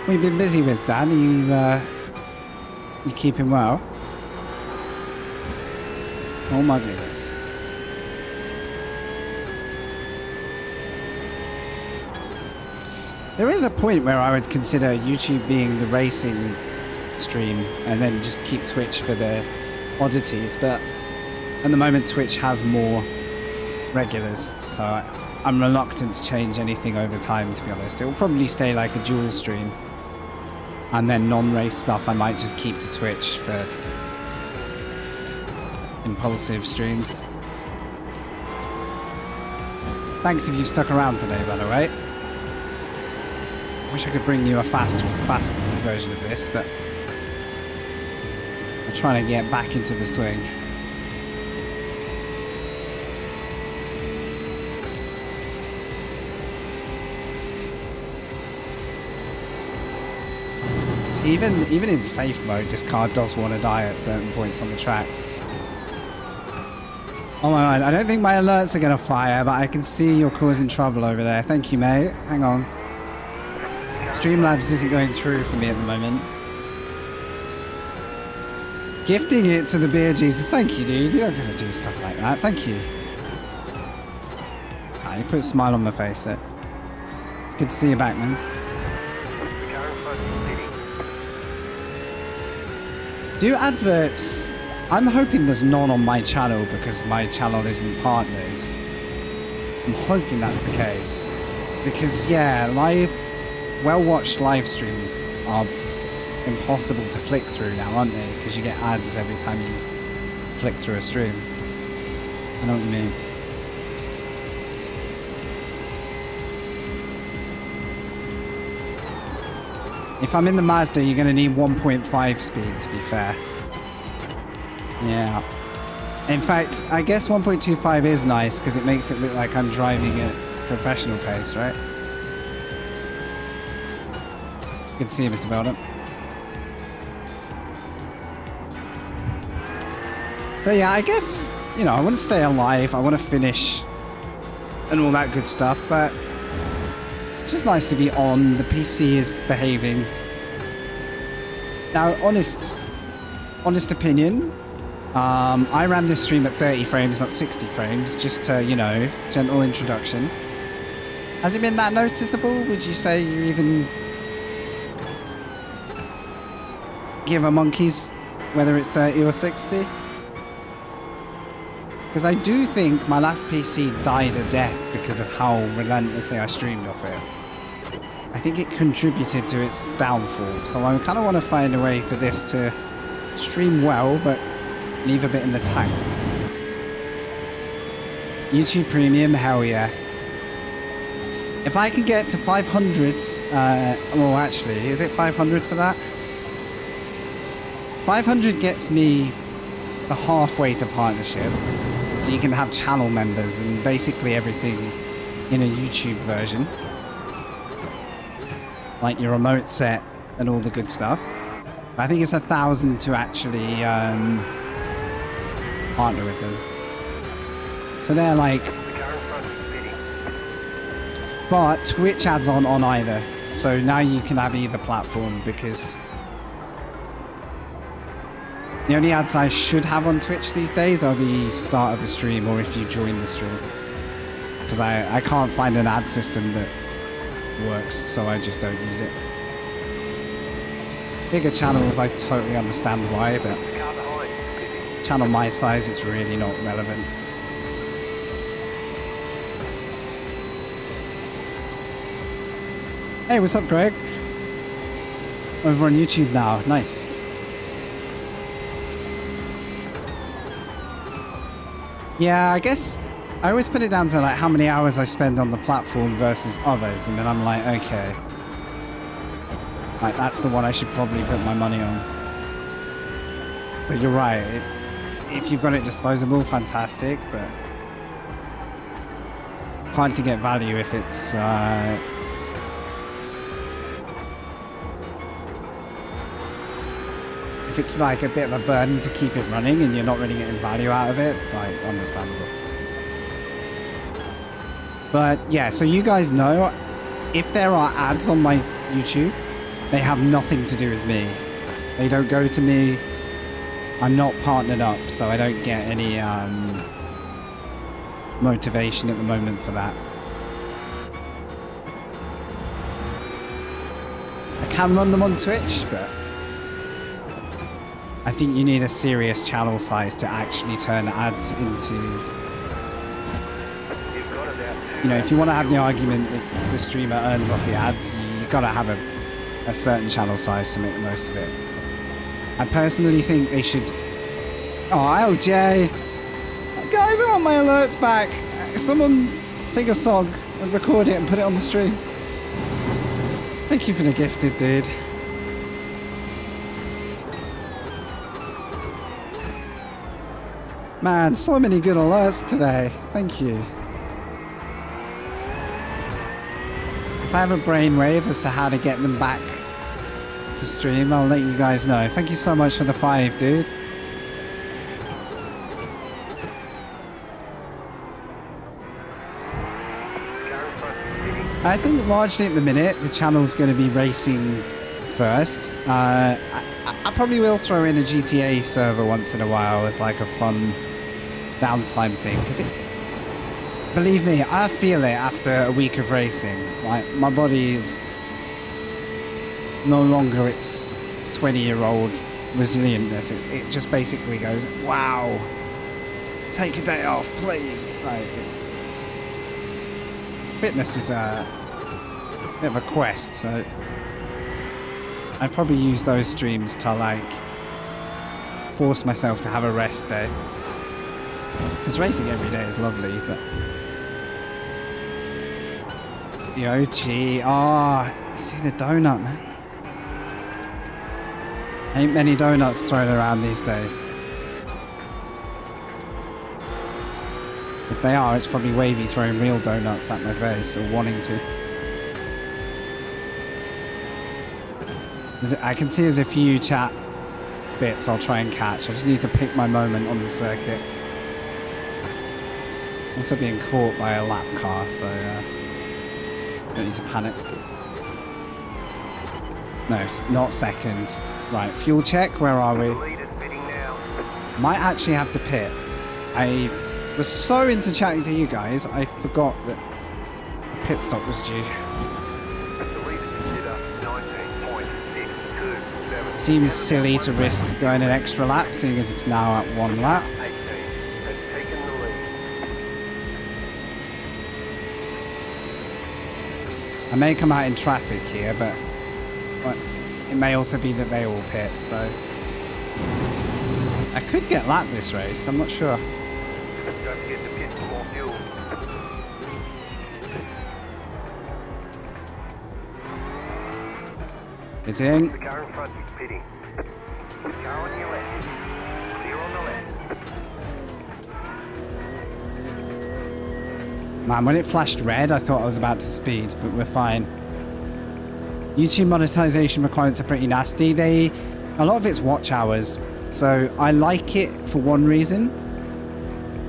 We've been busy with, Dan. You keeping well? Oh my goodness. There is a point where I would consider YouTube being the racing stream and then just keep Twitch for the oddities, but at the moment Twitch has more regulars, so I'm reluctant to change anything over time, to be honest. It will probably stay like a dual stream, and then non-race stuff I might just keep to Twitch for impulsive streams. Thanks if you've stuck around today, by the way. Wish I could bring you a fast version of this, but I'm trying to get back into the swing. It's even in safe mode, this car does want to die at certain points on the track. Oh my god, I don't think my alerts are gonna fire, but I can see you're causing trouble over there. Thank you, mate. Hang on. Streamlabs isn't going through for me at the moment. Gifting it to the beer Jesus. Thank you, dude. You don't gotta do stuff like that. Thank you. Ah, you put a smile on my face there. It's good to see you back, man. Do adverts... I'm hoping there's none on my channel because my channel isn't partnered. I'm hoping that's the case. Because, yeah, well-watched live streams are impossible to flick through now, aren't they? Because you get ads every time you flick through a stream. I know what you mean. If I'm in the Mazda, you're going to need 1.5 speed, to be fair. Yeah. In fact, I guess 1.25 is nice because it makes it look like I'm driving at professional pace, right? Good to see you, Mr. Belden. So yeah, I guess, you know, I want to stay alive, I want to finish and all that good stuff, but it's just nice to be on. The PC is behaving. Now, honest opinion, I ran this stream at 30 frames, not 60 frames, just to, you know, gentle introduction. Has it been that noticeable? Would you say you even give a monkeys whether it's 30 or 60? Because I do think my last PC died a death because of how relentlessly I streamed off it. I think it contributed to its downfall, so I kind of want to find a way for this to stream well, but leave a bit in the tank. YouTube Premium, hell yeah. If I can get to 500, well actually, is it 500 for that? 500 gets me the halfway to partnership, so you can have channel members and basically everything in a YouTube version. Like your remote set and all the good stuff. I think it's 1,000 to actually partner with them. So they're like... But Twitch ads on either. So now you can have either platform because... The only ads I should have on Twitch these days are the start of the stream or if you join the stream. Because I can't find an ad system that works, so I just don't use it. Bigger channels, I totally understand why, but channel my size, it's really not relevant. Hey, what's up, Greg? Over on YouTube now, nice. Yeah, I guess I always put it down to like how many hours I spend on the platform versus others, and then I'm like, okay, like that's the one I should probably put my money on. But you're right, if you've got it disposable, fantastic, but hard to get value if it's if it's like a bit of a burden to keep it running and you're not really getting value out of it, like, understandable. But yeah, so you guys know, if there are ads on my YouTube, They have nothing to do with me. They don't go to me. I'm not partnered up, so I don't get any motivation at the moment for that. I can run them on Twitch, but I think you need a serious channel size to actually turn ads into... You know, if you want to have the argument that the streamer earns off the ads, you gotta have a certain channel size to make the most of it. I personally think they should... Oh, LJ! Guys, I want my alerts back! Someone sing a song and record it and put it on the stream. Thank you for the gifted, dude. Man, so many good alerts today. Thank you. If I have a brainwave as to how to get them back to stream, I'll let you guys know. Thank you so much for the 5, dude. I think largely at the minute the channel's going to be racing first. I probably will throw in a GTA server once in a while as like a fun downtime thing, because believe me, I feel it after a week of racing. Like, my body is no longer its 20-year-old resilientness. It just basically goes, wow, take a day off, please. Like, fitness is a bit of a quest, so I probably use those streams to like force myself to have a rest day, because racing every day is lovely. But the OG, see the donut, man. Ain't many donuts thrown around these days. If they are, it's probably Wavy throwing real donuts at my face, or wanting to. I can see there's a few chat bits I'll try and catch. I just need to pick my moment on the circuit. I'm also being caught by a lap car, so don't need to panic. No, it's not second. Right, fuel check, where are we? Might actually have to pit. I was so into chatting to you guys, I forgot that the pit stop was due. Seems silly to risk going an extra lap, seeing as it's now at 1 lap. I may come out in traffic here, but it may also be that they all pit, so I could get lapped this race, I'm not sure. Don't forget to pit for more fuel. It's in. The car in front is pitting. Car on your left. Clear on the left. Man, when it flashed red, I thought I was about to speed, but we're fine. YouTube monetization requirements are pretty nasty. A lot of it's watch hours, so I like it for one reason,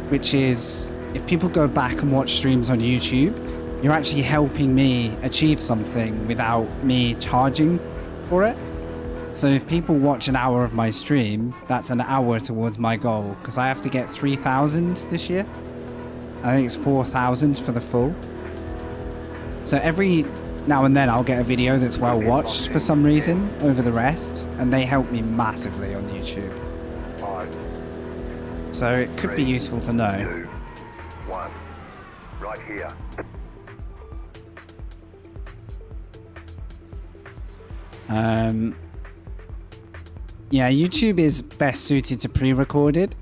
which is if people go back and watch streams on YouTube, you're actually helping me achieve something without me charging for it. So if people watch an hour of my stream, that's an hour towards my goal, because I have to get 3,000 this year. I think it's 4,000 for the full. So every now and then I'll get a video that's well watched for some reason over the rest, and they help me massively on YouTube. 5, so it could be useful to know. 2, 1. Right here. Yeah, YouTube is best suited to pre-recorded.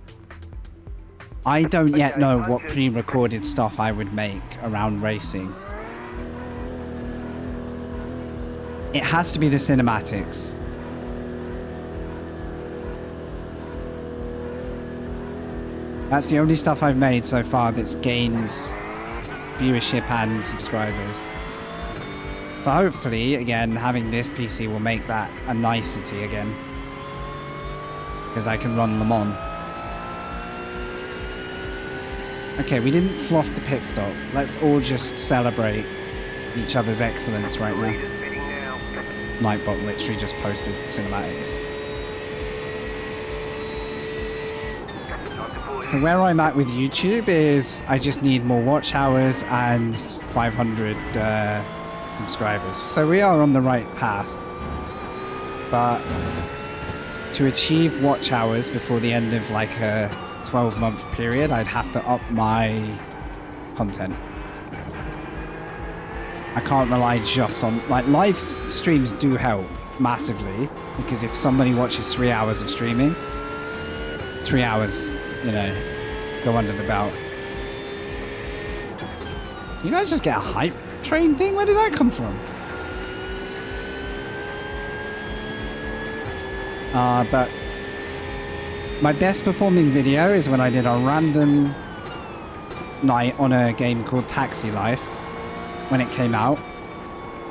I don't yet know what pre-recorded stuff I would make around racing. It has to be the cinematics. That's the only stuff I've made so far that's gained viewership and subscribers. So hopefully, again, having this PC will make that a nicety again, because I can run them on. Okay, we didn't fluff the pit stop. Let's all just celebrate each other's excellence right now. Nightbot literally just posted cinematics. So where I'm at with YouTube is I just need more watch hours and 500 subscribers. So we are on the right path. But to achieve watch hours before the end of like a 12-month period, I'd have to up my content. I can't rely just on, like, live streams do help massively, because if somebody watches 3 hours of streaming, 3 hours, you know, go under the belt. You guys just get a hype train thing? Where did that come from? But my best performing video is when I did a random night on a game called Taxi Life when it came out,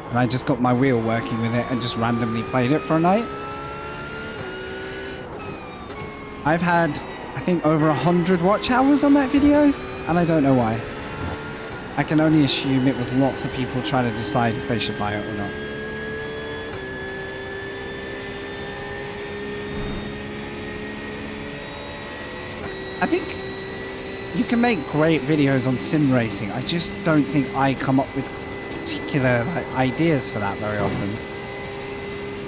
and I just got my wheel working with it and just randomly played it for a night. I've had, I think, over 100 watch hours on that video, and I don't know why. I can only assume it was lots of people trying to decide if they should buy it or not. I think you can make great videos on sim racing. I just don't think I come up with particular ideas for that very often.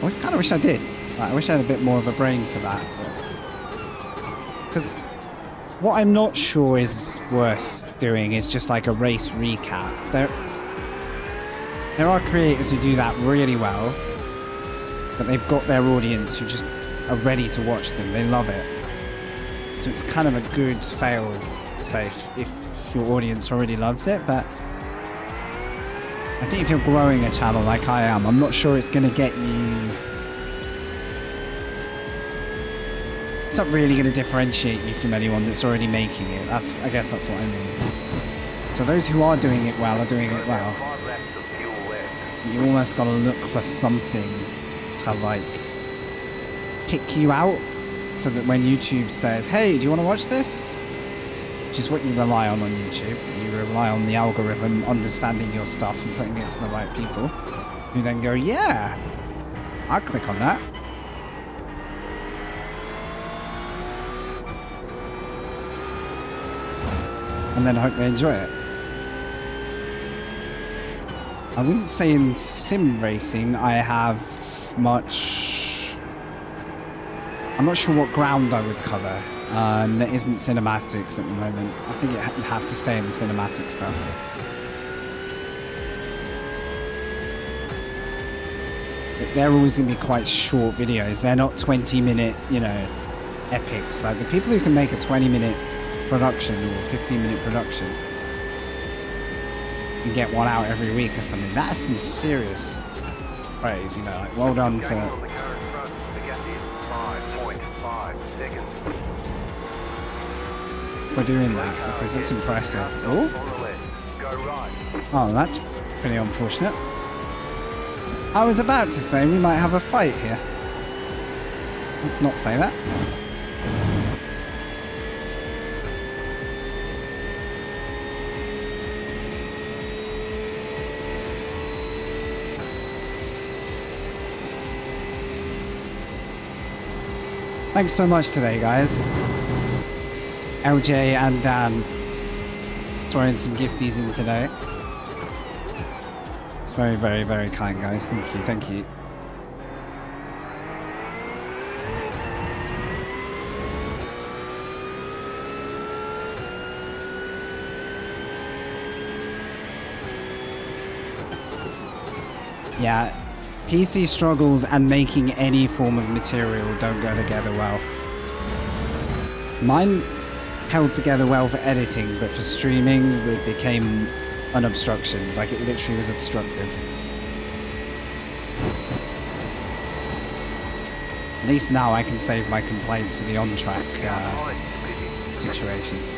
I kind of wish I did. Like, I wish I had a bit more of a brain for that. Because what I'm not sure is worth doing is just like a race recap. There are creators who do that really well, but they've got their audience who just are ready to watch them. They love it. So it's kind of a good fail safe if your audience already loves it. But I think if you're growing a channel like I am, I'm not sure it's going to get you... It's not really going to differentiate you from anyone that's already making it. I guess that's what I mean. So those who are doing it well are doing it well. You almost got to look for something to like pick you out, so that when YouTube says, hey, do you want to watch this? Which is what you rely on YouTube. You rely on the algorithm understanding your stuff and putting it to the right people, who then go, yeah, I'll click on that. And then hope they enjoy it. I wouldn't say in sim racing I have much... I'm not sure what ground I would cover. There isn't cinematics at the moment. I think it would have to stay in the cinematic stuff. But they're always going to be quite short videos. They're not 20-minute, you know, epics. Like the people who can make a 20-minute production or 15-minute production and get one out every week or something, that's some serious praise, you know, like well done for... for doing that, because it's impressive. Oh, that's pretty unfortunate. I was about to say we might have a fight here. Let's not say that. Thanks so much today, guys. LJ and Dan throwing some gifties in today. It's very, very, very kind, guys. Thank you, thank you. Yeah, PC struggles and making any form of material don't go together well. Mine held together well for editing, but for streaming it became an obstruction. Like it literally was obstructive. At least now I can save my complaints for the on-track situations.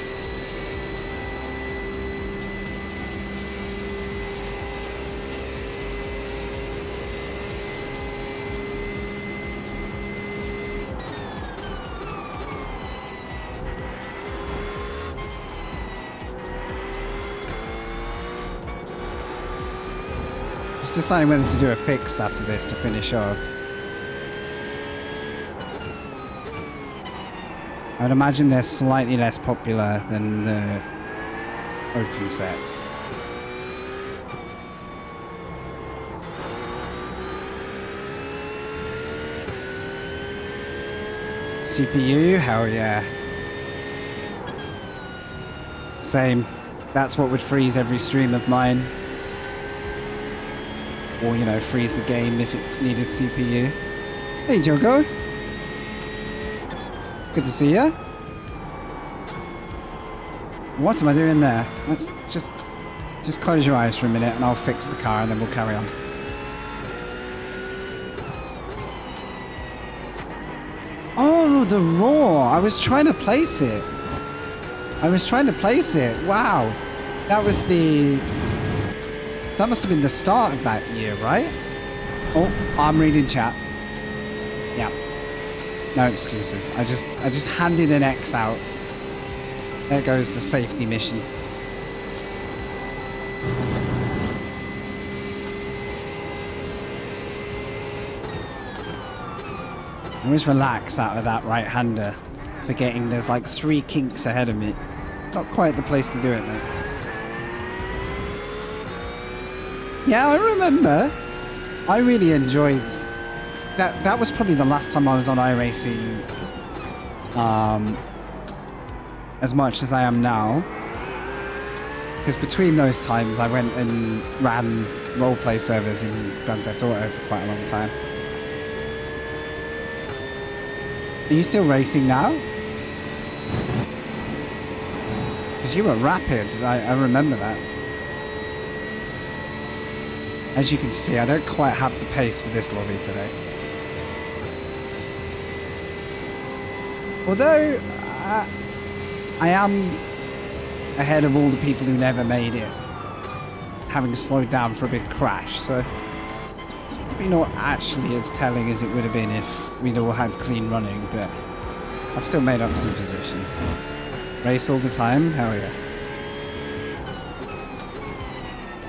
Just deciding whether to do a fixed after this to finish off. I would imagine they're slightly less popular than the open sets. CPU? Hell yeah. Same. That's what would freeze every stream of mine. Or, you know, freeze the game if it needed CPU. Hey, Jogo. Good to see ya. What am I doing there? Let's just close your eyes for a minute and I'll fix the car and then we'll carry on. Oh, the roar! I was trying to place it. Wow. That was the... That must have been the start of that year, right? Oh, I'm reading chat. Yeah. No excuses. I just handed an X out. There goes the safety mission. I always relax out of that right-hander, forgetting there's like 3 kinks ahead of me. It's not quite the place to do it, mate. Yeah, I remember. I really enjoyed that. That was probably the last time I was on iRacing as much as I am now. Because between those times, I went and ran roleplay servers in Grand Theft Auto for quite a long time. Are you still racing now? Because you were rapid. I remember that. As you can see, I don't quite have the pace for this lobby today. Although, I am ahead of all the people who never made it, having slowed down for a big crash, so it's probably not actually as telling as it would have been if we'd all had clean running, but I've still made up some positions. Race all the time? Hell yeah.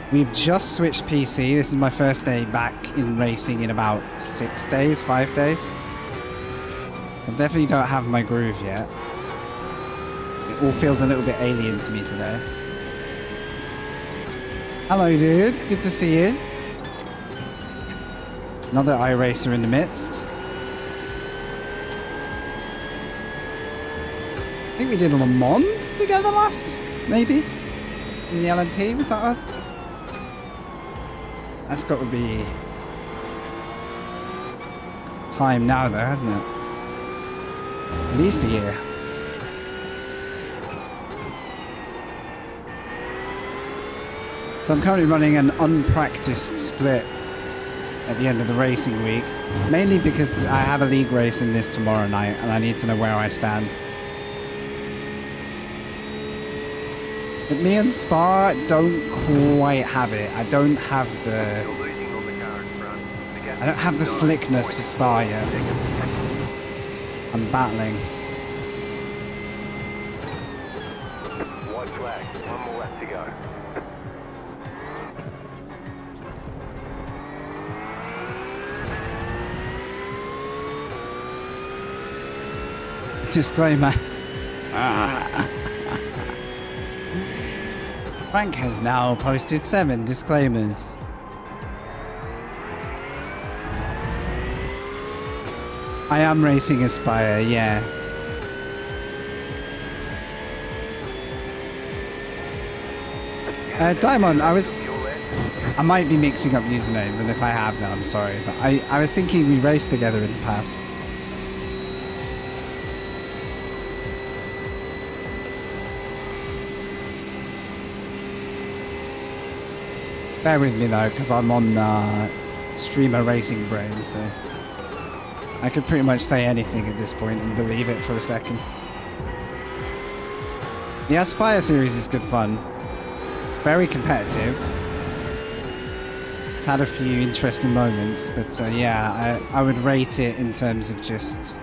We've just switched PC. This is my first day back in racing in about 6 days, 5 days. So I definitely don't have my groove yet. It all feels a little bit alien to me today. Hello, dude. Good to see you. Another iRacer in the midst. I think we did a Le Mans together last, maybe? In the LMP, was that us? That's got to be time now though, hasn't it? At least a year. So I'm currently running an unpracticed split at the end of the racing week, mainly because I have a league race in this tomorrow night and I need to know where I stand. But me and Spa don't quite have it. I don't have the slickness for Spa yet. I'm battling. White flag, 1 more lap to go. Disclaimer. Frank has now posted 7 disclaimers. I am racing Aspire, yeah. Diamond, I might be mixing up usernames, and if I have, then I'm sorry. But I was thinking we raced together in the past. Bear with me though, because I'm on streamer racing brain, so I could pretty much say anything at this point and believe it for a second. The Aspire series is good fun. Very competitive. It's had a few interesting moments, but yeah, I would rate it in terms of just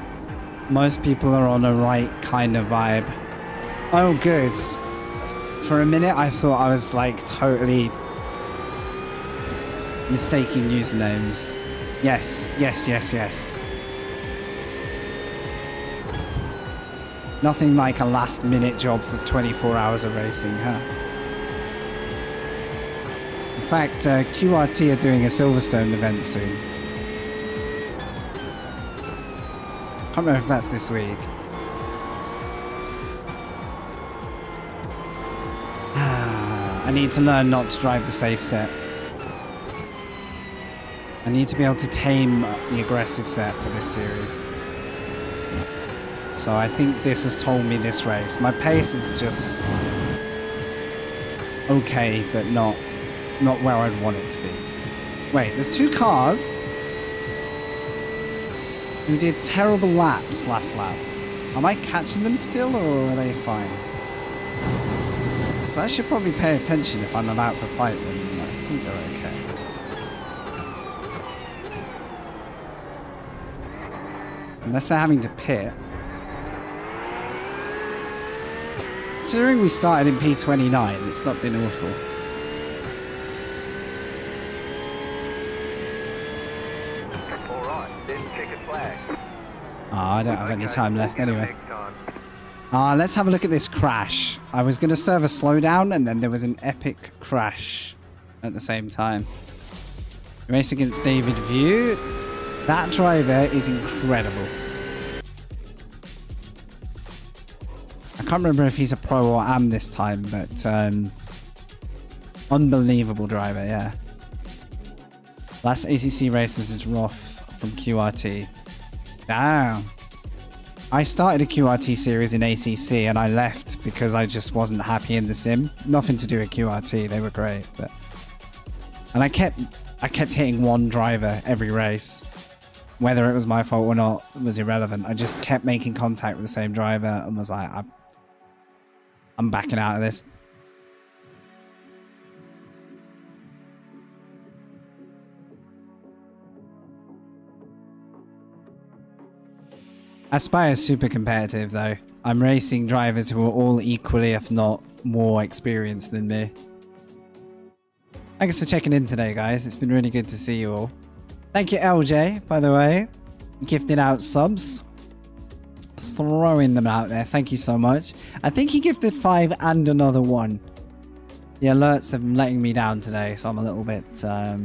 most people are on a right kind of vibe. Oh, good. For a minute, I thought I was like totally Mistaking usernames. Yes, yes, yes, yes. Nothing like a last minute job for 24 hours of racing, huh? In fact, QRT are doing a Silverstone event soon. Can't remember if that's this week. I need to learn not to drive the safe set. I need to be able to tame the aggressive set for this series. So I think this has told me this race. My pace is just okay, but not where I'd want it to be. Wait, there's two cars who did terrible laps last lap. Am I catching them still, or are they fine? Because I should probably pay attention if I'm about to fight them. I think they're okay. Unless they're having to pit. Considering we started in P29, it's not been awful. Alright, then check a flag. I don't have any time left anyway. Let's have a look at this crash. I was going to serve a slowdown and then there was an epic crash at the same time. Race against David View. That driver is incredible. I can't remember if he's a pro or am this time, but unbelievable driver, yeah. Last ACC race was his Roth from QRT. Damn. I started a QRT series in ACC and I left because I just wasn't happy in the sim. Nothing to do with QRT, they were great, but and I kept hitting one driver every race. Whether it was my fault or not was irrelevant. I just kept making contact with the same driver and was like, I'm backing out of this. Aspire is super competitive though. I'm racing drivers who are all equally, if not more experienced than me. Thanks for checking in today, guys. It's been really good to see you all. Thank you, LJ, by the way. Gifting out subs. Throwing them out there. Thank you so much. I think he gifted 5 and another 1. The alerts have been letting me down today, so I'm a little bit... a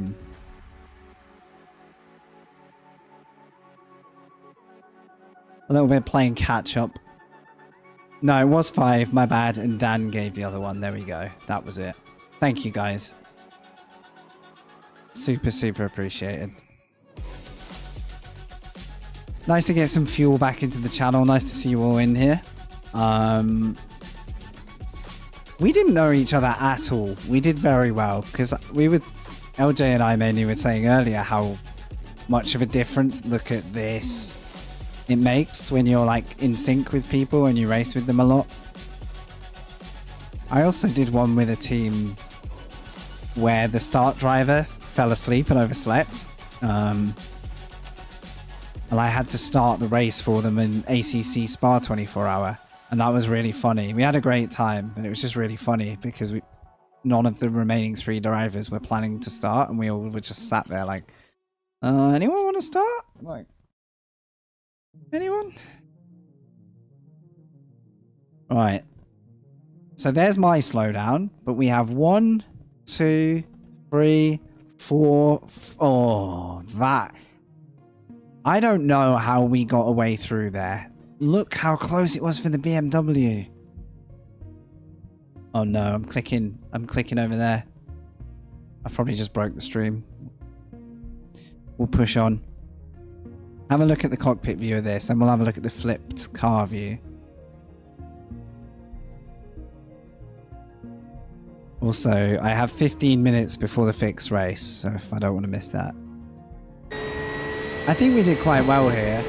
little bit playing catch up. No, it was 5, my bad, and Dan gave the other one. There we go. That was it. Thank you, guys. Super, super appreciated. Nice to get some fuel back into the channel. Nice to see you all in here. We didn't know each other at all. We did very well, because we were... LJ and I mainly were saying earlier how much of a difference, look at this, it makes when you're like in sync with people and you race with them a lot. I also did one with a team where the start driver fell asleep and overslept. And I had to start the race for them in ACC Spa 24 hour. And that was really funny. We had a great time, but it was just really funny because none of the remaining 3 drivers were planning to start. And we all were just sat there like, anyone want to start? Like, anyone? Right. So there's my slowdown, but we have 1, 2, 3, 4. Oh, that. I don't know how we got away through there. Look how close it was for the BMW. Oh no, I'm clicking over there. I probably just broke the stream. We'll push on. Have a look at the cockpit view of this, and we'll have a look at the flipped car view. Also, I have 15 minutes before the fixed race, so if I don't want to miss that. I think we did quite well here.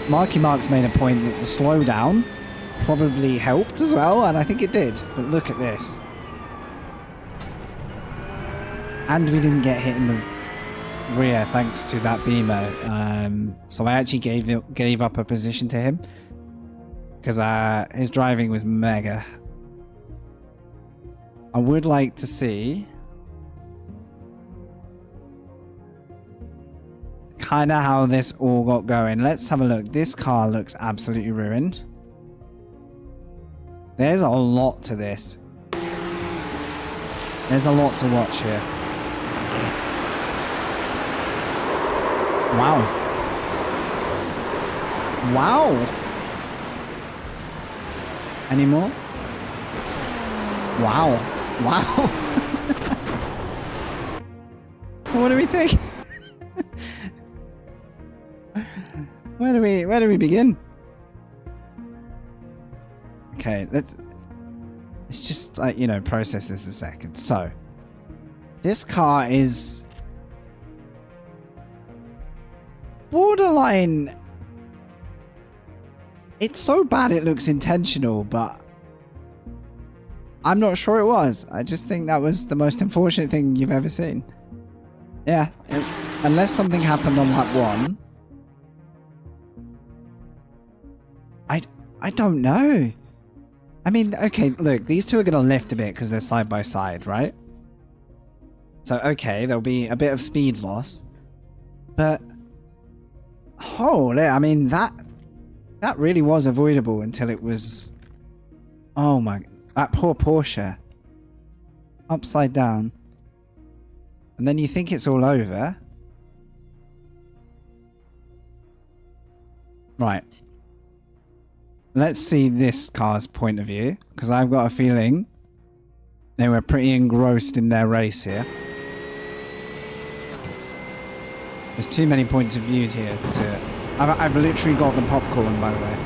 Marky Mark's made a point that the slowdown probably helped as well, and I think it did. But look at this. And we didn't get hit in the rear thanks to that beamer. So I actually gave up a position to him because his driving was mega. I would like to see kind of how this all got going. Let's have a look. This car looks absolutely ruined. There's a lot to this. There's a lot to watch here. Wow. Wow. Any more? Wow. Wow. So what do we think? Where do we begin? Okay, let's just like, you know, process this a second. So, this car is borderline. It's so bad it looks intentional, but I'm not sure it was. I just think that was the most unfortunate thing you've ever seen. Yeah, unless something happened on lap 1. I don't know. I mean, okay, look, these two are going to lift a bit because they're side by side, right? So, okay, there'll be a bit of speed loss. But, holy, I mean, that really was avoidable until it was... Oh my... That poor Porsche. Upside down. And then you think it's all over. Right. Let's see this car's point of view, because I've got a feeling they were pretty engrossed in their race here. There's too many points of view here to... I've literally got the popcorn, by the way.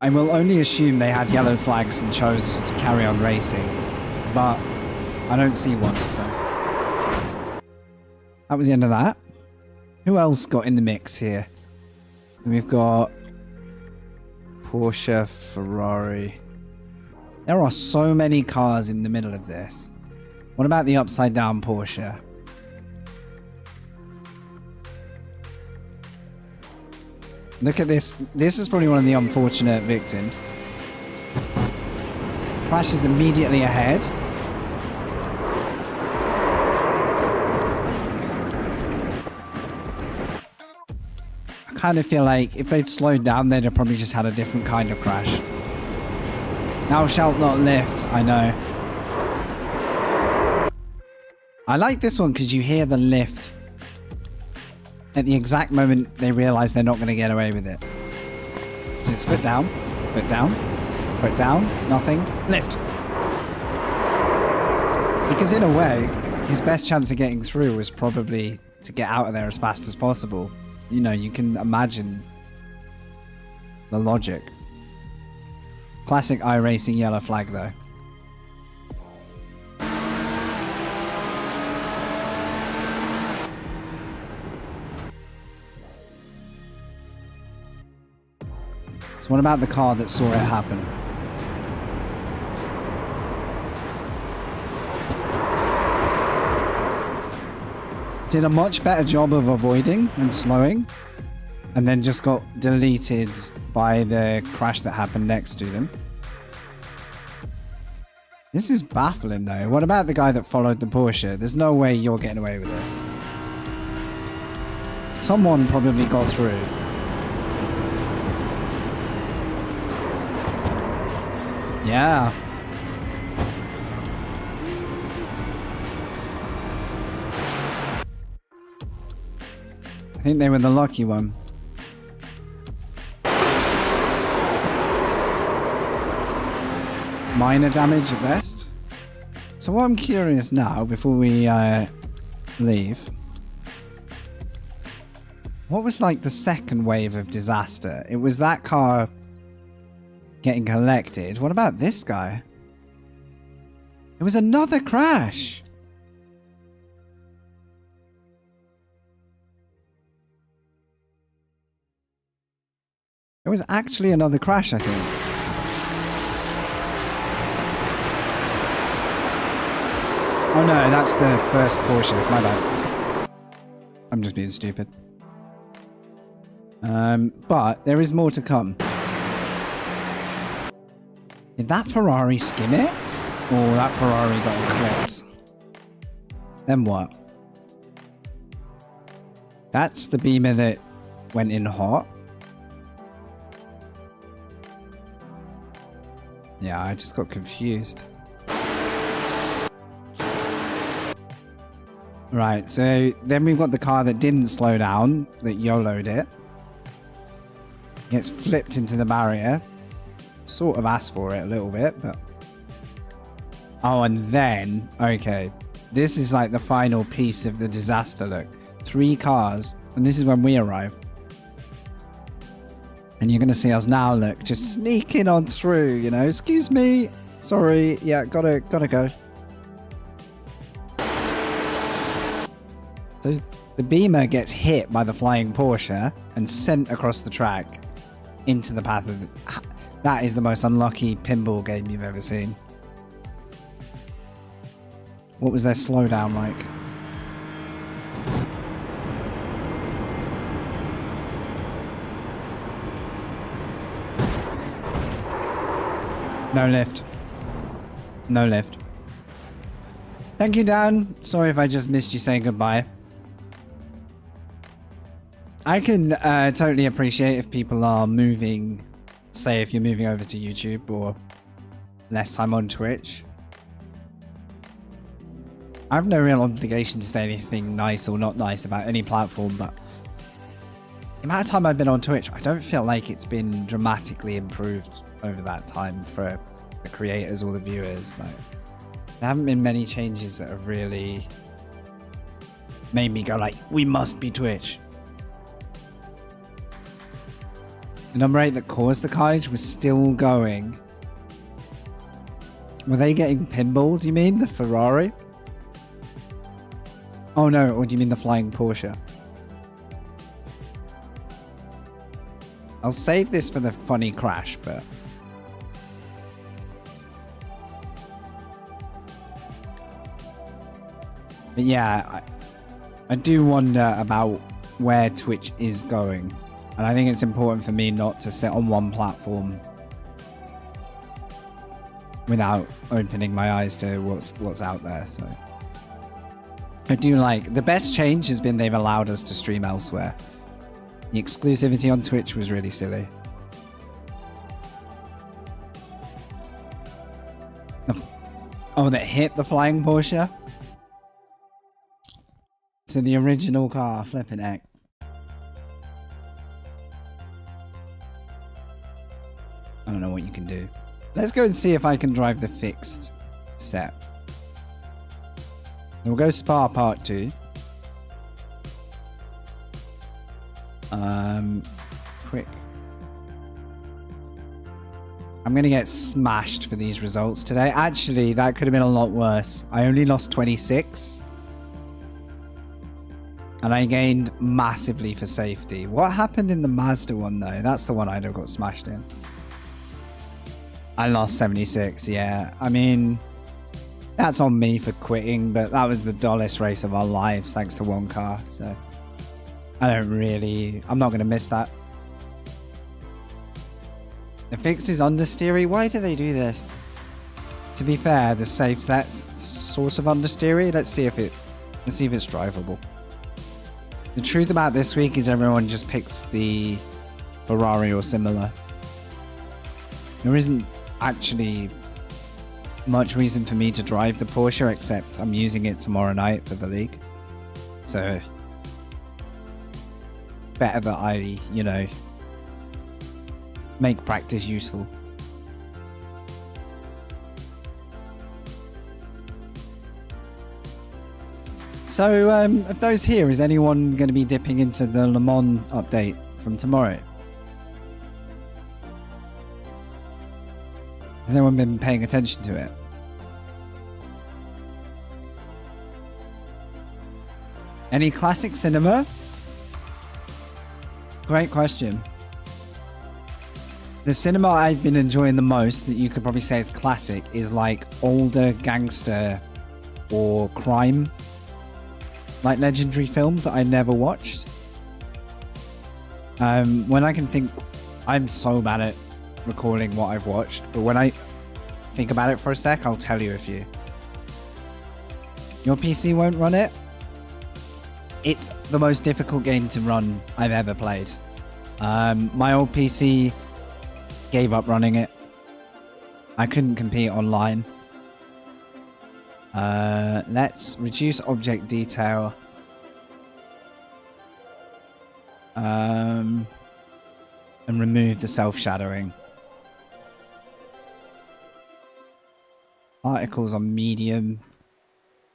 I will only assume they had yellow flags and chose to carry on racing, but I don't see one, so... That was the end of that. Who else got in the mix here? We've got... Porsche, Ferrari... There are so many cars in the middle of this. What about the upside down Porsche? Look at this. This is probably one of the unfortunate victims. Crashes immediately ahead. I kind of feel like if they'd slowed down, they'd have probably just had a different kind of crash. Thou shalt not lift, I know. I like this one because you hear the lift at the exact moment they realise they're not going to get away with it. So it's foot down, foot down, foot down, nothing, lift. Because in a way, his best chance of getting through was probably to get out of there as fast as possible. You know, you can imagine the logic. Classic iRacing yellow flag though. What about the car that saw it happen? Did a much better job of avoiding and slowing, and then just got deleted by the crash that happened next to them. This is baffling though. What about the guy that followed the Porsche? There's no way you're getting away with this. Someone probably got through. Yeah. I think they were the lucky one. Minor damage at best. So what I'm curious now, before we leave, what was like the second wave of disaster? It was that car getting collected. What about this guy? It was another crash. It was actually another crash, I think. Oh no, that's the first Porsche. My bad. I'm just being stupid. But there is more to come. Did that Ferrari skim it? Or that Ferrari got clipped? Then what? That's the Beamer that went in hot. Yeah, I just got confused. Right, so then we've got the car that didn't slow down, that YOLO'd it. Gets flipped into the barrier. Sort of asked for it a little bit, but... Oh, and then... Okay, this is like the final piece of the disaster, look. 3 cars, and this is when we arrive. And you're going to see us now, look, just sneaking on through, you know. Excuse me. Sorry, yeah, gotta go. So the Beamer gets hit by the flying Porsche and sent across the track into the path of... That is the most unlucky pinball game you've ever seen. What was their slowdown like? No lift. No lift. Thank you, Dan. Sorry if I just missed you saying goodbye. I can totally appreciate if people are moving, say if you're moving over to YouTube or less time on Twitch. I have no real obligation to say anything nice or not nice about any platform, but the amount of time I've been on Twitch, I don't feel like it's been dramatically improved over that time for the creators or the viewers. Like, there haven't been many changes that have really made me go like, we must be Twitch. The number 8 that caused the carnage was still going. Were they getting pinballed, do you mean? The Ferrari? Oh no, or do you mean the flying Porsche? I'll save this for the funny crash, but... But yeah, I do wonder about where Twitch is going. And I think it's important for me not to sit on one platform without opening my eyes to what's out there. So I do like... The best change has been they've allowed us to stream elsewhere. The exclusivity on Twitch was really silly. Oh, that hit the flying Porsche? To the original car, flipping heck. I don't know what you can do. Let's go and see if I can drive the fixed set. We'll go Spa Part 2. Quick. I'm gonna get smashed for these results today. Actually, that could have been a lot worse. I only lost 26. And I gained massively for safety. What happened in the Mazda one though? That's the one I'd have got smashed in. I lost 76, yeah. I mean, that's on me for quitting, but that was the dullest race of our lives thanks to one car, so I'm not going to miss that. The fix is understeery. Why do they do this? To be fair, the safe set's sort of understeery. Let's see if it's drivable. The truth about this week is everyone just picks the Ferrari or similar. There isn't actually much reason for me to drive the Porsche, except I'm using it tomorrow night for the league. So better that I, you know, make practice useful. So, of those here, is anyone going to be dipping into the Le Mans update from tomorrow? Has anyone been paying attention to it? Any classic cinema? Great question. The cinema I've been enjoying the most, that you could probably say is classic, is like older gangster or crime, like legendary films that I never watched. When I can think, I'm so bad at recalling what I've watched, but when I think about it for a sec, I'll tell you a few. Your PC won't run it? It's the most difficult game to run I've ever played. My old PC gave up running it. I couldn't compete online. Let's reduce object detail. And remove the self-shadowing. Particles on medium.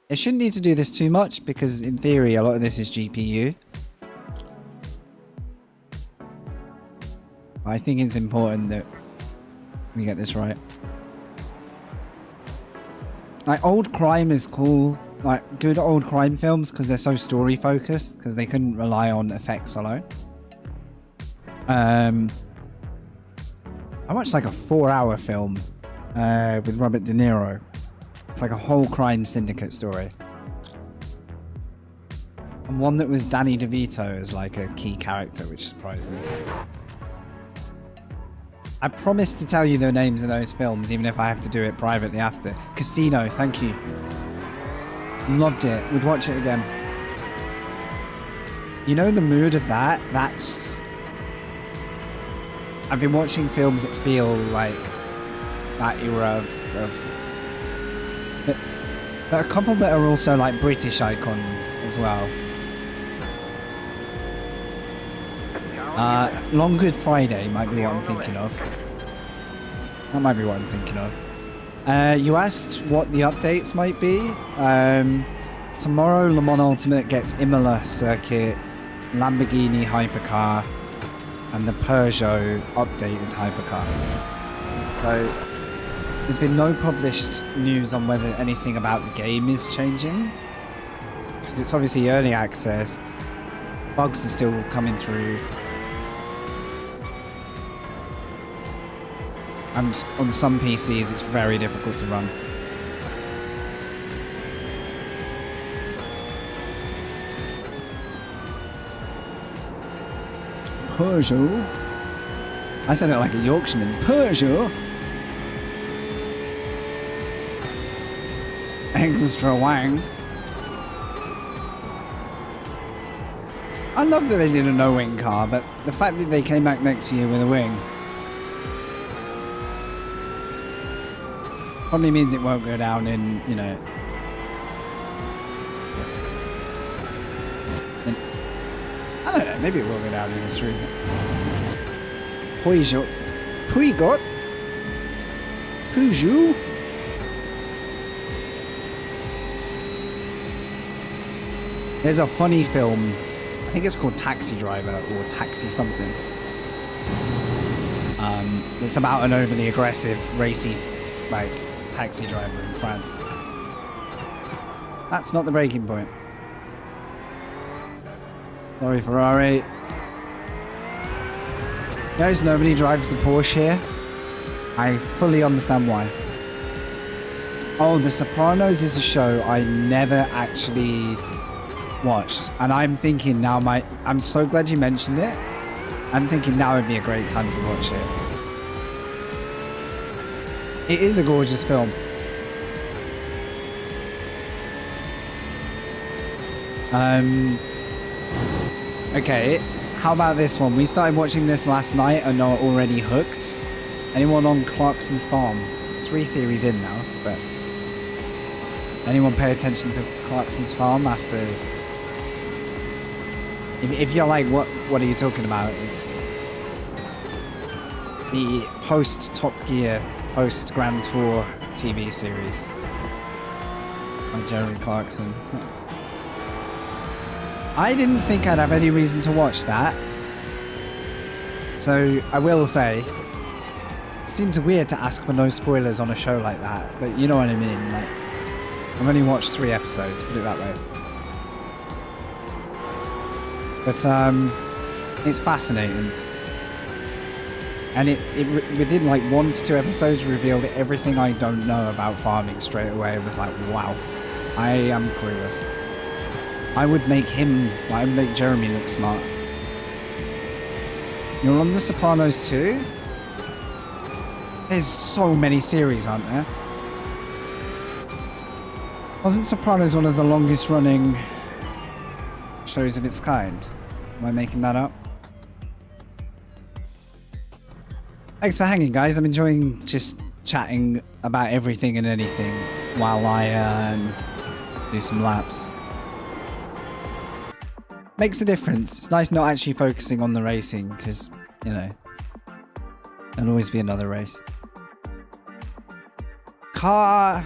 It shouldn't need to do this too much because in theory a lot of this is GPU. I think it's important that we get this right. Like old crime is cool, like good old crime films because they're so story focused because they couldn't rely on effects alone. I watched like a 4-hour film with Robert De Niro. It's like a whole crime syndicate story. And one that was Danny DeVito as like a key character, which surprised me. I promised to tell you the names of those films, even if I have to do it privately after. Casino, thank you. Loved it. Would watch it again. You know the mood of that? That's... I've been watching films that feel like that era of... There are a couple that are also like British icons as well. Long Good Friday might be what I'm thinking of. That might be what I'm thinking of. You asked what the updates might be. Tomorrow Le Mans Ultimate gets Imola Circuit, Lamborghini Hypercar, and the Peugeot updated Hypercar. So there's been no published news on whether anything about the game is changing, because it's obviously early access. Bugs are still coming through. And on some PCs it's very difficult to run. Peugeot? I said it like a Yorkshireman. Peugeot? Extra wang. I love that they did a no-wing car, but the fact that they came back next year with a wing probably means it won't go down in, you know... I don't know, maybe it will go down in history. Peugeot. Peugeot? Peugeot? There's a funny film, I think it's called Taxi Driver or Taxi something. It's about an overly aggressive, racy, like, taxi driver in France. That's not the breaking point. Sorry, Ferrari. Guys, nobody drives the Porsche here. I fully understand why. Oh, The Sopranos is a show I never actually watched, and I'm thinking now I'm so glad you mentioned it. I'm thinking now would be a great time to watch it. It is a gorgeous film. Okay, how about this one? We started watching this last night and are already hooked. Anyone on Clarkson's Farm? It's 3 series in now, but anyone pay attention to Clarkson's Farm after? If you're like, what are you talking about? It's the post Top Gear, post Grand Tour TV series by Jeremy Clarkson. I didn't think I'd have any reason to watch that. So I will say, it seems weird to ask for no spoilers on a show like that, but you know what I mean. Like, I've only watched 3 episodes, put it that way. But it's fascinating. And it within like 1 to 2 episodes revealed everything I don't know about farming straight away. It was like, wow, I am clueless. I would make Jeremy look smart. You're on The Sopranos too? There's so many series, aren't there? Wasn't Sopranos one of the longest running shows of its kind? Am I making that up? Thanks for hanging, guys. I'm enjoying just chatting about everything and anything while I do some laps. Makes a difference. It's nice not actually focusing on the racing because, you know, there'll always be another race. Car...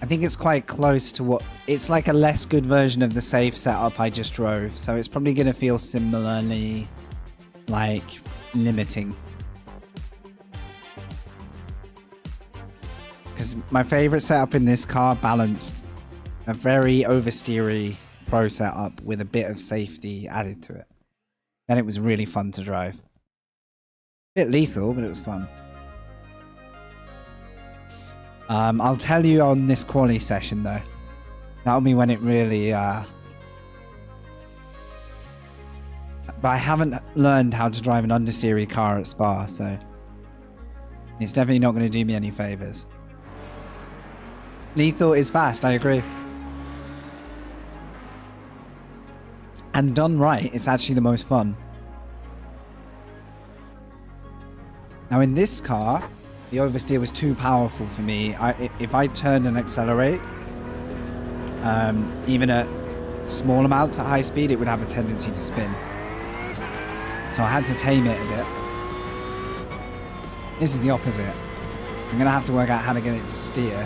I think it's quite close to what... It's like a less good version of the safe setup I just drove, so it's probably going to feel similarly, like, limiting. Because my favourite setup in this car balanced a very oversteery pro setup with a bit of safety added to it. And it was really fun to drive. Bit lethal, but it was fun. I'll tell you on this quali session though. That'll be when it really but I haven't learned how to drive an understeery car at Spa, so it's definitely not going to do me any favours. Lethal is fast, I agree. And done right, it's actually the most fun. Now in this car, the oversteer was too powerful for me. If I turned and accelerate, even at small amounts at high speed, it would have a tendency to spin. So I had to tame it a bit. This is the opposite. I'm going to have to work out how to get it to steer.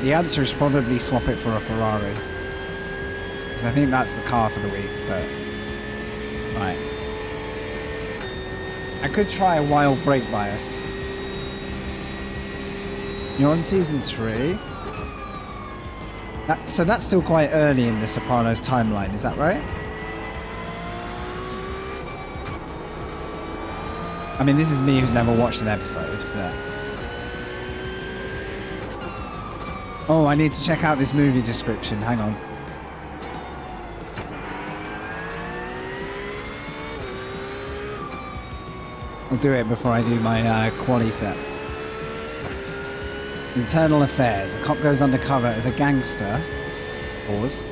The answer is probably swap it for a Ferrari. Because I think that's the car for the week, but... Right. I could try a wild brake bias. You're on season 3. So that's still quite early in the Sopranos timeline, is that right? I mean, this is me who's never watched an episode, but... Oh, I need to check out this movie description. Hang on. I'll do it before I do my quali set. Internal affairs. A cop goes undercover as a gangster. Pause.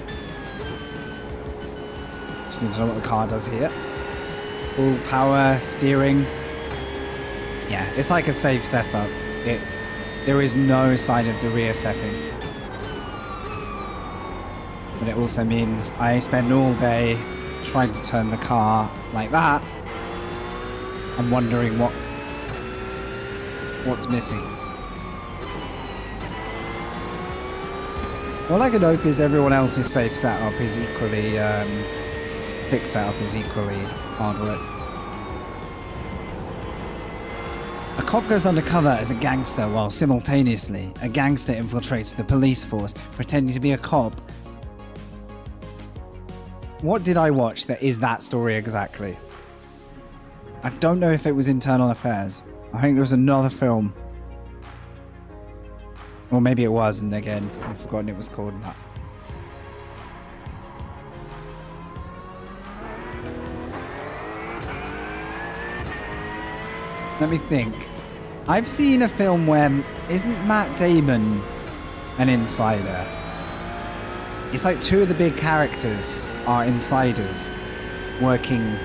Just need to know what the car does here. Full power, steering. Yeah, it's like a safe setup. There is no sign of the rear stepping. But it also means I spend all day trying to turn the car like that. I'm wondering what's missing. All I can hope is everyone else's safe setup is equally, fixed setup is equally hard work. A cop goes undercover as a gangster while simultaneously a gangster infiltrates the police force pretending to be a cop. What did I watch that is that story exactly? I don't know if it was Internal Affairs. I think there was another film. Or maybe it was, and again, I've forgotten it was called that. Let me think. I've seen a film where... Isn't Matt Damon an insider? It's like two of the big characters are insiders working...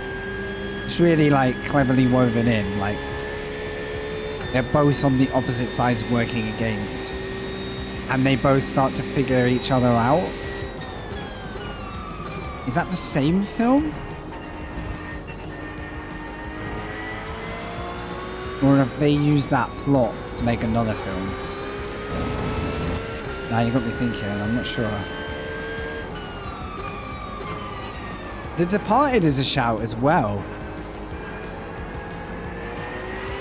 It's really like cleverly woven in, like they're both on the opposite sides working against, and they both start to figure each other out. Is that the same film? Or have they used that plot to make another film? Now you got me thinking, I'm not sure. The Departed is a shout as well.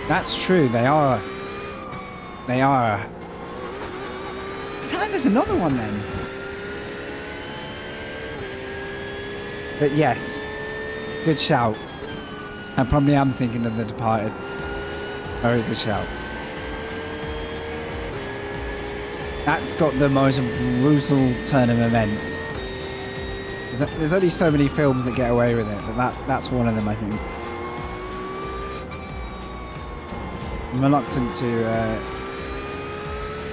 That's true, they are. I feel like there's another one then. But yes, good shout. I probably am thinking of The Departed. Very good shout. That's got the most brutal turn of events. There's only so many films that get away with it, but that's one of them, I think. I'm reluctant to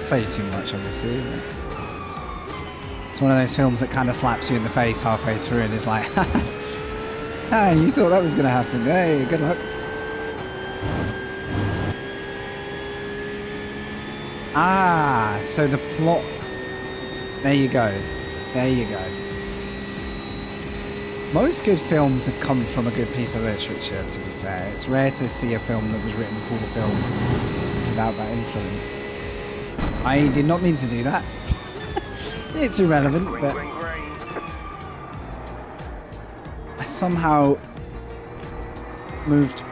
say too much, obviously. It's one of those films that kind of slaps you in the face halfway through and is like, ah, you thought that was going to happen. Hey, good luck. Ah, so the plot... There you go. There you go. Most good films have come from a good piece of literature, to be fair. It's rare to see a film that was written for the film without that influence. I did not mean to do that. It's irrelevant, but I somehow moved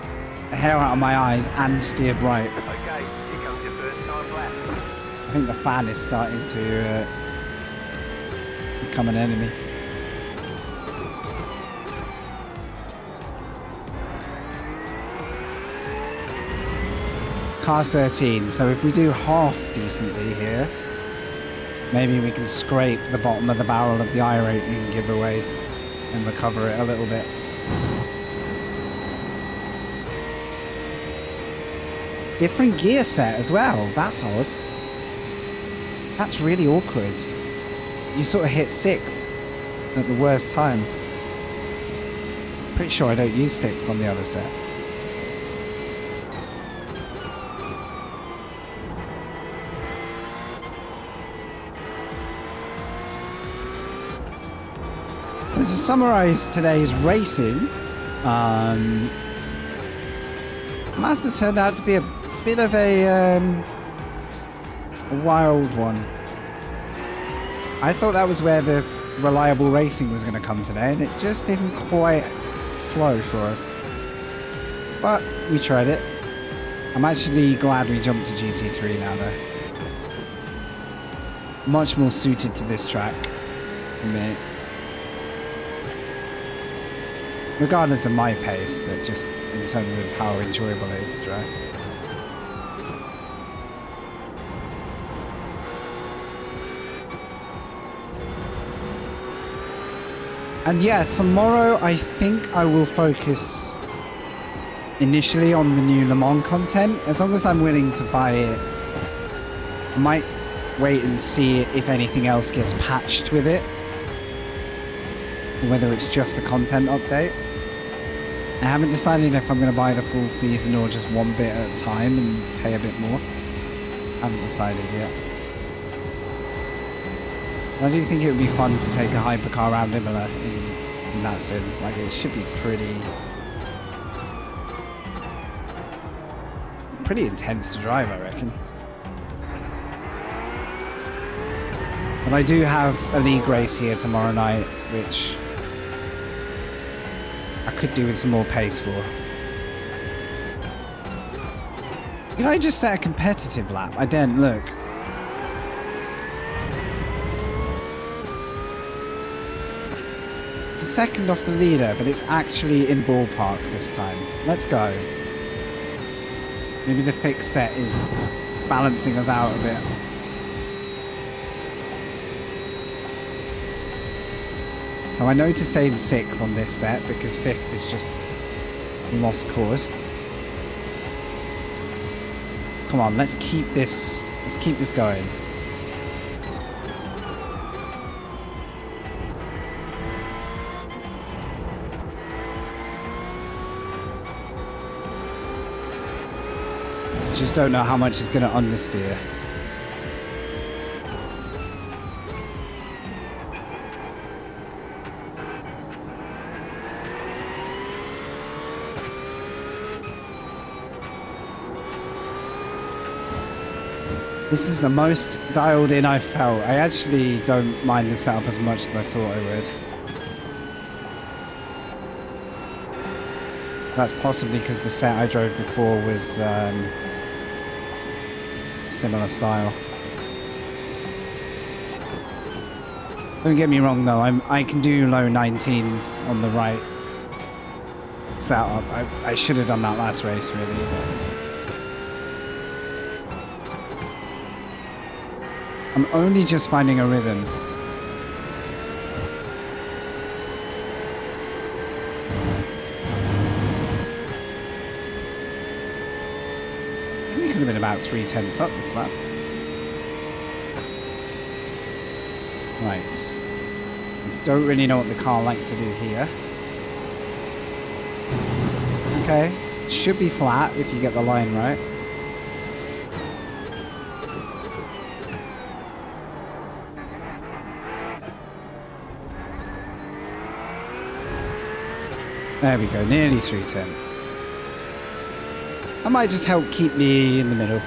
a hair out of my eyes and steered right. Okay, here comes your first time lap. I think the fan is starting to become an enemy. Car 13, so if we do half decently here, maybe we can scrape the bottom of the barrel of the iRacing giveaways and recover it a little bit. Different gear set as well, that's odd. That's really awkward. You sort of hit 6th at the worst time. Pretty sure I don't use 6th on the other set. So to summarize today's racing, Mazda turned out to be a bit of a wild one. I thought that was where the reliable racing was going to come today, and it just didn't quite flow for us. But we tried it. I'm actually glad we jumped to GT3 now, though. Much more suited to this track for me. Regardless of my pace, but just in terms of how enjoyable it is to drive. And yeah, tomorrow I think I will focus initially on the new Le Mans content. As long as I'm willing to buy it, I might wait and see if anything else gets patched with it. Or whether it's just a content update. I haven't decided if I'm going to buy the full season or just one bit at a time and pay a bit more. I haven't decided yet. I do think it would be fun to take a hypercar around Imola in that sim. Like, it should be pretty intense to drive, I reckon. But I do have a league race here tomorrow night, which I could do with some more pace for. Did I just set a competitive lap? I didn't look. It's a second off the leader, but it's actually in ballpark this time. Let's go. Maybe the fixed set is balancing us out a bit. So I know to stay in 6th on this set because 5th is just a lost cause. Come on, let's keep this going. Just don't know how much it's going to understeer. This is the most dialed in I've felt. I actually don't mind the setup as much as I thought I would. That's possibly because the set I drove before was similar style. Don't get me wrong though, I can do low 19s on the right setup. I should have done that last race really. I'm only just finding a rhythm. been about 3/10 up this lap. Right. Don't really know what the car likes to do here. Okay. Should be flat if you get the line right. There we go, nearly 3/10. That might just help keep me in the middle.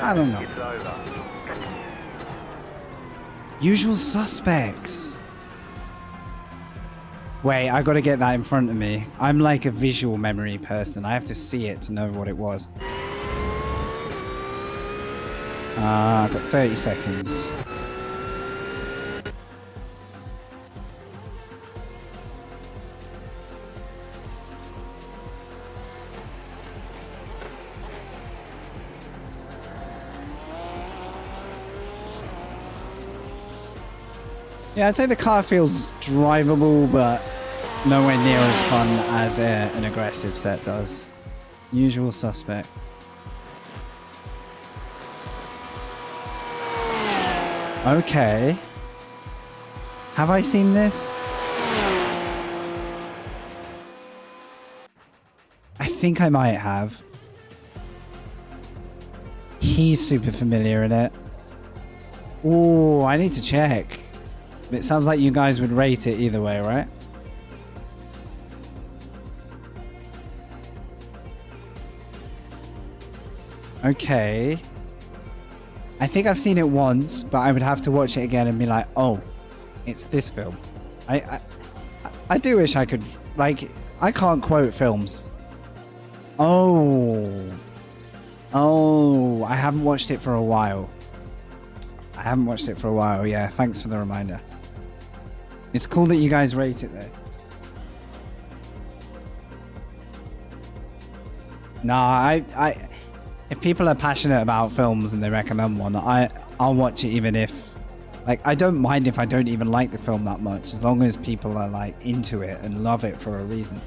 I don't know. It's over. Usual suspects. Wait, I gotta get that in front of me. I'm like a visual memory person. I have to see it to know what it was. I've got 30 seconds. Yeah, I'd say the car feels drivable, but nowhere near as fun as an aggressive set does. Usual suspect. Okay. Have I seen this? I think I might have. He's super familiar in it. Oh, I need to check. It sounds like you guys would rate it either way, right? Okay. I think I've seen it once, but I would have to watch it again and be like, oh, it's this film. I do wish I could, like, I can't quote films. Oh. Oh, I haven't watched it for a while. Yeah, thanks for the reminder. It's cool that you guys rate it though. Nah, if people are passionate about films and they recommend one, I'll watch it even if, like, I don't mind if I don't even like the film that much, as long as people are like into it and love it for a reason.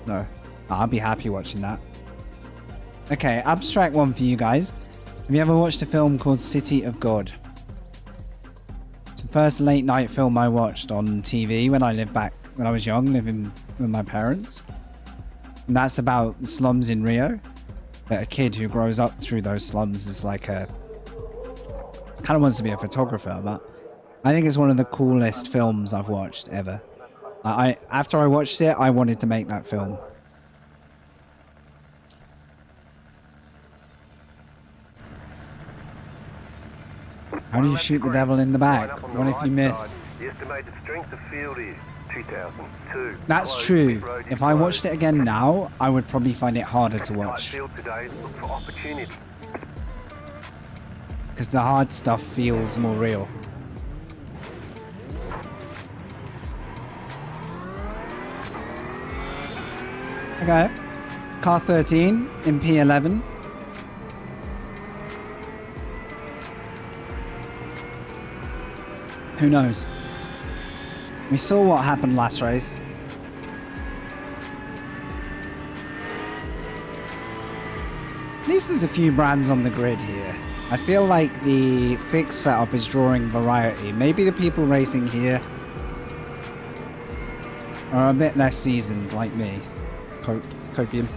No, I'll be happy watching that. Okay, abstract one for you guys. Have you ever watched a film called City of God? It's the first late night film I watched on TV when I was young, living with my parents. And that's about the slums in Rio. But a kid who grows up through those slums is like kind of wants to be a photographer, but I think it's one of the coolest films I've watched ever. After I watched it, I wanted to make that film. How do you shoot the devil in the back? What if you miss? The estimated strength of field is 2002. That's true. If I watched it again now, I would probably find it harder to watch. Because the hard stuff feels more real. Okay. Car 13 in P11. Who knows? We saw what happened last race. At least there's a few brands on the grid here. I feel like the fixed setup is drawing variety. Maybe the people racing here are a bit less seasoned, like me. Copium.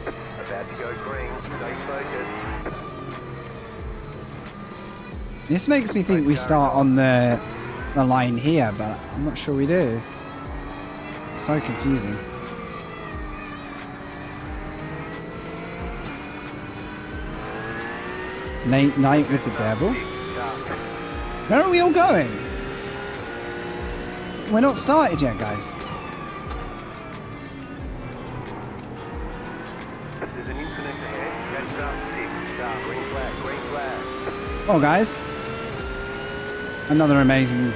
About to go green. Stay focused. This makes me think we start on the line here, but I'm not sure we do. It's so confusing. Late night with the devil? Where are we all going? We're not started yet, guys. There's an incident ahead. Get up, 6, green flag, green flag. Oh, guys. Another amazing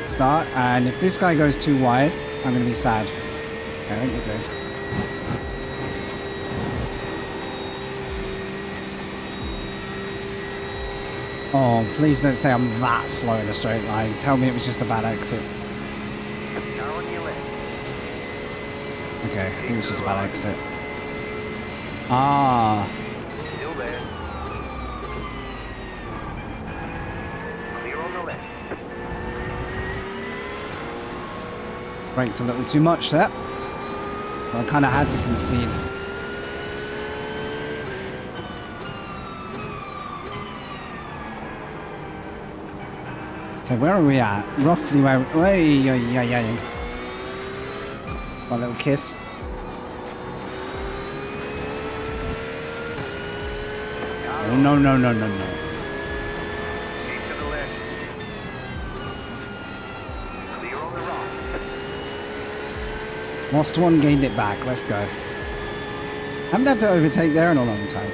start, and if this guy goes too wide, I'm going to be sad. Okay, I think we're good. Oh, please don't say I'm that slow in a straight line. Tell me it was just a bad exit. Car on your left. Okay, it was just a bad exit. Ah. Still there. Clear on the left. Braked a little too much there. So I kind of had to concede. Okay, where are we at? Roughly where... Yeah. One little kiss. Oh, no. Keep to the left. Clear on the right. Lost one, gained it back. Let's go. Haven't had to overtake there in a long time.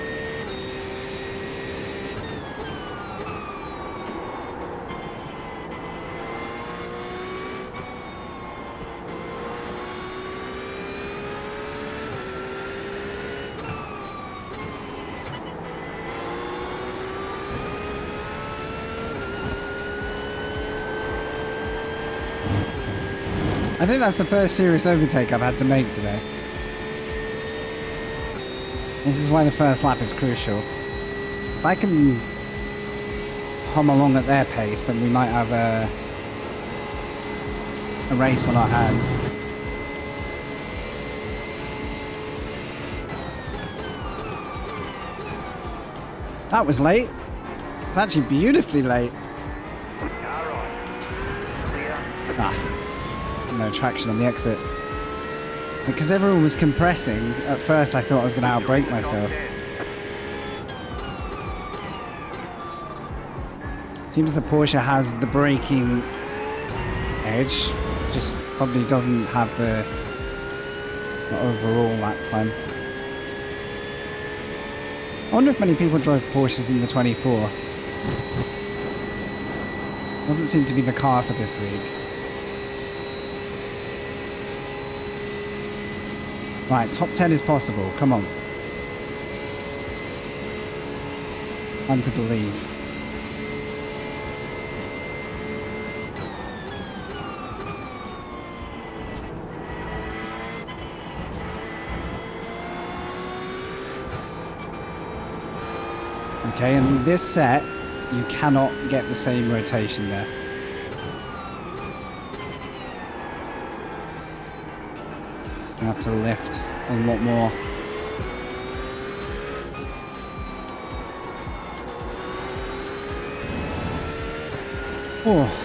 I think that's the first serious overtake I've had to make today. This is why the first lap is crucial. If I can hum along at their pace, then we might have a race on our hands. That was late. It's actually beautifully late. Car right. Clear. Ah. No traction on the exit. Because everyone was compressing, at first I thought I was going to outbrake myself. Seems the Porsche has the braking edge, just probably doesn't have the overall lap time. I wonder if many people drove Porsches in the 24. Doesn't seem to be the car for this week. Right, top 10 is possible. Come on. I'm to believe. Okay, in this set, you cannot get the same rotation there. I have to lift a lot more. Oh.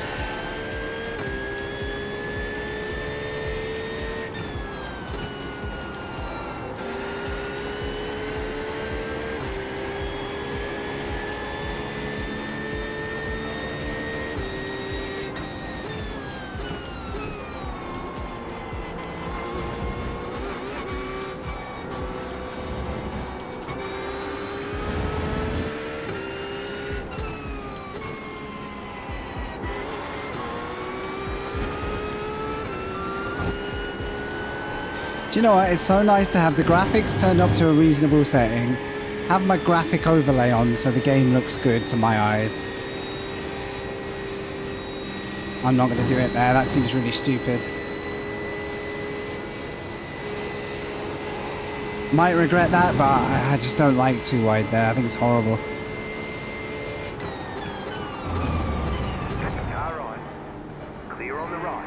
Do you know what? It's so nice to have the graphics turned up to a reasonable setting, have my graphic overlay on so the game looks good to my eyes. I'm not going to do it there, that seems really stupid. Might regret that, but I just don't like too wide there, I think it's horrible. Car right. Clear on the right.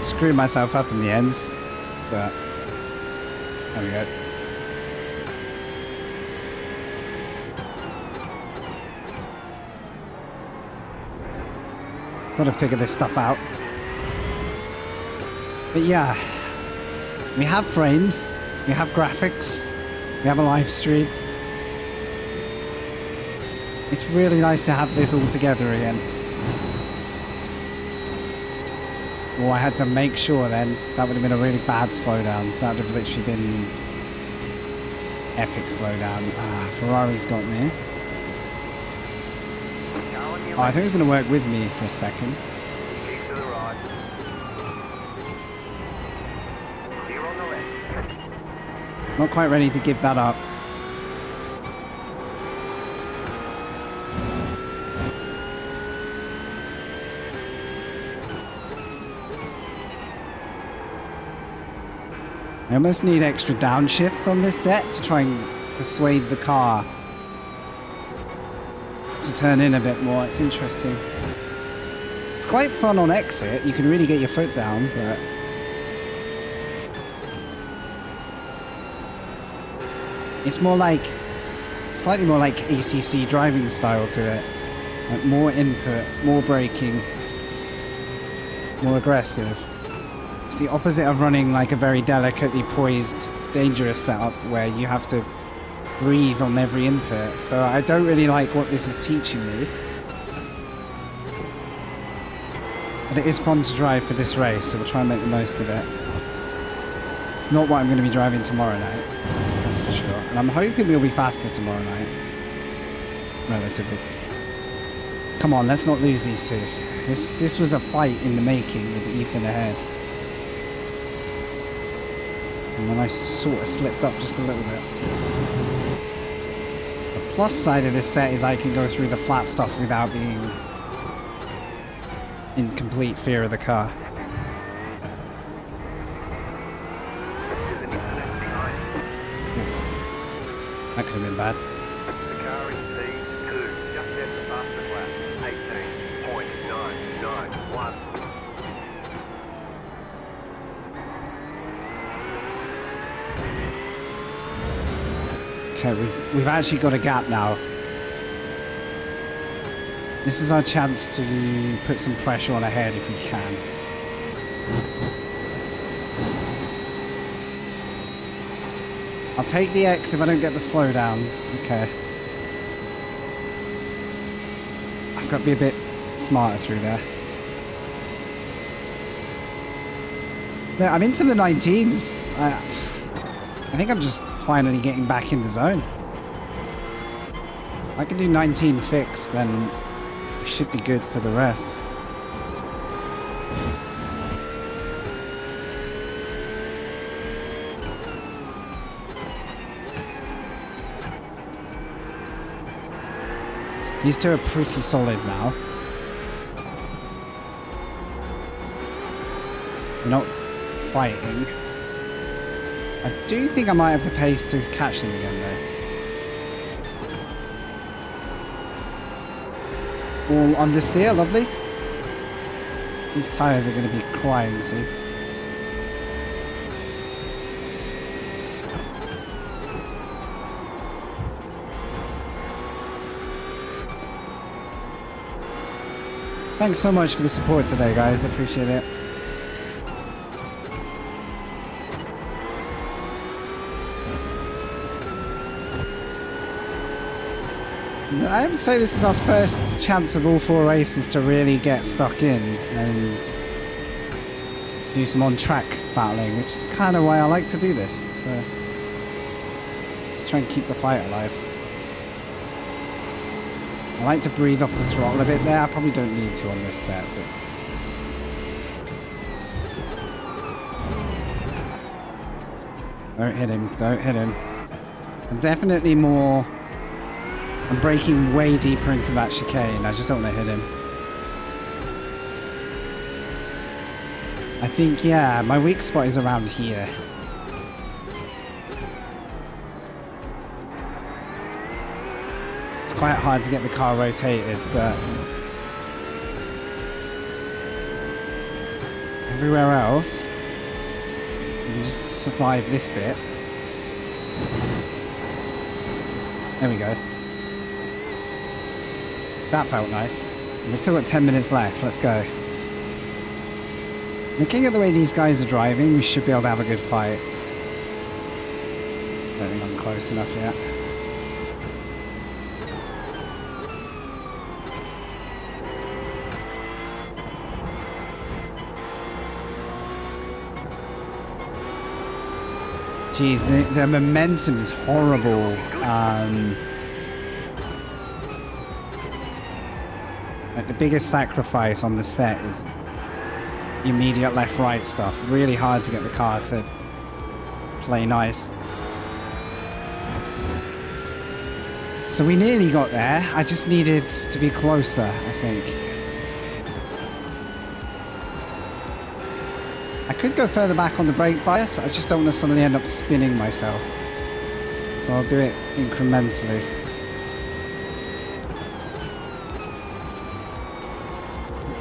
Screwed myself up in the ends, but there we go. Gotta figure this stuff out. But yeah, we have frames, we have graphics, we have a live stream. It's really nice to have this all together again. Oh, I had to make sure then. That would have been a really bad slowdown. That would have literally been epic slowdown. Ah, Ferrari's got me. Oh, I think he's going to work with me for a second. Keep to the right. Clear on the left. Not quite ready to give that up. I almost need extra downshifts on this set to try and persuade the car to turn in a bit more. It's interesting. It's quite fun on exit. You can really get your foot down, but it's more like, slightly more like ACC driving style to it. Like more input, more braking, more aggressive. It's the opposite of running like a very delicately poised, dangerous setup where you have to breathe on every input. So I don't really like what this is teaching me. But it is fun to drive for this race, so we'll try and make the most of it. It's not what I'm going to be driving tomorrow night, that's for sure. And I'm hoping we'll be faster tomorrow night. Relatively. Come on, let's not lose these two. This was a fight in the making with Ethan ahead. And then I sort of slipped up just a little bit. The plus side of this set is I can go through the flat stuff without being in complete fear of the car. That could have been bad. The car in P2, just at the fastest lap, 18.991. Okay, we've actually got a gap now. This is our chance to put some pressure on ahead if we can. I'll take the X if I don't get the slowdown. Okay. I've got to be a bit smarter through there. No, I'm into the 19s. I think I'm just finally getting back in the zone. If I can do 19 fix, then we should be good for the rest. These two are pretty solid now. We're not fighting. I do think I might have the pace to catch them again though. All understeer, lovely. These tyres are going to be crying soon. Thanks so much for the support today, guys. I appreciate it. I would say this is our first chance of all 4 races to really get stuck in and do some on-track battling, which is kind of why I like to do this. So let's try and keep the fight alive. I like to breathe off the throttle a bit there. I probably don't need to on this set, but don't hit him, don't hit him. I'm definitely more... I'm braking way deeper into that chicane. I just don't want to hit him. I think, yeah, my weak spot is around here. It's quite hard to get the car rotated, but everywhere else, you can just survive this bit. There we go. That felt nice. We've still got 10 minutes left. Let's go. Looking at the way these guys are driving, we should be able to have a good fight. I don't think I'm close enough yet. Jeez, the momentum is horrible. Like the biggest sacrifice on the set is immediate left-right stuff. Really hard to get the car to play nice. So we nearly got there. I just needed to be closer, I think. I could go further back on the brake bias, I just don't want to suddenly end up spinning myself. So I'll do it incrementally.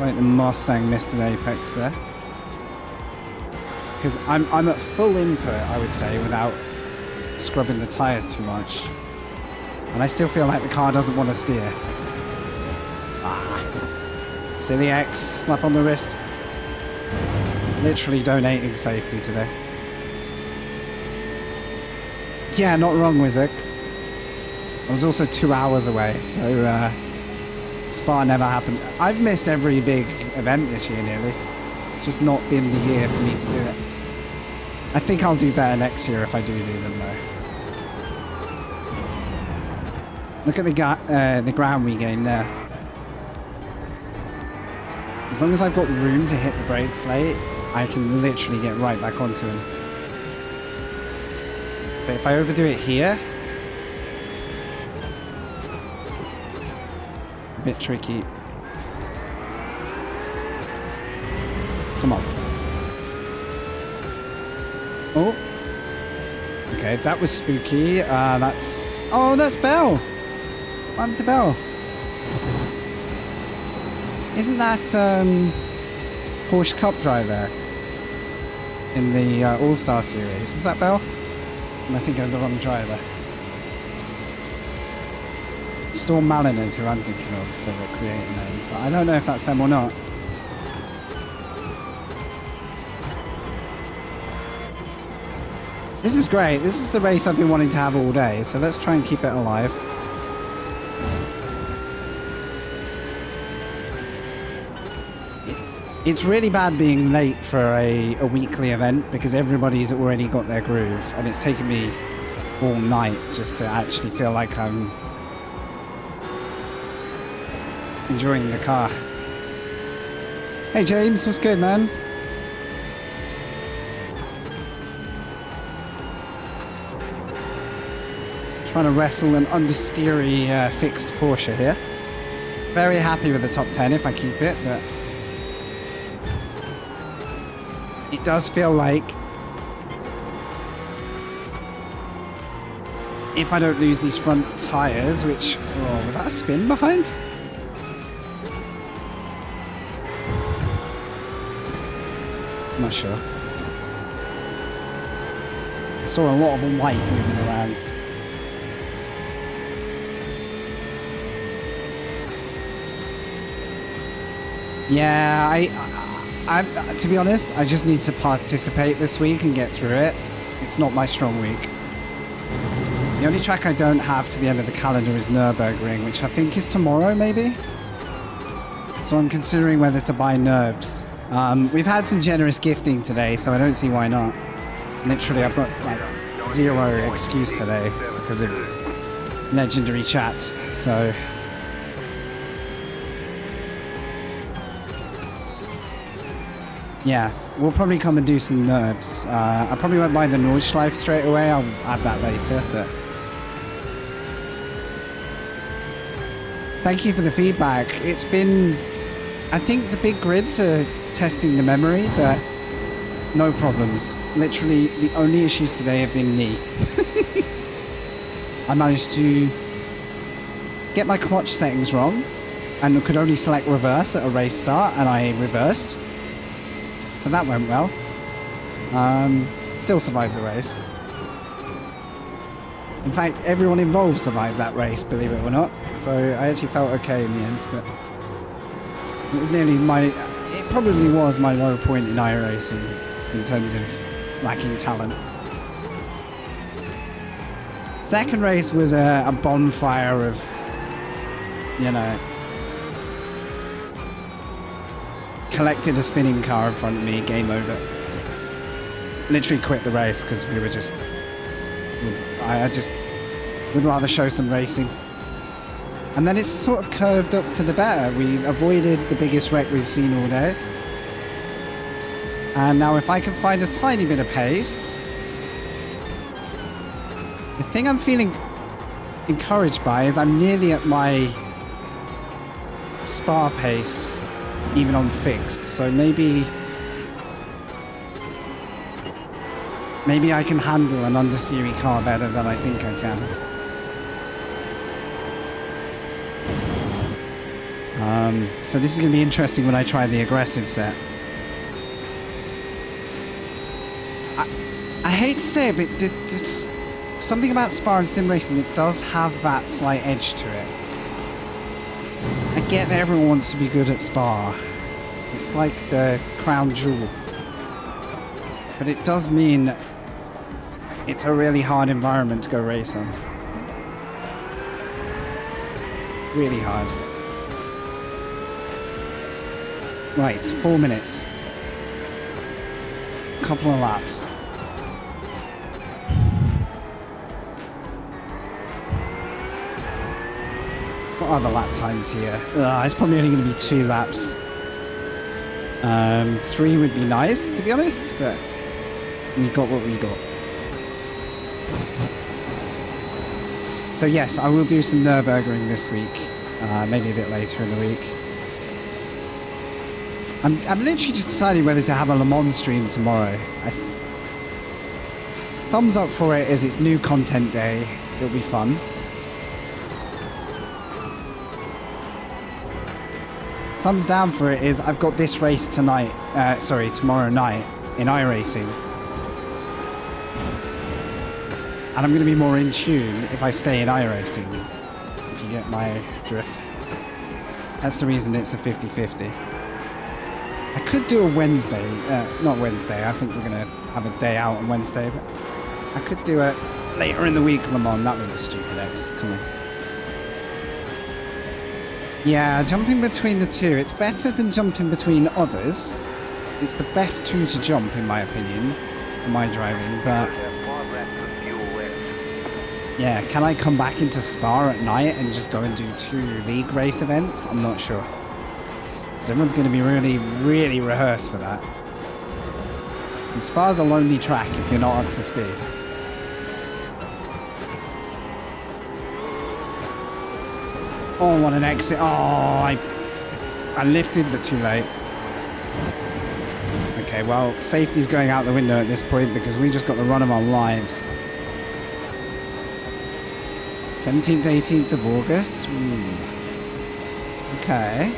Like the Mustang missed an apex there. Because I'm at full input, I would say, without scrubbing the tyres too much. And I still feel like the car doesn't want to steer. Ah. Silly X, slap on the wrist. Literally donating safety today. Yeah, not wrong, Wizard. I was also 2 hours away, so Spa never happened. I've missed every big event this year nearly. It's just not been the year for me to do it. I think I'll do better next year if I do them though. Look at the ground we gained there. As long as I've got room to hit the brakes late, I can literally get right back onto him. But if I overdo it here, a bit tricky. Come on. Oh. Okay, that was spooky. That's... Oh, that's Belle. What happened to Belle? Isn't that Porsche Cup driver in the All-Star Series? Is that Belle? Am I thinking of the wrong driver? Storm Maliners, who I'm thinking of for the creator name. But I don't know if that's them or not. This is great. This is the race I've been wanting to have all day, so let's try and keep it alive. It's really bad being late for a weekly event because everybody's already got their groove, and it's taken me all night just to actually feel like I'm enjoying the car. Hey James, what's good, man? Trying to wrestle an understeery fixed Porsche here. Very happy with the top 10 if I keep it, but it does feel like if I don't lose these front tires, which... Oh, was that a spin behind? I'm not sure. I saw a lot of the white moving around. Yeah, I to be honest, I just need to participate this week and get through it. It's not my strong week. The only track I don't have to the end of the calendar is Nürburgring, which I think is tomorrow, maybe? So I'm considering whether to buy Nurbs. We've had some generous gifting today, so I don't see why not. Literally, I've got like zero excuse today because of legendary chats, so... Yeah, we'll probably come and do some Nurbs. I probably won't buy the Nordschleife straight away, I'll add that later, but... Thank you for the feedback. It's been... I think the big grids are testing the memory, but no problems. Literally, the only issues today have been knee. I managed to get my clutch settings wrong, and could only select reverse at a race start, and I reversed. So that went well. Still survived the race. In fact, everyone involved survived that race, believe it or not. So I actually felt okay in the end, but it was nearly it probably was my low point in iRacing in terms of lacking talent. Second race was a bonfire of, you know, collected a spinning car in front of me, game over. Literally quit the race because we were just... I just would rather show some racing. And then it's sort of curved up to the better. We avoided the biggest wreck we've seen all day. And now if I can find a tiny bit of pace... The thing I'm feeling encouraged by is I'm nearly at my Spa pace, even on fixed. So maybe Maybe I can handle an understeery car better than I think I can. So this is going to be interesting when I try the aggressive set. I hate to say it, but there's something about Spa and Sim Racing that does have that slight edge to it. I get that everyone wants to be good at Spa. It's like the crown jewel. But it does mean it's a really hard environment to go race on. Really hard. Right, 4 minutes. Couple of laps. What are the lap times here? It's probably only going to be 2 laps. 3 would be nice, to be honest, but we got what we got. So yes, I will do some Nürburgring this week. Maybe a bit later in the week. I'm literally just deciding whether to have a Le Mans stream tomorrow. Thumbs up for it as it's new content day. It'll be fun. Thumbs down for it is I've got this race tonight. Tomorrow night in iRacing. And I'm going to be more in tune if I stay in iRacing. If you get my drift. That's the reason it's a 50-50. I could do a Wednesday, not Wednesday, I think we're going to have a day out on Wednesday, but I could do it later in the week, Le Mans. That was a stupid X, come on. Yeah, jumping between the two, it's better than jumping between others. It's the best 2 to jump, in my opinion, for my driving, but... Yeah, can I come back into Spa at night and just go and do 2 league race events? I'm not sure. So everyone's going to be really, really rehearsed for that. And Spa's a lonely track if you're not up to speed. Oh, what an exit. Oh, I lifted, but too late. Okay, well, safety's going out the window at this point because we just got the run of our lives. 17th, 18th of August. Okay.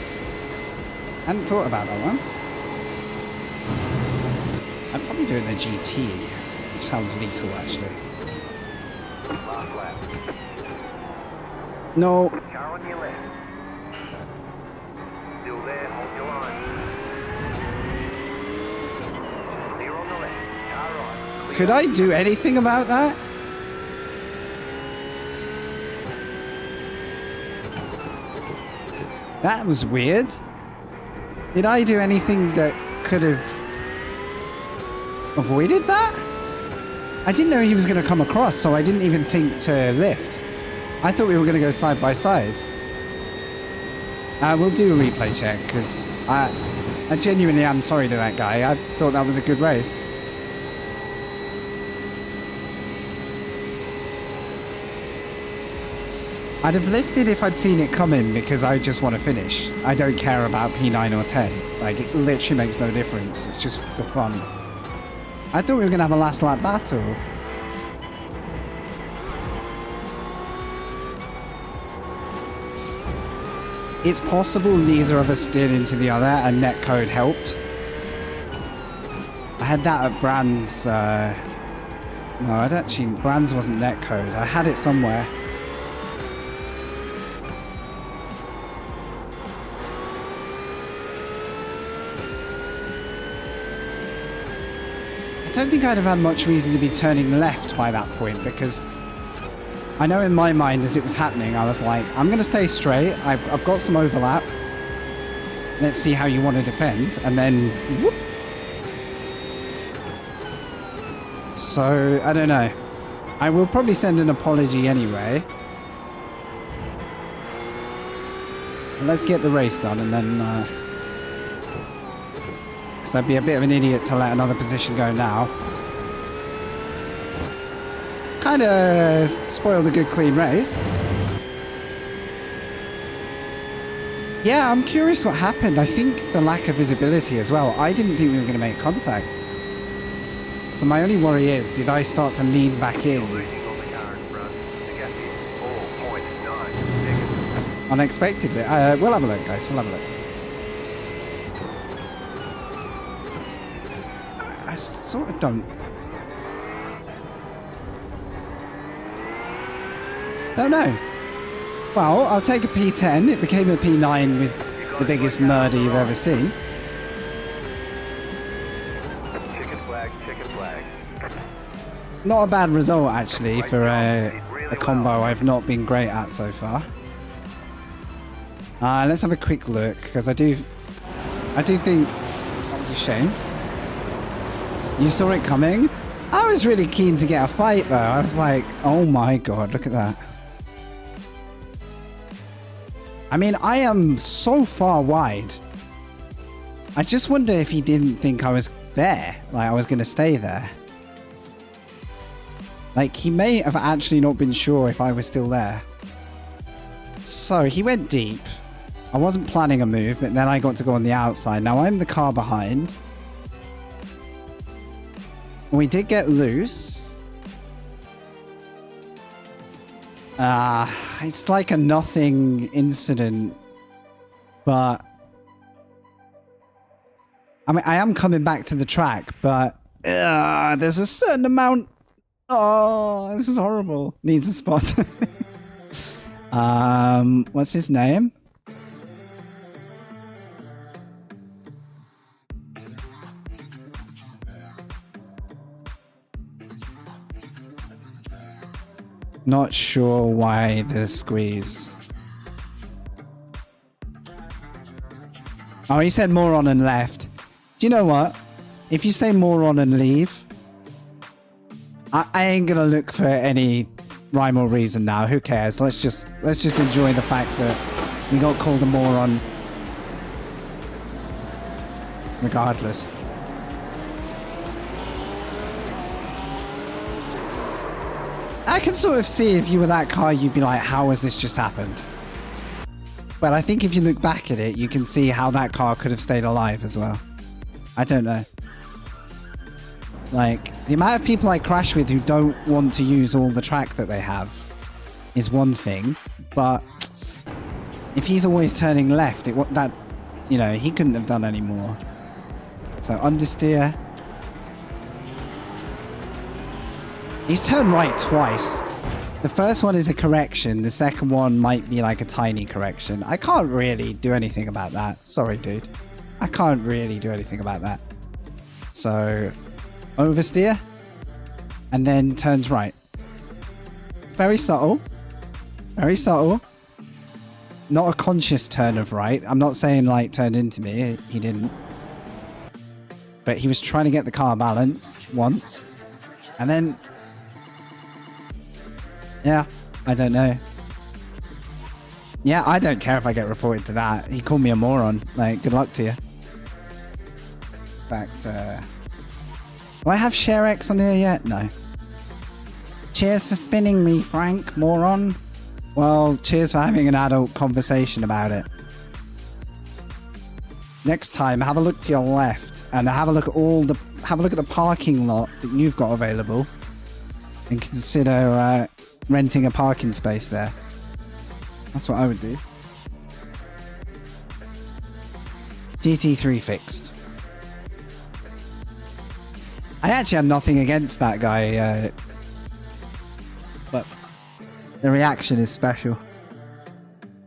Hadn't thought about that one. I'd probably do it in a GT, which sounds lethal actually. Last lap. No. Car on your left. Still there, hold your line. Clear on the left. Car right. Clear. Could I do anything about that? That was weird. Did I do anything that could have avoided that? I didn't know he was going to come across, so I didn't even think to lift. I thought we were going to go side by side. We'll do a replay check, because I genuinely am sorry to that guy. I thought that was a good race. I'd have lifted if I'd seen it coming because I just want to finish. I don't care about P9 or 10. Like, it literally makes no difference. It's just the fun. I thought we were going to have a last lap battle. It's possible neither of us steered into the other and netcode helped. I had that at Brands. No, I'd actually... Brands wasn't netcode. I had it somewhere. I don't think I'd have had much reason to be turning left by that point because I know in my mind as it was happening I was like, I'm going to stay straight, I've got some overlap, let's see how you want to defend, and then whoop. So I don't know, I will probably send an apology anyway. But let's get the race done and then because I'd be a bit of an idiot to let another position go now. Kind of spoiled a good clean race. Yeah, I'm curious what happened. I think the lack of visibility as well. I didn't think we were going to make contact. So my only worry is, did I start to lean back You're in losing on the car in front. The gap is 4.9 seconds. unexpectedly? We'll have a look, guys. We'll have a look. I sort of don't know. Well, I'll take a P10. It became a P9 with the biggest murder you've ever seen. Chicken flag, chicken flag. Not a bad result, actually, for a combo I've not been great at so far. Let's have a quick look, because I do think that was a shame. You saw it coming? I was really keen to get a fight, though. I was like, oh my god, look at that. I mean, I am so far wide. I just wonder if he didn't think I was there, like I was going to stay there. Like, he may have actually not been sure if I was still there. So, he went deep. I wasn't planning a move, but then I got to go on the outside. Now, I'm the car behind. We did get loose. It's like a nothing incident. But... I mean, I am coming back to the track, but... there's a certain amount... Oh, this is horrible. Needs a spot. What's his name? Not sure why the squeeze. Oh, he said moron and left. Do you know what? If you say moron and leave, I ain't gonna look for any rhyme or reason now. Who cares? Let's just enjoy the fact that we got called a moron. Regardless. I can sort of see if you were that car, you'd be like, how has this just happened? But I think if you look back at it, you can see how that car could have stayed alive as well. I don't know. Like, the amount of people I crash with who don't want to use all the track that they have is one thing, but if he's always turning left, you know, he couldn't have done any more. So understeer. He's turned right twice. The first one is a correction. The second one might be like a tiny correction. I can't really do anything about that. Sorry, dude. I can't really do anything about that. So, oversteer. And then turns right. Very subtle. Very subtle. Not a conscious turn of right. I'm not saying like turned into me. He didn't. But he was trying to get the car balanced once. And then... yeah, I don't know. Yeah, I don't care if I get reported to that. He called me a moron. Like, good luck to you. In fact, do I have ShareX on here yet? No. Cheers for spinning me, Frank, moron. Well, cheers for having an adult conversation about it. Next time, have a look to your left and have a look at the parking lot that you've got available, and consider renting a parking space there. That's what I would do. GT3 fixed. I actually had nothing against that guy, but the reaction is special.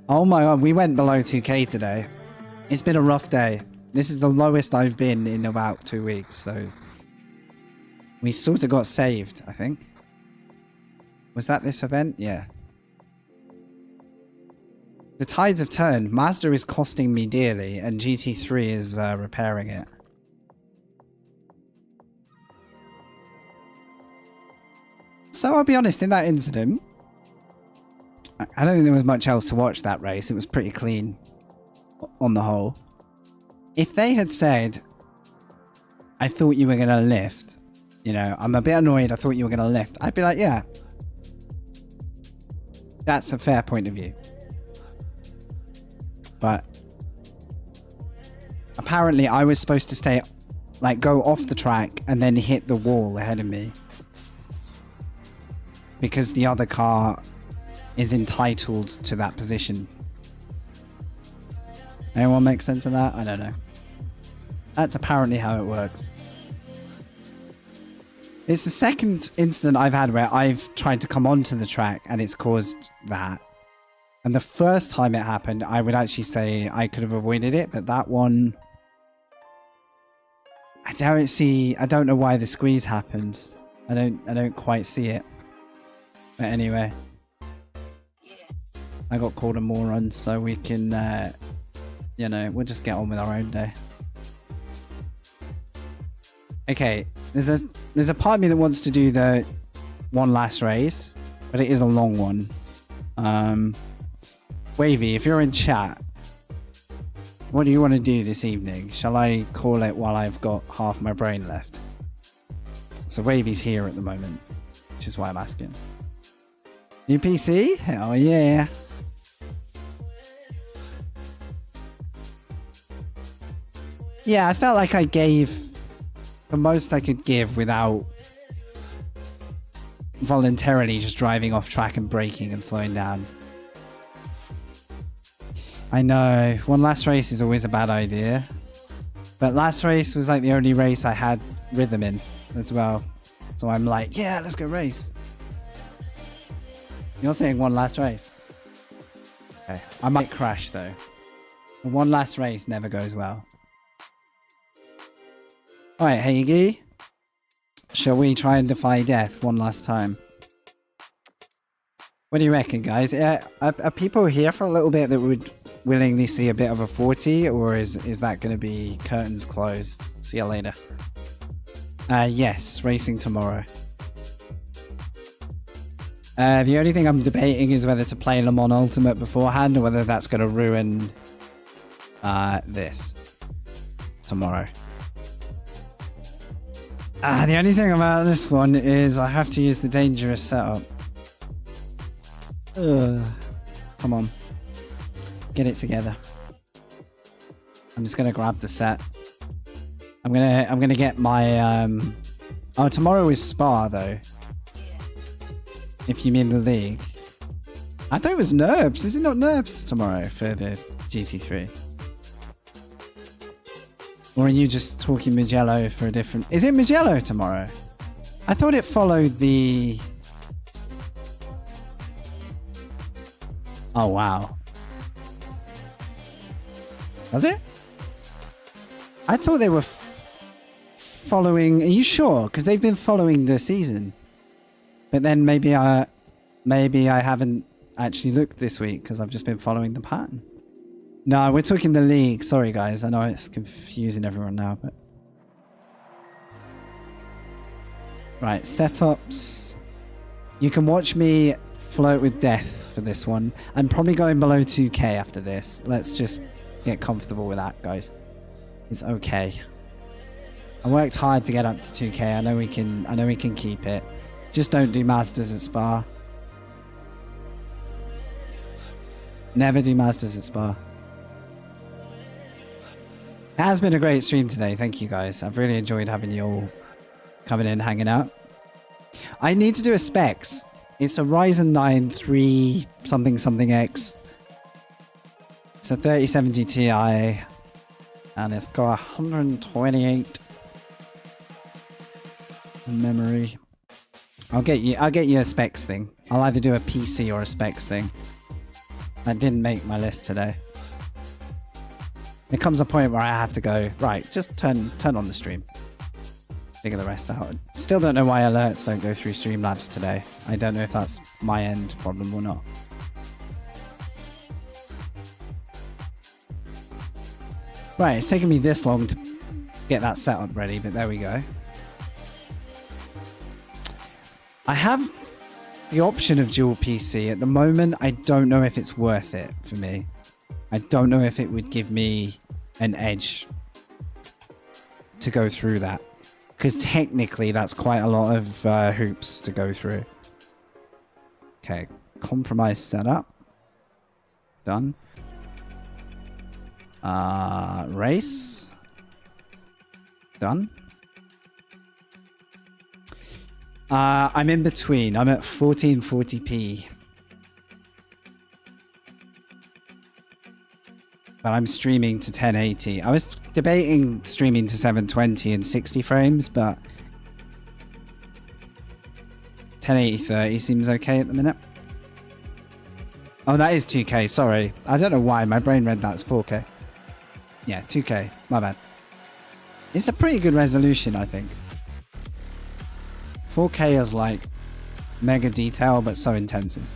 Oh my god, we went below 2k today. It's been a rough day. This is the lowest I've been in about 2 weeks, so... we sort of got saved, I think. Was that this event? Yeah. The tides have turned. Mazda is costing me dearly, and GT3 is repairing it. So I'll be honest, in that incident, I don't think there was much else to watch that race. It was pretty clean on the whole. If they had said, I thought you were going to lift, you know, I'm a bit annoyed, I thought you were going to lift, I'd be like, yeah. That's a fair point of view. But apparently I was supposed to stay like go off the track and then hit the wall ahead of me. Because the other car is entitled to that position. Anyone make sense of that? I don't know. That's apparently how it works. It's the second incident I've had where I've tried to come onto the track and it's caused that. And the first time it happened, I would actually say I could have avoided it, but that one, I don't know why the squeeze happened. I don't quite see it. But anyway, I got called a moron, so we can, you know, we'll just get on with our own day. Okay, there's a part of me that wants to do the one last race, but it is a long one. Wavy, if you're in chat, what do you want to do this evening? Shall I call it while I've got half my brain left? So Wavy's here at the moment, which is why I'm asking. New PC? Hell yeah. Yeah, I felt like I gave the most I could give without voluntarily just driving off track and braking and slowing down. I know, one last race is always a bad idea. But last race was like the only race I had rhythm in as well. So I'm like, yeah, let's go race. You're saying one last race? Okay, I might crash though. The one last race never goes well. Alright, Hagee. Shall we try and defy death one last time? What do you reckon, guys? Are people here for a little bit that would willingly see a bit of a 40, or is that going to be curtains closed? See you later. Yes, racing tomorrow. The only thing I'm debating is whether to play Le Mans Ultimate beforehand or whether that's going to ruin this tomorrow. The only thing about this one is I have to use the dangerous setup. Come on. Get it together. I'm just gonna grab the set. I'm gonna get my oh, tomorrow is Spa though. If you mean the league. I thought it was NERBS. Is it not NERBS tomorrow for the GT3? Or are you just talking Mugello for a different... Is it Mugello tomorrow? I thought it followed the... Oh, wow. Does it? I thought they were following... Are you sure? Because they've been following the season. But then maybe I haven't actually looked this week because I've just been following the pattern. No, we're talking the league. Sorry, guys. I know it's confusing everyone now, but... Right, setups. You can watch me flirt with death for this one. I'm probably going below 2k after this. Let's just get comfortable with that, guys. It's okay. I worked hard to get up to 2k. I know we can keep it. Just don't do Masters at Spa. Never do Masters at Spa. It has been a great stream today. Thank you, guys. I've really enjoyed having you all coming in, hanging out. I need to do a specs. It's a Ryzen 9 3 something something X. It's a 3070 Ti. And it's got 128 memory. I'll get you a specs thing. I'll either do a PC or a specs thing. That didn't make my list today. There comes a point where I have to go, right, just turn on the stream. Figure the rest out. Still don't know why alerts don't go through Streamlabs today. I don't know if that's my end problem or not. Right, it's taken me this long to get that setup ready, but there we go. I have the option of dual PC. At the moment, I don't know if it's worth it for me. I don't know if it would give me an edge to go through that. Because technically, that's quite a lot of hoops to go through. Okay, compromise setup. Done. Race. Done. I'm in between. I'm at 1440p. But I'm streaming to 1080. I was debating streaming to 720 and 60 frames, but 1080 30 seems okay at the minute. Oh, that is 2K. Sorry. I don't know why. My brain read that as 4K. Yeah, 2K. My bad. It's a pretty good resolution, I think. 4K is like mega detail, but so intensive.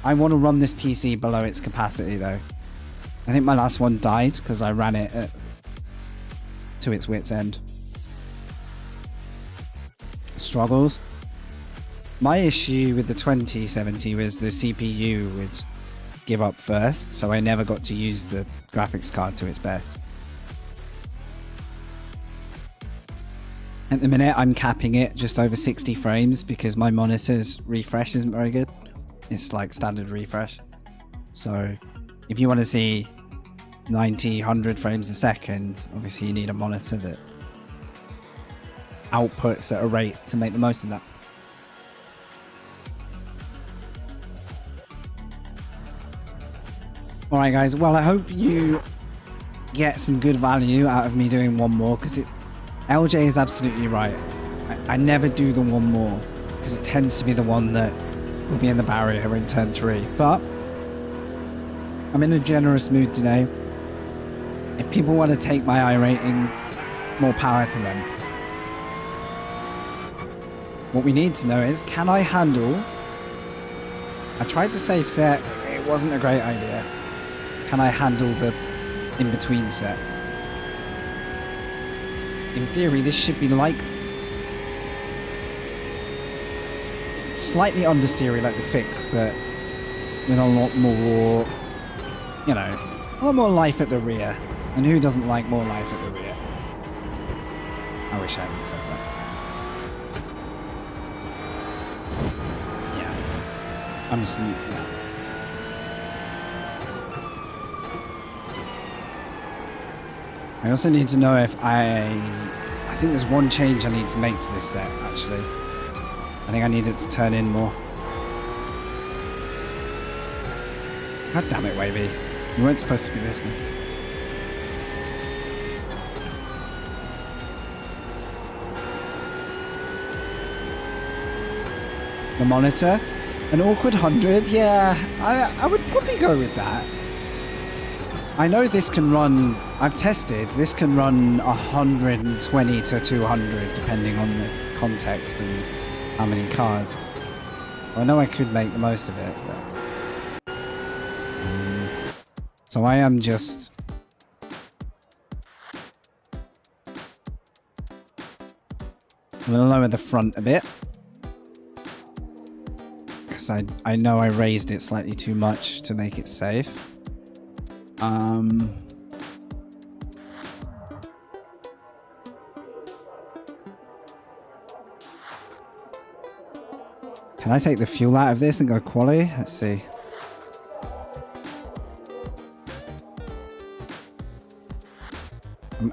I want to run this PC below its capacity, though. I think my last one died because I ran it to its wit's end. Struggles. My issue with the 2070 was the CPU would give up first, so I never got to use the graphics card to its best. At the minute, I'm capping it just over 60 frames because my monitor's refresh isn't very good. It's like standard refresh. So if you want to see 90, 100 frames a second, obviously you need a monitor that outputs at a rate to make the most of that. Alright guys, well I hope you get some good value out of me doing one more, because LJ is absolutely right. I never do the one more because it tends to be the one that will be in the barrier in turn 3, but I'm in a generous mood today. If people want to take my iRating, more power to them. What we need to know is, can I handle... I tried the safe set, it wasn't a great idea. Can I handle the in-between set? In theory, this should be like... slightly understeery like the fix, but with a lot more, you know, a lot more life at the rear. And who doesn't like more life at the rear? I wish I hadn't said that. Yeah. I'm just, yeah. I also need to know if I think there's one change I need to make to this set, actually. I think I need it to turn in more. God damn it, Wavy. You weren't supposed to be listening. The monitor? An awkward 100? Yeah, I would probably go with that. I know this can run... I've tested. This can run 120 to 200, depending on the context and how many cars. I know I could make the most of it, but... So I am just... I'm going to lower the front a bit. Because I know I raised it slightly too much to make it safe. Can I take the fuel out of this and go quali? Let's see.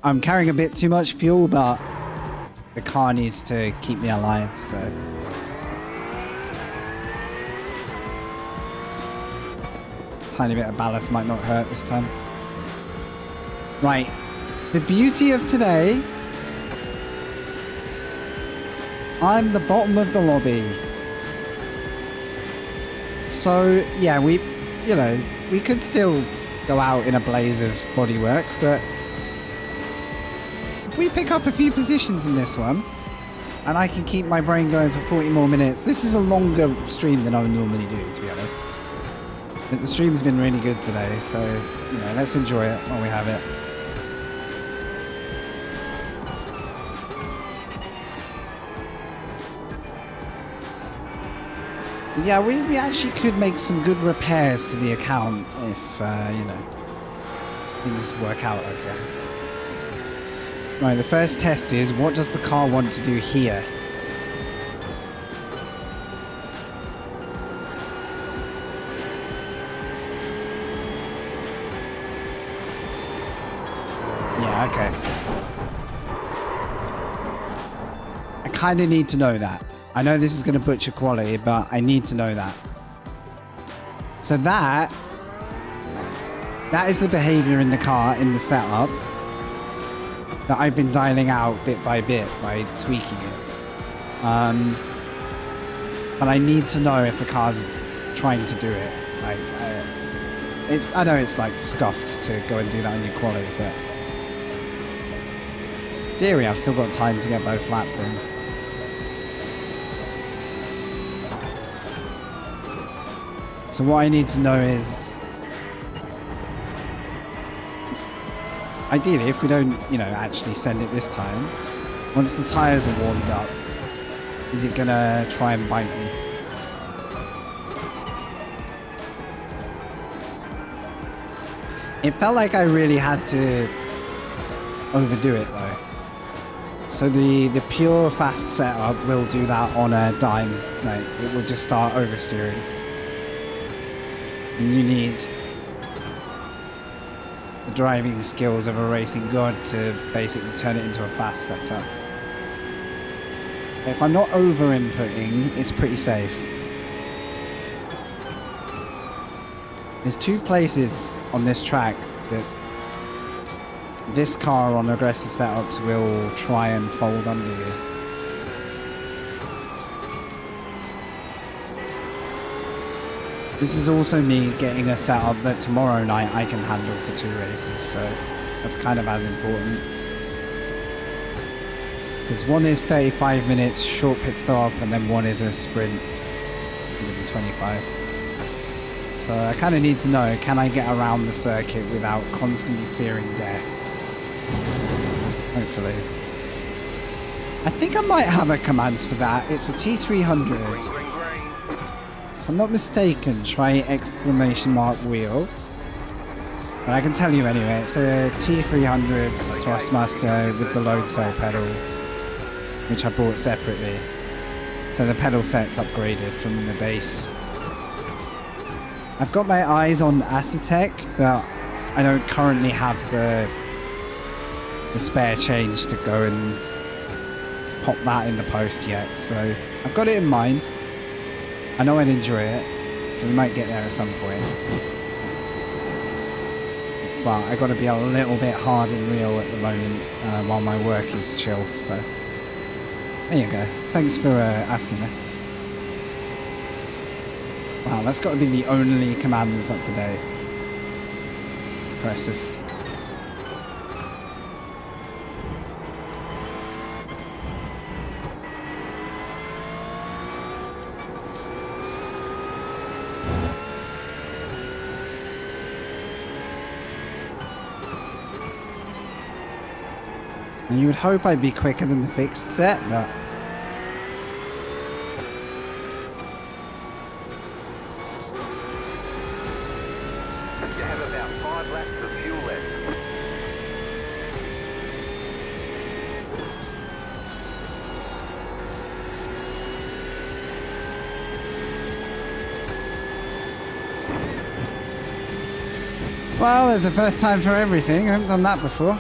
I'm carrying a bit too much fuel, but the car needs to keep me alive, so... Tiny bit of ballast might not hurt this time. Right. The beauty of today... I'm the bottom of the lobby. So, yeah, we could still go out in a blaze of bodywork, but if we pick up a few positions in this one, and I can keep my brain going for 40 more minutes, this is a longer stream than I would normally do, to be honest. But the stream's been really good today, so, let's enjoy it while we have it. Yeah, we actually could make some good repairs to the account if, things work out okay. Right, the first test is, what does the car want to do here? Yeah, Yeah, okay. I kind of need to know that. I know this is going to butcher quality, but I need to know that. So that is the behavior in the car, in the setup, that I've been dialing out bit by tweaking it. But I need to know if the car's trying to do it. Like, I know it's like scuffed to go and do that on your quality, but in theory, I've still got time to get both laps in. So what I need to know is, ideally, if we don't, actually send it this time, once the tires are warmed up, is it gonna try and bite me? It felt like I really had to overdo it though. So the pure fast setup will do that on a dime. Like, it will just start oversteering. And you need the driving skills of a racing god to basically turn it into a fast setup. If I'm not over-inputting, it's pretty safe. There's two places on this track that this car on aggressive setups will try and fold under you. This is also me getting a setup that tomorrow night I can handle for 2 races, so that's kind of as important. Because one is 35 minutes, short pit stop, and then one is a sprint, 125. So I kind of need to know, can I get around the circuit without constantly fearing death? Hopefully. I think I might have a command for that. It's a T300. If I'm not mistaken, try exclamation mark wheel. But I can tell you anyway, it's a T300 Thrustmaster with the load cell pedal, which I bought separately. So the pedal set's upgraded from the base. I've got my eyes on Acitec, but I don't currently have the spare change to go and pop that in the post yet. So I've got it in mind. I know I'd enjoy it, so we might get there at some point. But I got to be a little bit hard and real at the moment while my work is chill. So there you go. Thanks for asking that. Wow, that's got to be the only command that's up to date. Impressive. And you would hope I'd be quicker than the fixed set, but You have about 5 laps of fuel left. well, there's a first time for everything. I haven't done that before.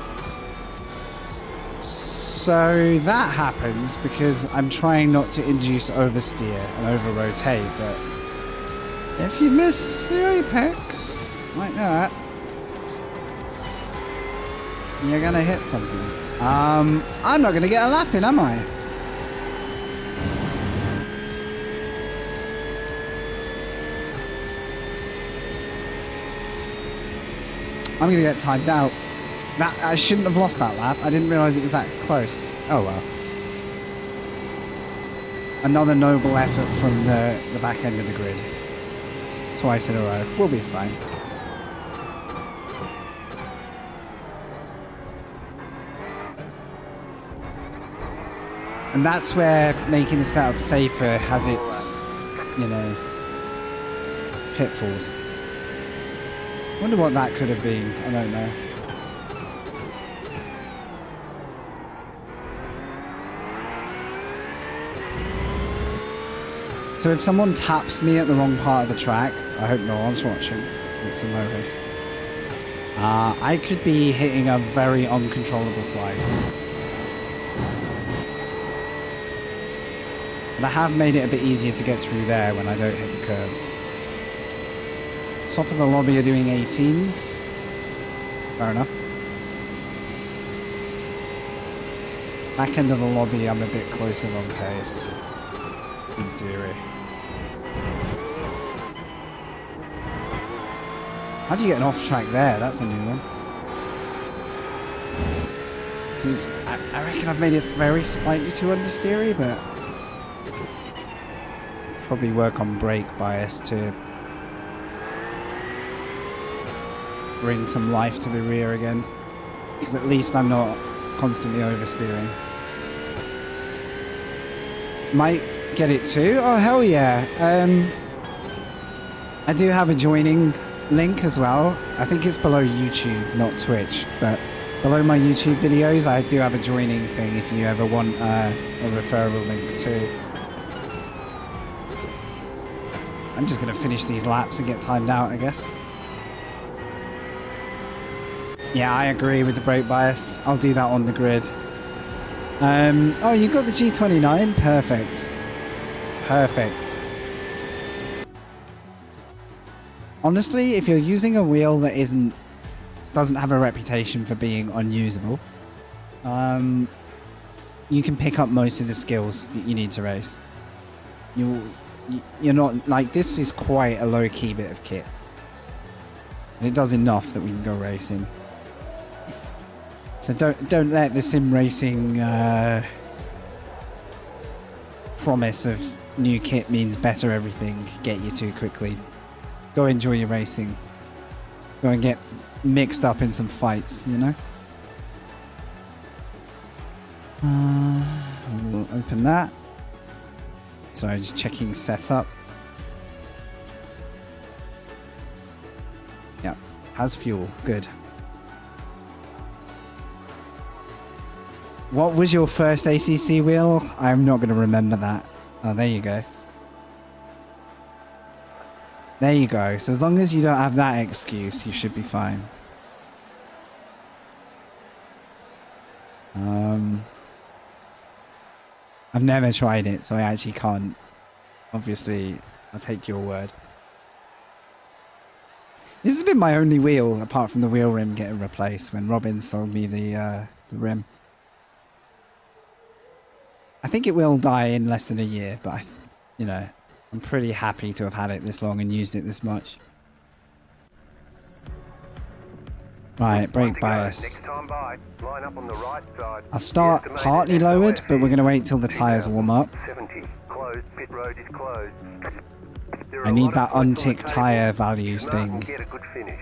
So that happens because I'm trying not to induce oversteer and over-rotate, but if you miss the apex like that, you're gonna hit something. I'm not gonna get a lap in, am I? I'm gonna get timed out. I shouldn't have lost that lap. I didn't realise it was that close. Oh well. Another noble effort from the back end of the grid. Twice in a row. We'll be fine. And that's where making the setup safer has its, pitfalls. Wonder what that could have been. I don't know. So if someone taps me at the wrong part of the track, I hope no one's watching. It's a low race. I could be hitting a very uncontrollable slide. But I have made it a bit easier to get through there when I don't hit the curbs. Top of the lobby are doing 18s. Fair enough. Back end of the lobby, I'm a bit closer on pace. In theory. How do you get an off track there? That's a new one. So I reckon I've made it very slightly too understeery, but probably work on brake bias to bring some life to the rear again, because at least I'm not constantly oversteering. Might get it too. Oh hell yeah! I do have a joining link as well. I think it's below YouTube, not Twitch, but below my YouTube videos I do have a joining thing if you ever want a referral link too. I'm just gonna finish these laps and get timed out, I guess. Yeah, I agree with the brake bias. I'll do that on the grid. Oh, you got the G29? Perfect. Perfect. Honestly, if you're using a wheel that doesn't have a reputation for being unusable, you can pick up most of the skills that you need to race. You're not like, this is quite a low-key bit of kit. And it does enough that we can go racing. So don't let the sim racing promise of new kit means better everything get you too quickly. Go enjoy your racing. Go and get mixed up in some fights, you know? We'll open that. Sorry, just checking setup. Yeah, has fuel. Good. What was your first ACC wheel? I'm not going to remember that. Oh, there you go. There you go. So as long as you don't have that excuse, you should be fine. I've never tried it, so I actually can't. Obviously, I'll take your word. This has been my only wheel, apart from the wheel rim getting replaced when Robin sold me the rim. I think it will die in less than a year, but you know, I'm pretty happy to have had it this long and used it this much. Right, brake bias. Next time by, line up on the right side. I'll start partly lowered, but we're going to wait till the tyres warm up. 70. Closed. Pit road is closed. I need that untick tyre values thing. Get a good finish.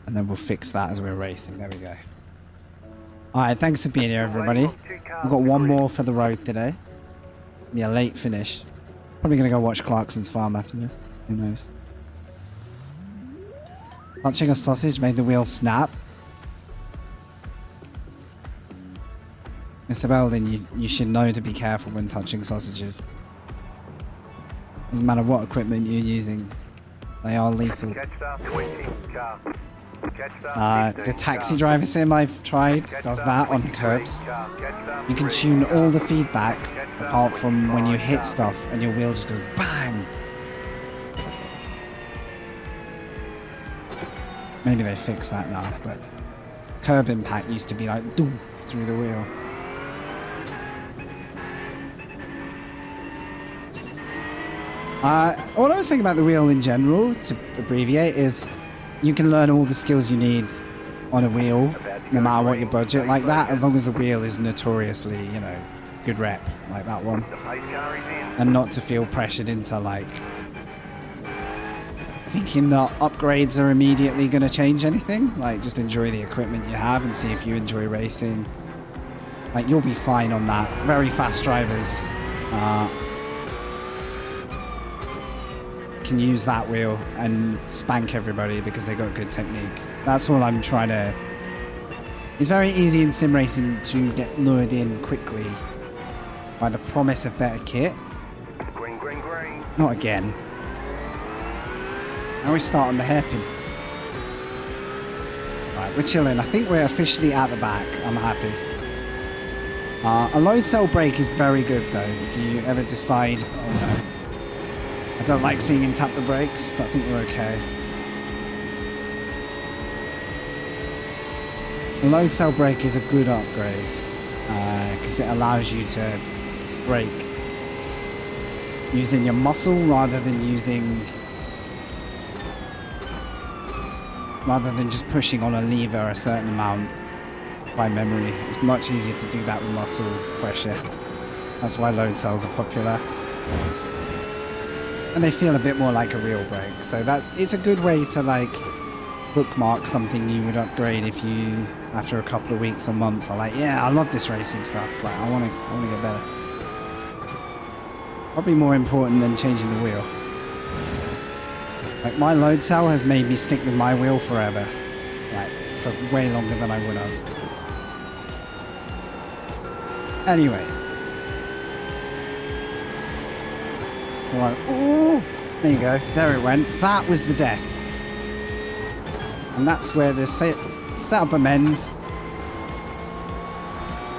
And then we'll fix that as we're racing. There we go. Alright, thanks for being here, everybody. We've got one more for the road today. Yeah, late finish. Probably going to go watch Clarkson's farm after this. Who knows? Touching a sausage made the wheel snap. Mr. Belden, you should know to be careful when touching sausages. Doesn't matter what equipment you're using. They are lethal. The taxi driver sim I've tried does that on curbs. You can tune all the feedback apart from when you hit stuff and your wheel just goes bang. Maybe they fixed that now, but curb impact used to be like doof through the wheel. What I was thinking about the wheel in general, to abbreviate, is you can learn all the skills you need on a wheel, no matter what your budget, like that, as long as the wheel is notoriously, you know, good rep, like that one. And not to feel pressured into, like, thinking that upgrades are immediately going to change anything. Like, just enjoy the equipment you have and see if you enjoy racing. Like, you'll be fine on that. Very fast drivers can use that wheel and spank everybody because they got good technique. That's all I'm trying to... It's very easy in sim racing to get lured in quickly by the promise of better kit. Green, green, green. Not again. I always start on the hairpin. Alright, we're chilling. I think we're officially at the back. I'm happy. A load cell brake is very good though. If you ever decide, oh no, I don't like seeing him tap the brakes, but I think we're okay. A load cell brake is a good upgrade because it allows you to brake using your muscle rather than just pushing on a lever a certain amount by memory. It's much easier to do that with muscle pressure. That's why load cells are popular. And they feel a bit more like a real brake. So it's a good way to like bookmark something you would upgrade if you, after a couple of weeks or months, are like, yeah, I love this racing stuff. Like I want to get better. Probably more important than changing the wheel. Like my load cell has made me stick with my wheel forever. Like for way longer than I would have. Anyway. Ooh, there you go. There it went. That was the death. And that's where the setup amends.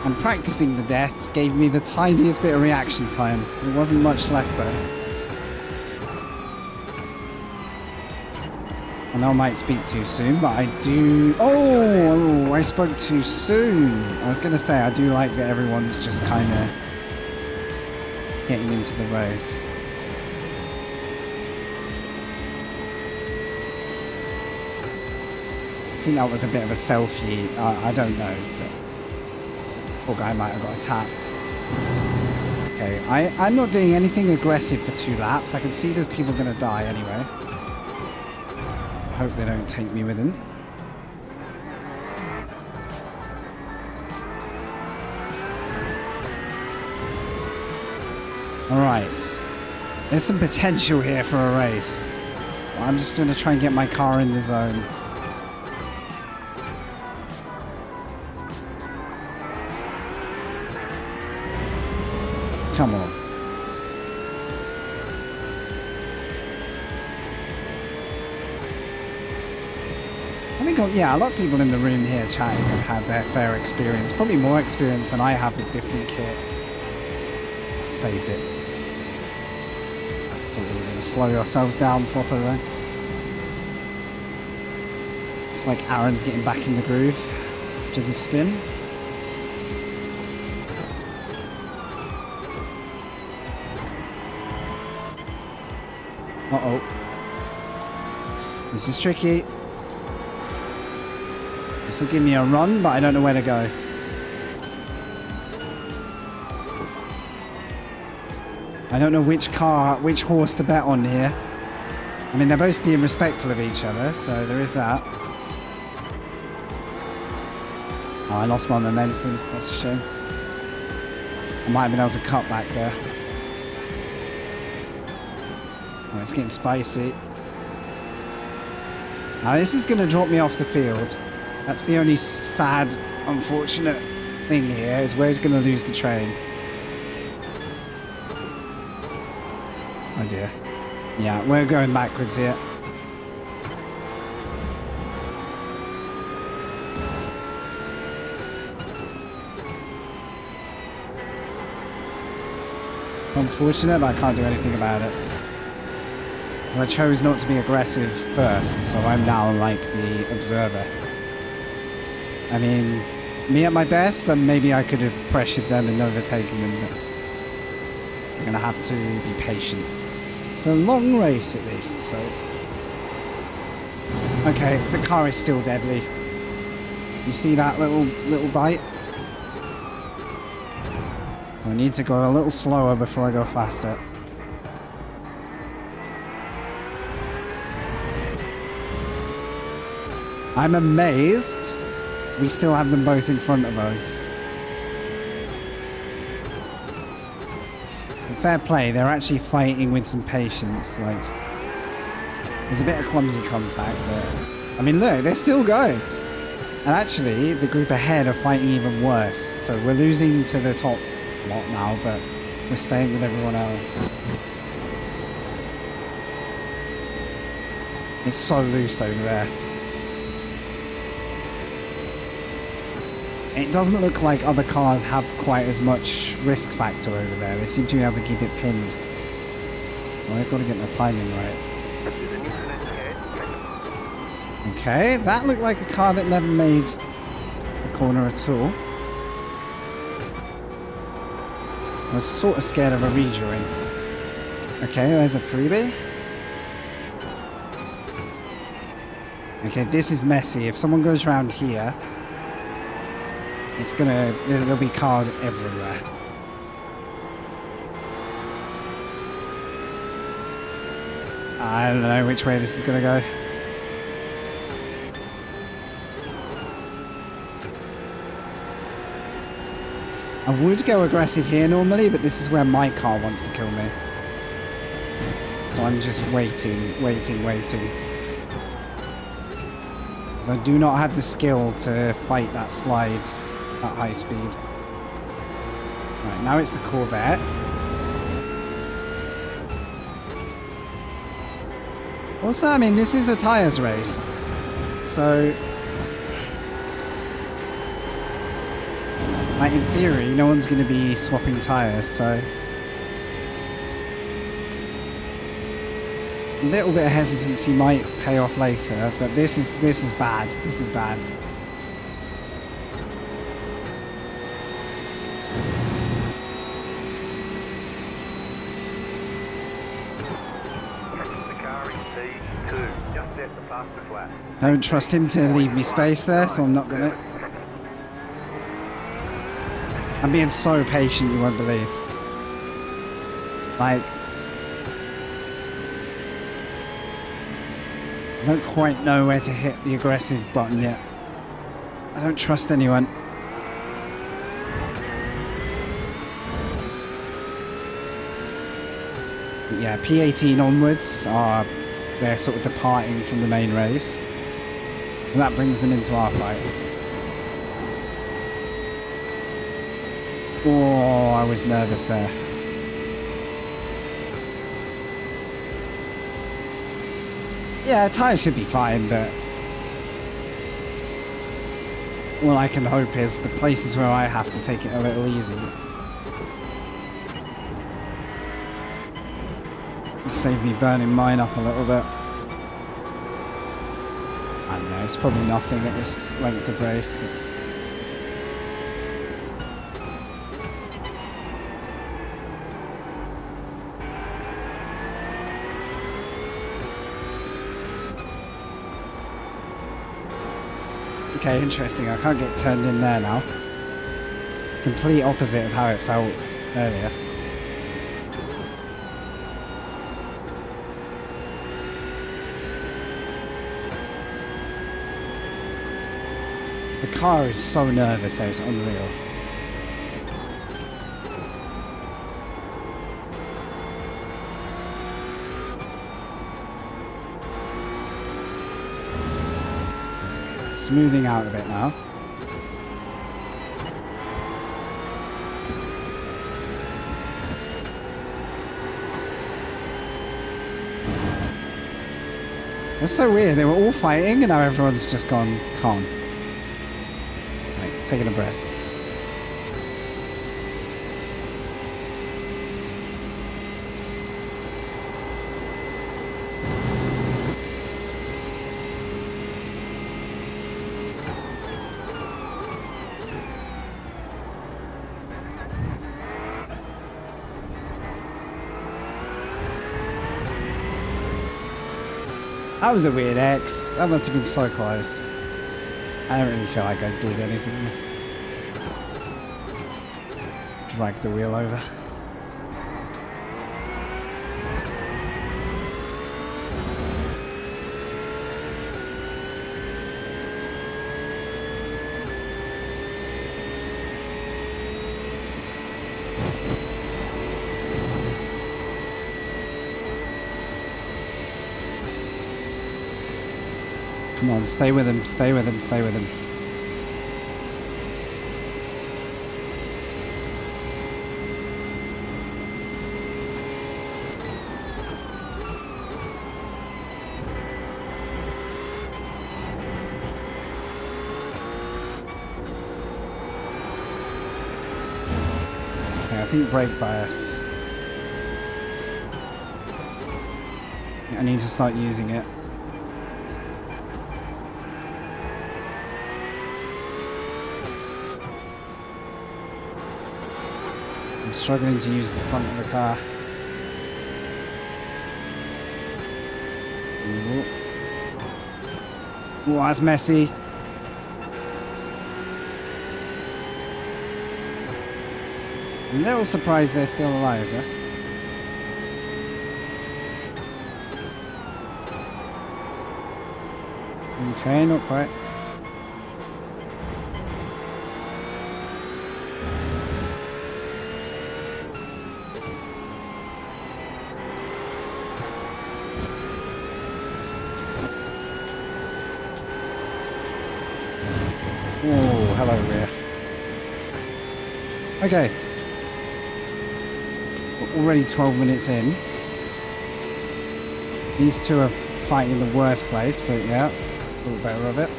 And practicing the death gave me the tiniest bit of reaction time. There wasn't much left though. I know I might speak too soon, but I do... Oh, I spoke too soon. I was going to say, I do like that everyone's just kind of getting into the race. I think that was a bit of a selfie. I don't know, but poor guy might have got a tap. Okay, I'm not doing anything aggressive for 2 laps. I can see there's people going to die anyway. Hope they don't take me with them. Alright. There's some potential here for a race. I'm just going to try and get my car in the zone. Come on. I think, yeah, a lot of people in the room here chatting have had their fair experience. Probably more experience than I have with different kit. Saved it. Thought we were going to slow yourselves down properly then. It's like Aaron's getting back in the groove after the spin. Uh-oh. This is tricky. This will give me a run, but I don't know where to go. I don't know which horse to bet on here. I mean, they're both being respectful of each other, so there is that. Oh, I lost my momentum. That's a shame. I might have been able to cut back there. Oh, it's getting spicy. Now, this is going to drop me off the field. That's the only sad, unfortunate thing here, is we're going to lose the train. Oh dear. Yeah, we're going backwards here. It's unfortunate, but I can't do anything about it. Because I chose not to be aggressive first, so I'm now like the observer. I mean, me at my best, and maybe I could have pressured them and overtaken them, but I'm going to have to be patient. It's a long race at least, so... Okay, the car is still deadly. You see that little bite? So I need to go a little slower before I go faster. I'm amazed we still have them both in front of us. And fair play, they're actually fighting with some patience. Like, there's a bit of clumsy contact, but I mean, look, they're still going. And actually, the group ahead are fighting even worse. So we're losing to the top lot now, but we're staying with everyone else. It's so loose over there. It doesn't look like other cars have quite as much risk factor over there. They seem to be able to keep it pinned. So I've got to get my timing right. There's an incident ahead. Okay, that looked like a car that never made a corner at all. I was sort of scared of a rejoin. Okay, there's a freebie. Okay, this is messy. If someone goes around here, there'll be cars everywhere. I don't know which way this is gonna go. I would go aggressive here normally, but this is where my car wants to kill me. So I'm just waiting. Because I do not have the skill to fight that slide at high speed. Right, now it's the Corvette. Also, I mean, this is a tyres race. So, like, in theory, no one's going to be swapping tyres, so... A little bit of hesitancy might pay off later, but this is bad. This is bad. The car in P2, just set the fastest lap. Don't trust him to leave me space there, so I'm not gonna. I'm being so patient, you won't believe. Like, I don't quite know where to hit the aggressive button yet. I don't trust anyone. But yeah, P18 onwards they're sort of departing from the main race. And that brings them into our fight. Oh, I was nervous there. Yeah, tyres should be fine, but all I can hope is the places where I have to take it a little easy. Save me burning mine up a little bit. I don't know, it's probably nothing at this length of race. But... Okay, interesting. I can't get turned in there now. Complete opposite of how it felt earlier. The car is so nervous there, it's unreal. Smoothing out a bit now. That's so weird. They were all fighting and now everyone's just gone calm. Right, taking a breath. That was a weird X. That must have been so close. I don't really feel like I did anything. Drag the wheel over. Come on, stay with him, stay with him, stay with him. think brake bias. I need to start using it. I'm struggling to use the front of the car. Ooh. Ooh, that's messy. I'm a little surprised they're still alive, though. Okay, not quite. Oh, hello, rear. Okay. We're already 12 minutes in. These two are fighting in the worst place, but yeah, a little better of it.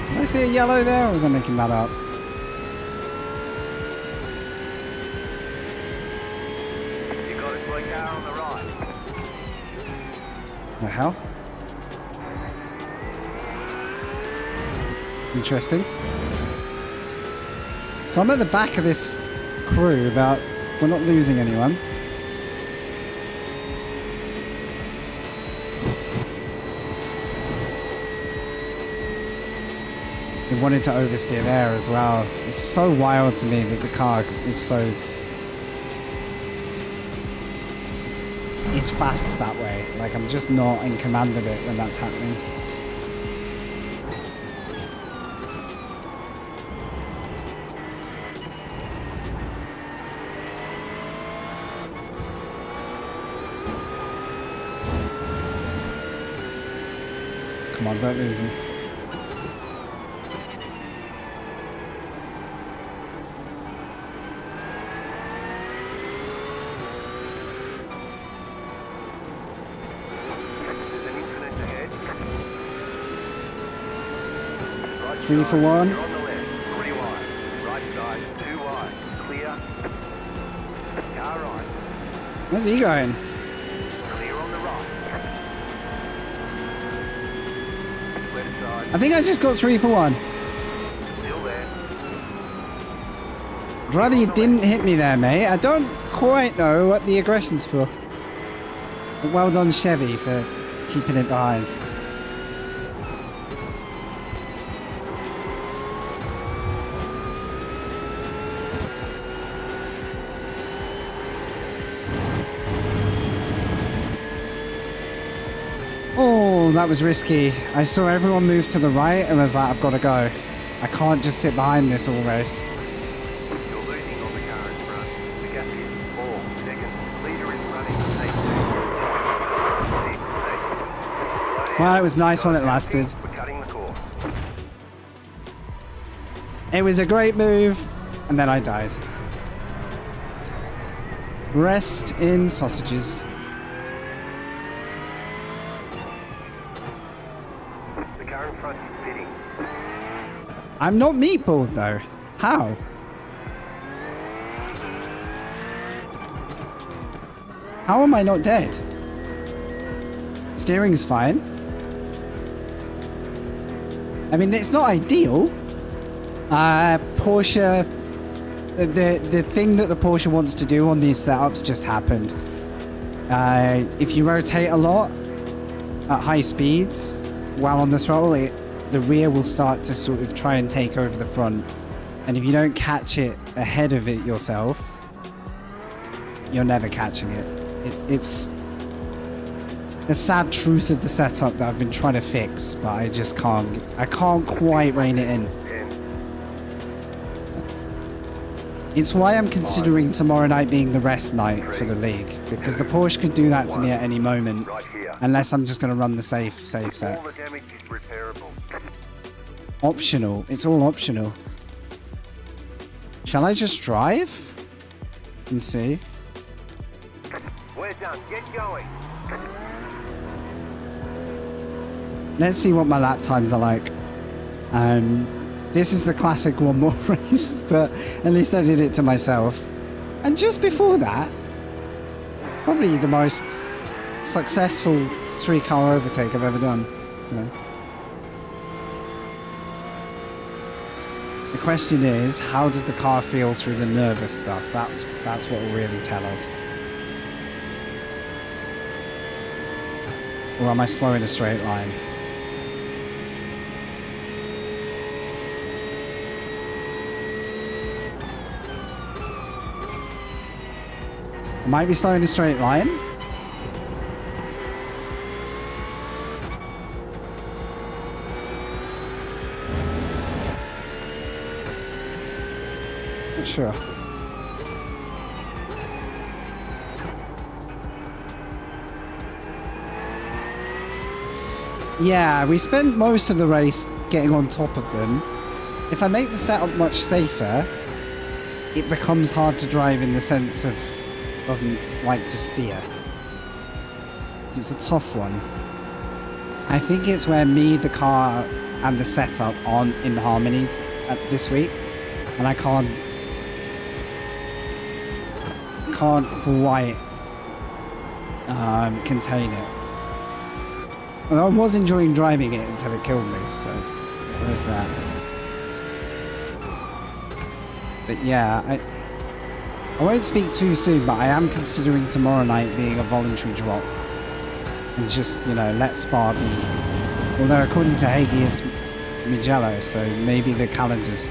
Did I see a yellow there, or was I making that up? You got a slow car on the right. The hell? Interesting. So I'm at the back of this crew, but we're not losing anyone. They wanted to oversteer there as well. It's so wild to me that the car is so... It's fast that way. Like, I'm just not in command of it when that's happening. Come on, don't lose him. Right 3 for 1. You're on the left, 3 wide. Right side, 2 wide. Clear. Car right. Where's he going? Clear on the right. Left side, I think I just got 3 for 1. still there. I'd rather you didn't hit me there, mate. I don't quite know what the aggression's for. But well done, Chevy, for keeping it behind. Oh, that was risky. I saw everyone move to the right and was like, I've got to go. I can't just sit behind this all race. You're losing on the car in front. The gap is 4 seconds. Leader is running 8 6 Well, it was nice when it lasted. We're cutting the course. It was a great move, and then I died. Rest in sausages. The car in front is pitting. I'm not meatballed though. How? How am I not dead? Steering's fine. I mean, it's not ideal. Porsche, the thing that the Porsche wants to do on these setups just happened. If you rotate a lot at high speeds while on the throttle, the rear will start to sort of try and take over the front. And if you don't catch it ahead of it yourself, you're never catching it. It's the sad truth of the setup that I've been trying to fix, but I just can't. I can't quite rein it in. 10, It's why I'm considering tomorrow night being the rest night for the league, because the Porsche could do that to me at any moment, right here. unless I'm just going to run the safe set. All the damage is repairable. Optional. It's all optional. Shall I just drive? and see. We're done. Get going. Let's see what my lap times are like. This is the classic one more race, but at least I did it to myself. And just before that, probably the most successful 3-car overtake I've ever done. So. The question is, how does the car feel through the nervous stuff? That's what will really tell us. Or am I slow in a straight line? I might be slow in a straight line. Not sure. Yeah, we spent most of the race getting on top of them. If I make the setup much safer, it becomes hard to drive in the sense of doesn't like to steer. So it's a tough one. I think it's where me, the car, and the setup aren't in harmony this week, and I can't quite contain it. Well, I was enjoying driving it until it killed me, so there's that. But yeah, I won't speak too soon, but I am considering tomorrow night being a voluntary drop. And just, you know, let Spa be. Although according to Hagee it's Mugello, so maybe the calendar's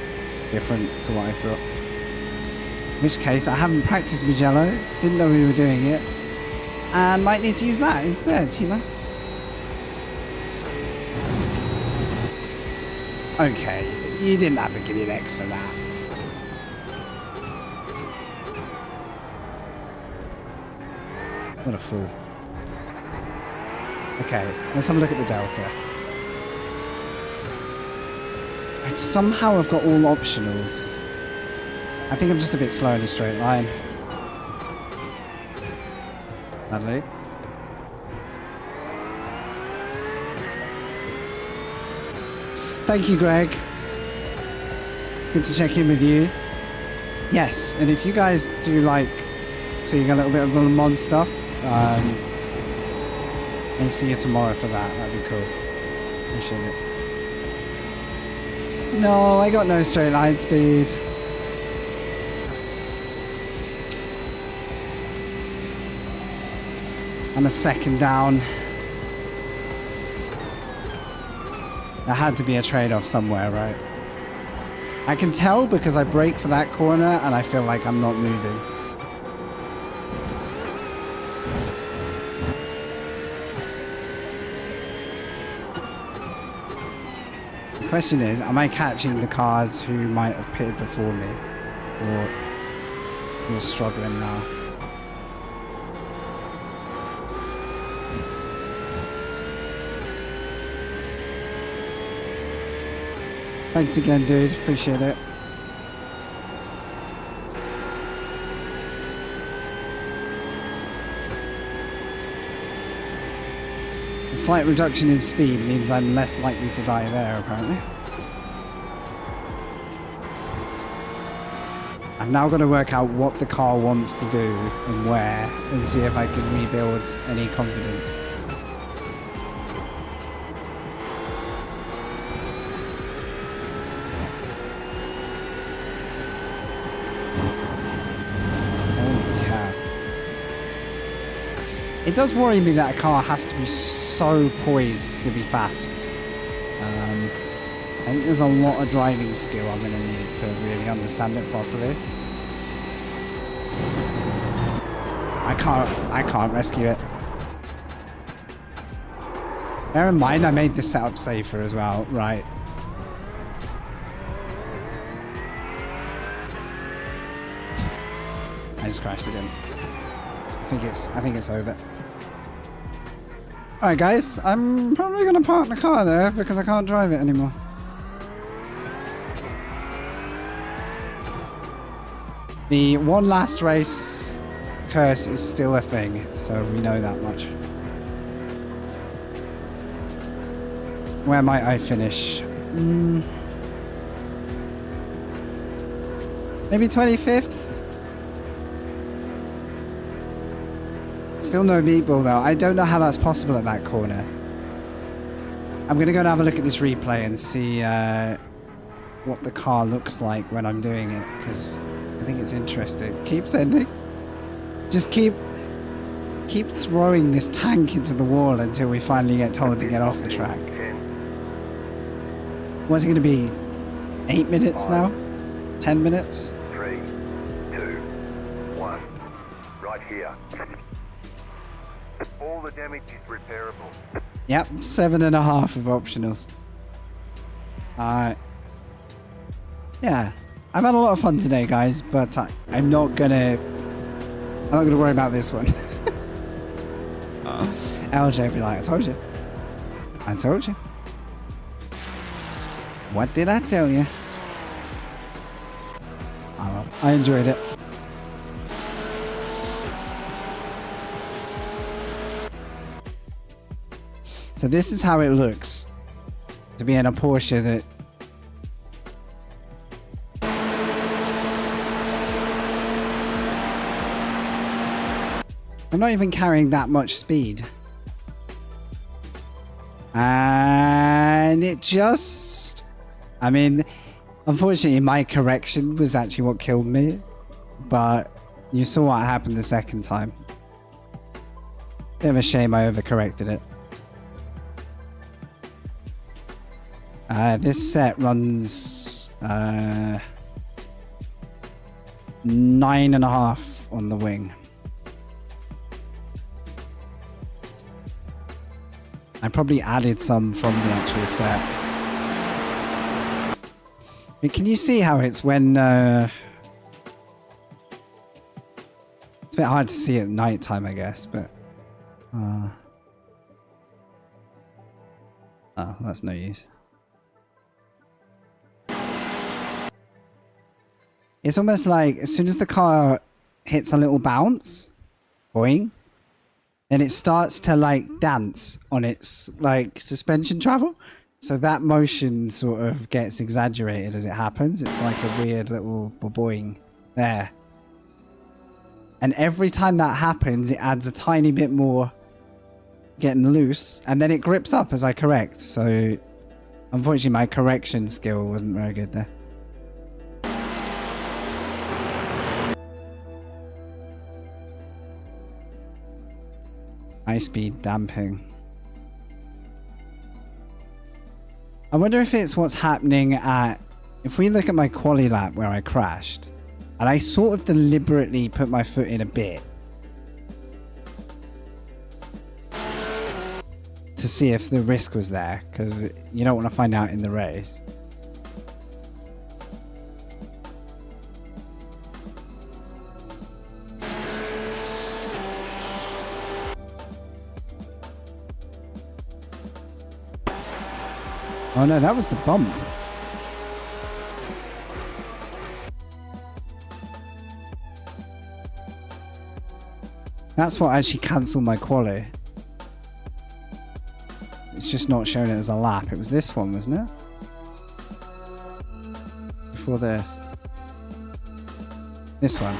different to what I thought. In which case, I haven't practiced Mugello, didn't know we were doing it, and might need to use that instead, you know? Okay, you didn't have to give me an X for that. What a fool. Okay, let's have a look at the Delta. Somehow I've got all optionals. I think I'm just a bit slow in a straight line. Lovely. Thank you, Greg. Good to check in with you. Yes, and if you guys do like seeing a little bit of the Le Mans stuff, I'll see you tomorrow for that. That'd be cool. Appreciate it. No, I got no straight line speed. I'm a second down. There had to be a trade-off somewhere, right? I can tell because I brake for that corner and I feel like I'm not moving. The question is, am I catching the cars who might have pitted before me? Or you're struggling now? Thanks again, dude. Appreciate it. A slight reduction in speed means I'm less likely to die there, apparently. I've now got to work out what the car wants to do and where, and see if I can rebuild any confidence. It does worry me that a car has to be so poised to be fast. I think there's a lot of driving skill I'm going to need to really understand it properly. I can't rescue it. Bear in mind I made this setup safer as well, right? I just crashed again. I think it's over. Alright guys, I'm probably going to park the car there because I can't drive it anymore. The one last race curse is still a thing, so we know that much. Where might I finish? Maybe 25th? Still no meatball though. I don't know how that's possible at that corner. I'm going to go and have a look at this replay and see what the car looks like when I'm doing it, because I think it's interesting. Keep sending. Just keep throwing this tank into the wall until we finally get told to get off the track. What's it going to be? 8 minutes now? 10 minutes? 3, 2, 1. Right here. All the damage is repairable. Yep, 7.5 of optionals. Yeah, I've had a lot of fun today, guys, but I'm not gonna worry about this one. LJ will be like, I told you. I told you. What did I tell you? Oh, well, I enjoyed it. So this is how it looks to be in a Porsche that I'm not even carrying that much speed. And it just... I mean, unfortunately my correction was actually what killed me. But you saw what happened the second time. Bit of a shame I overcorrected it. This set runs 9.5 on the wing. I probably added some from the actual set. But can you see how it's when... it's a bit hard to see at night time, I guess, but... oh, that's no use. It's almost like as soon as the car hits a little bounce, boing, then it starts to like dance on its like suspension travel. So that motion sort of gets exaggerated as it happens. It's like a weird little boing there. And every time that happens, it adds a tiny bit more getting loose, and then it grips up as I correct. So unfortunately my correction skill wasn't very good there. High speed damping. I wonder if it's what's happening at... If we look at my quali lap where I crashed, and I sort of deliberately put my foot in a bit to see if the risk was there, because you don't want to find out in the race. Oh no, that was the bump. That's what actually cancelled my quali. It's just not showing it as a lap. It was this one, wasn't it? Before this. This one.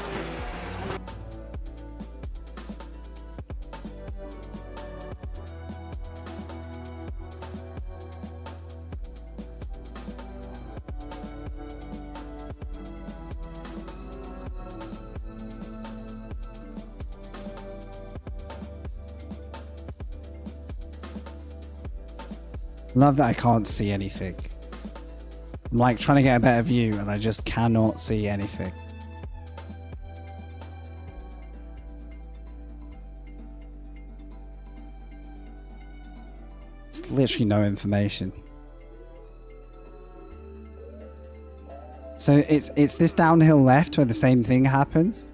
Love that I can't see anything. I'm like trying to get a better view and I just cannot see anything. It's literally no information. So it's this downhill left where the same thing happens.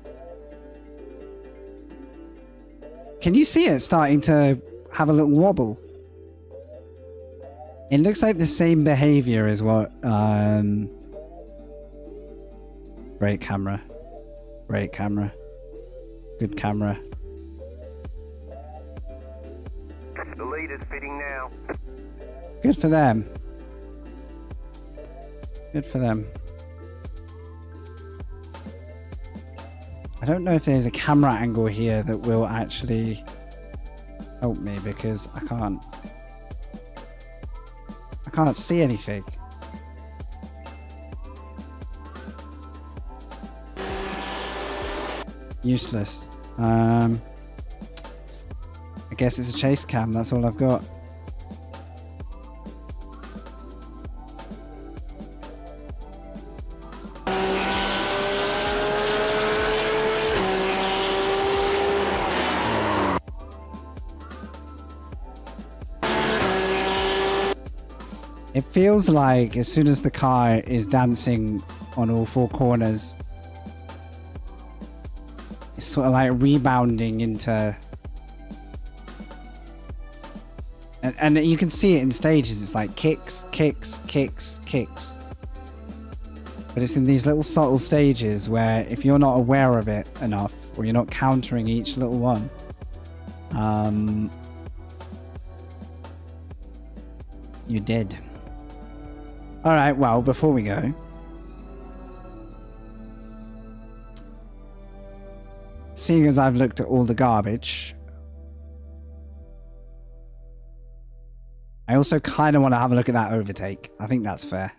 Can you see it starting to have a little wobble? It looks like the same behavior as what... Great camera. Great camera. Good camera. The leader's fitting now. Good for them. Good for them. I don't know if there's a camera angle here that will actually help me because I can't see anything. Useless. I guess it's a chase cam, that's all I've got. It feels like as soon as the car is dancing on all four corners, it's sort of like rebounding into... And you can see it in stages. It's like kicks, kicks, kicks, kicks. But it's in these little subtle stages where if you're not aware of it enough, or you're not countering each little one, you're dead. Alright, well, before we go, seeing as I've looked at all the garbage, I also kind of want to have a look at that overtake. I think that's fair.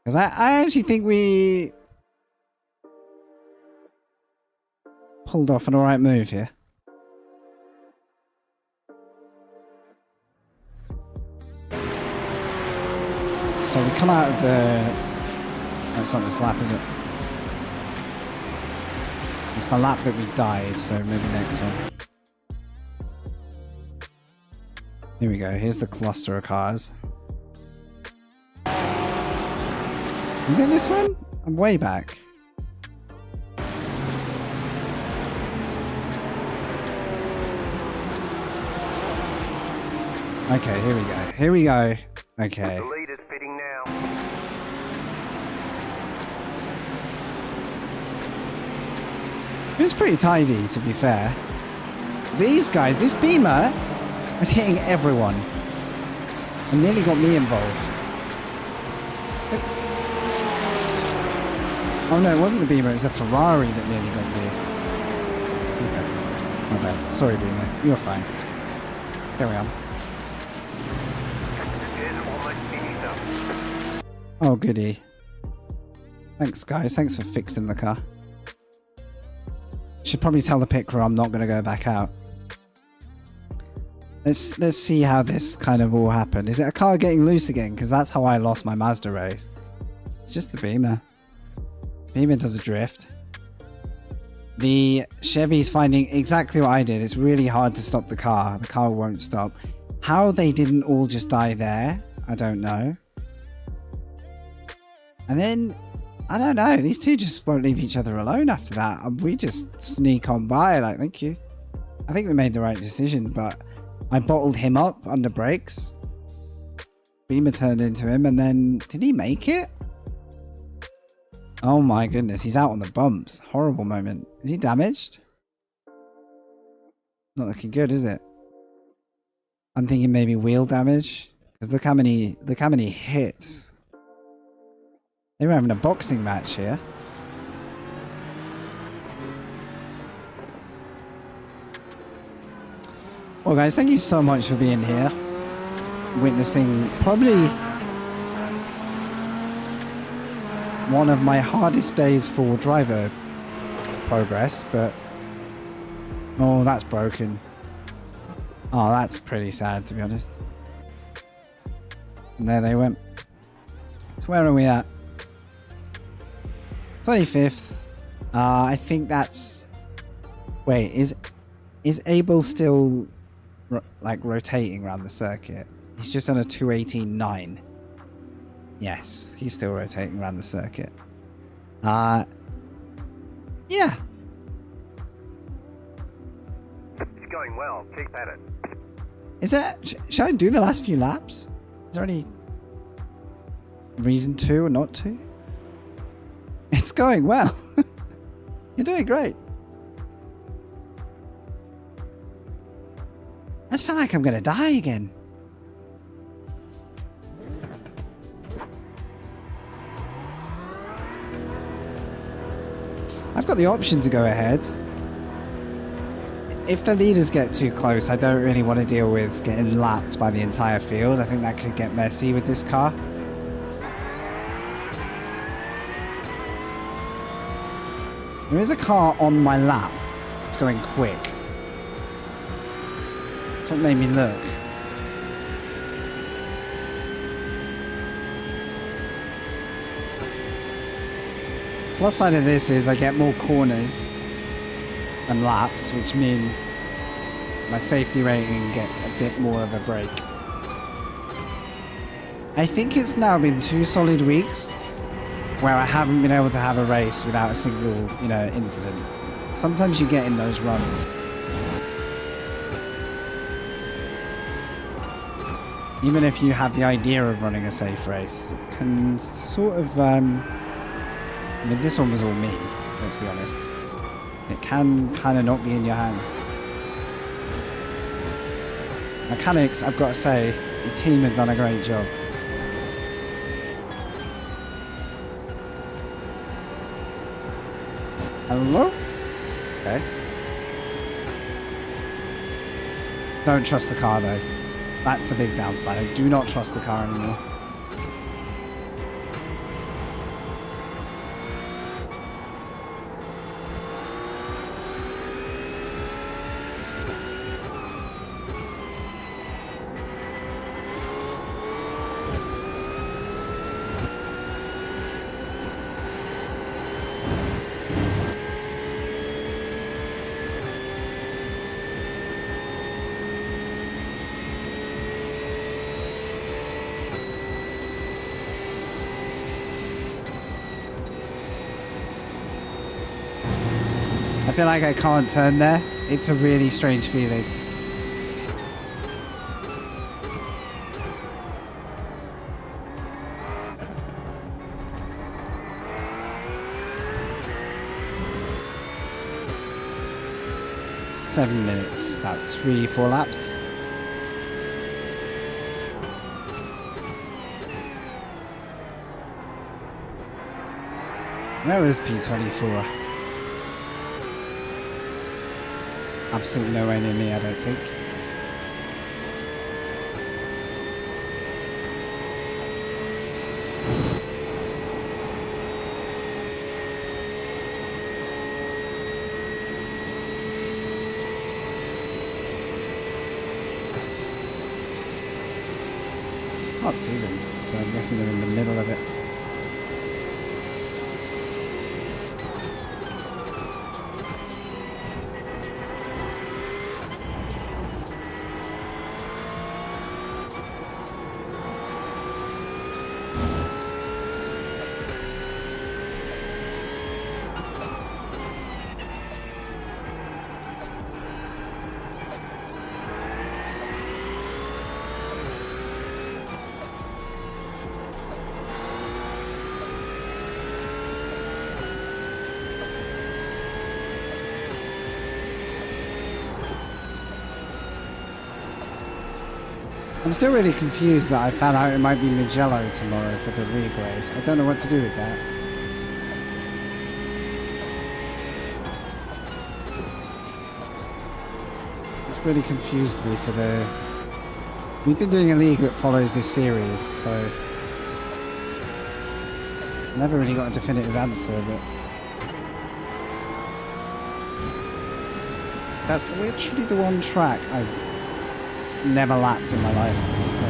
Because I actually think we pulled off an alright move here. So we come out of the... Oh, it's not this lap, is it? It's the lap that we died, so maybe next one. Here we go, here's the cluster of cars. Is it this one? I'm way back. Okay, here we go. Here we go. Okay. The leader's fitting now. It's pretty tidy, to be fair. These guys, this Beamer was hitting everyone. And nearly got me involved. But... Oh no, it wasn't the Beamer, it was the Ferrari that nearly got me. Okay. My bad. Sorry, Beamer. You're fine. Carry on. Oh, goody. Thanks, guys. Thanks for fixing the car. Should probably tell the pit crew I'm not going to go back out. Let's see how this kind of all happened. Is it a car getting loose again? Because that's how I lost my Mazda race. It's just the Beamer. Beamer does a drift. The Chevy's finding exactly what I did. It's really hard to stop the car. The car won't stop. How they didn't all just die there, I don't know. And then, I don't know, these two just won't leave each other alone after that. We just sneak on by, like, thank you. I think we made the right decision, but I bottled him up under brakes. Beamer turned into him, and then, did he make it? Oh my goodness, he's out on the bumps. Horrible moment. Is he damaged? Not looking good, is it? I'm thinking maybe wheel damage. Because look how many hits. They were having a boxing match here. Well guys, thank you so much for being here. Witnessing probably one of my hardest days for driver progress, but... Oh, that's broken. Oh, that's pretty sad, to be honest. And there they went. So where are we at? 25th. I think that's... Wait, is Abel still like rotating around the circuit? He's just on a 218.9. Yes, he's still rotating around the circuit. Yeah. It's going well. Keep at it. Is that... Should I do the last few laps? Is there any reason to or not to? It's going well. You're doing great. I just feel like I'm gonna die again. I've got the option to go ahead. If the leaders get too close, I don't really want to deal with getting lapped by the entire field. I think that could get messy with this car. There is a car on my lap. It's going quick. That's what made me look. Plus side of this is I get more corners and laps, which means my safety rating gets a bit more of a break. I think it's now been 2 solid weeks where I haven't been able to have a race without a single, incident. Sometimes you get in those runs. Even if you have the idea of running a safe race, it can sort of, this one was all me, let's be honest. It can kind of not be in your hands. Mechanics, I've got to say, the team have done a great job. Hello? Okay. Don't trust the car though. That's the big downside. I do not trust the car anymore. I feel like I can't turn there. It's a really strange feeling. Seven minutes, about 3-4 laps. Where is P24? Absolutely nowhere near me, I don't think. Can't see them, so I'm guessing they're in the middle of it. I'm still really confused that I found out it might be Mugello tomorrow for the league race. I don't know what to do with that. It's really confused me for the... We've been doing a league that follows this series, so... Never really got a definitive answer, but... That's literally the one track I never lapped in my life, so...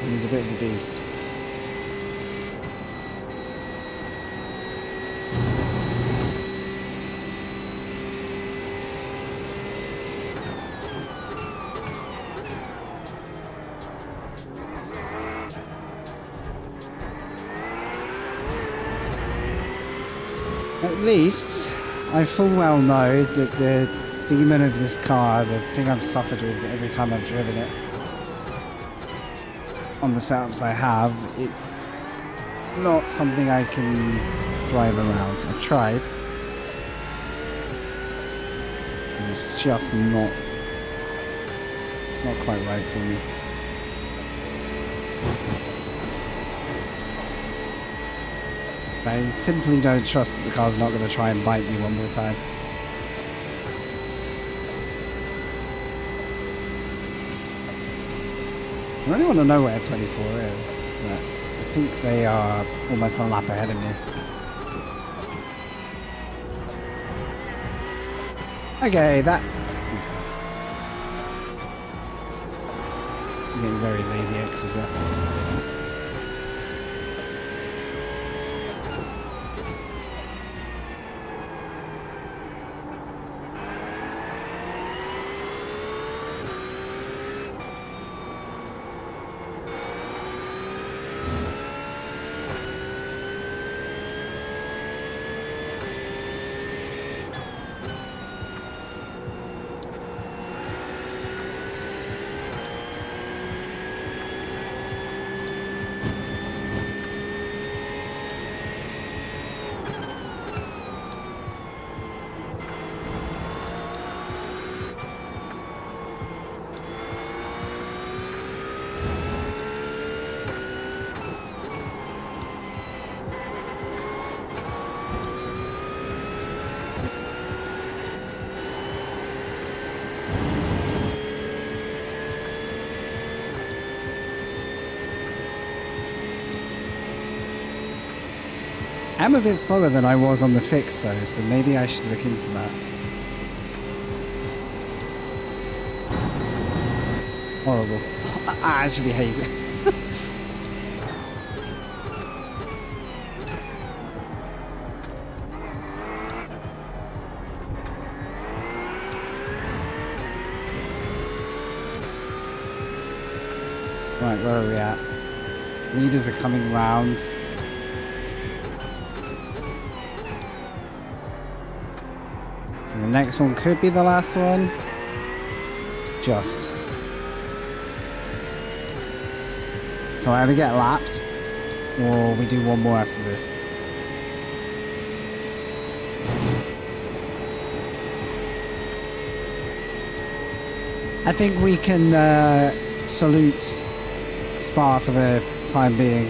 And he's a bit of a beast. At least, I full well know that the demon of this car, the thing I've suffered with every time I've driven it on the setups I have, it's not something I can drive around. I've tried. And it's just not, it's not quite right for me. I simply don't trust that the car's not going to try and bite me one more time. I really want to know where 24 is, but I think they are almost a lap ahead of me. Okay, that... I'm getting very lazy X's there. I'm a bit slower than I was on the fix though, so maybe I should look into that. Horrible. I actually hate it. Right, where are we at? Leaders are coming round. So the next one could be the last one. Just. So I either get lapped, or we do one more after this. I think we can salute Spa for the time being.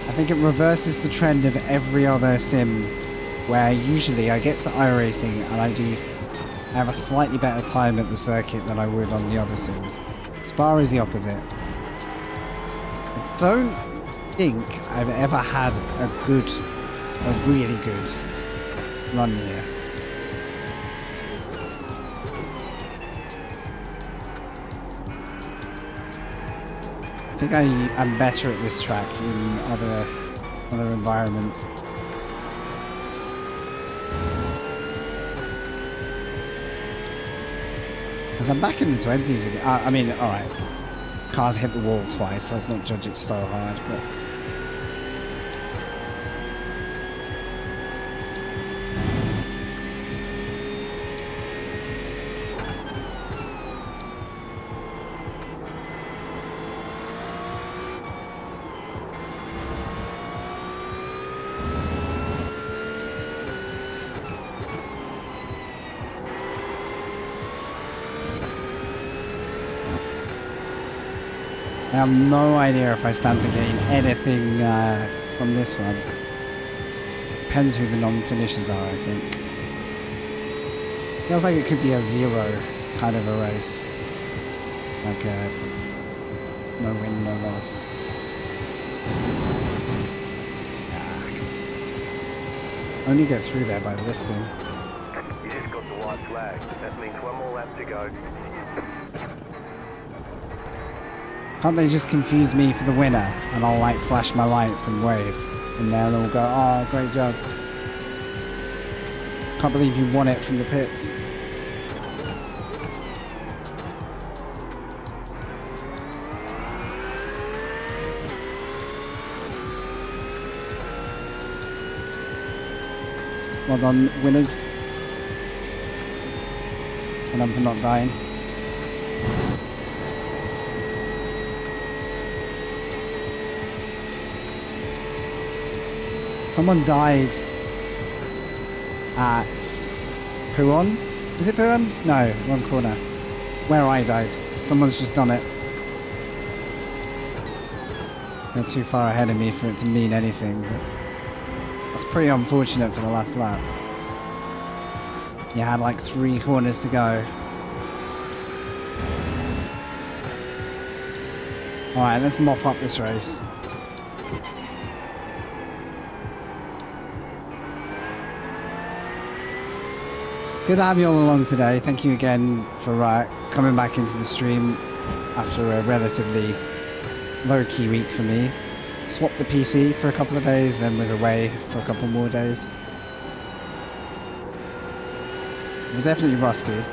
I think it reverses the trend of every other sim where usually I get to iRacing and I have a slightly better time at the circuit than I would on the other sims. Spa is the opposite. I don't think I've ever had a really good run here. I think I am better at this track in other environments. Because I'm back in the 20s again. I mean, alright. Cars hit the wall twice. Let's not judge it so hard, but... I have no idea if I stand to gain anything from this one. Depends who the non-finishers are, I think. Feels like it could be a zero kind of a race. Like no win, no loss. Only get through there by lifting. You just got the white flag. That means one more lap to go. Can't they just confuse me for the winner and I'll like flash my lights and wave and then they'll go, oh, great job. Can't believe you won it from the pits. Well done, winners. on them for not dying. Someone died at Puon. Is it Puon? No, wrong corner. Where I died. Someone's just done it. They're too far ahead of me for it to mean anything. But that's pretty unfortunate for the last lap. You had like 3 corners to go. Alright, let's mop up this race. Good to have you all along today. Thank you again for coming back into the stream after a relatively low-key week for me. Swapped the PC for a couple of days, then was away for a couple more days. I'm definitely rusty.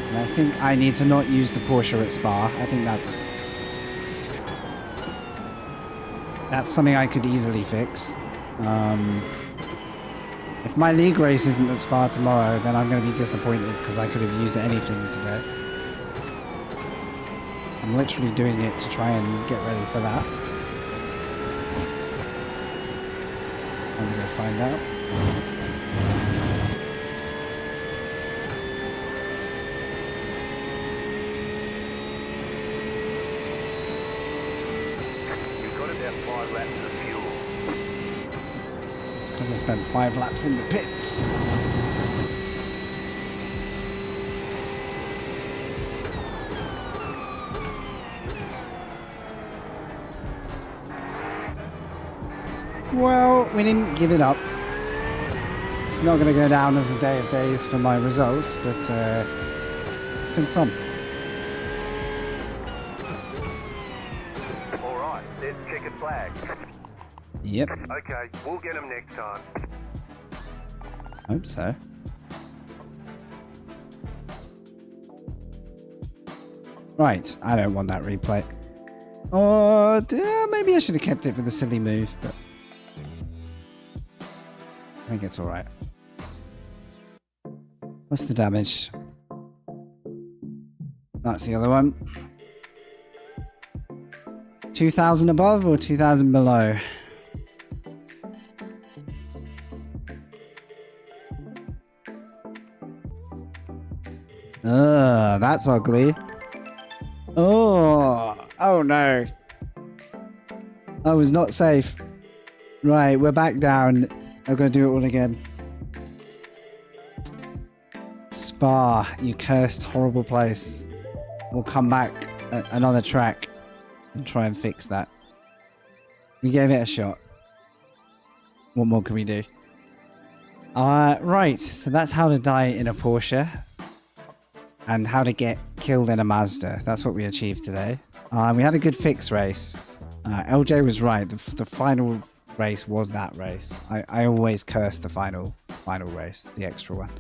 And I think I need to not use the Porsche at Spa. I think that's something I could easily fix. If my league race isn't at Spa tomorrow, then I'm going to be disappointed because I could have used anything today. I'm literally doing it to try and get ready for that. I'm going to find out. You've got about 5 laps of fuel. It's because I spent 5 laps in the pits. Well, we didn't give it up. It's not going to go down as a day of days for my results, but it's been fun. Alright, there's checkered flag. Yep, Okay, we'll get them next time. hope so. Right, I don't want that replay. Or maybe I should have kept it for the silly move, but I think it's alright. What's the damage? That's the other one. 2,000 above or 2,000 below? That's ugly. Oh no. I was not safe. Right, we're back down. I'm gonna do it all again. Spa, you cursed horrible place. We'll come back another track and try and fix that. We gave it a shot. What more can we do? Right, so that's how to die in a Porsche. And how to get killed in a Mazda. That's what we achieved today. We had a good fix race. LJ was right. The final race was that race. I always curse the final race, the extra one.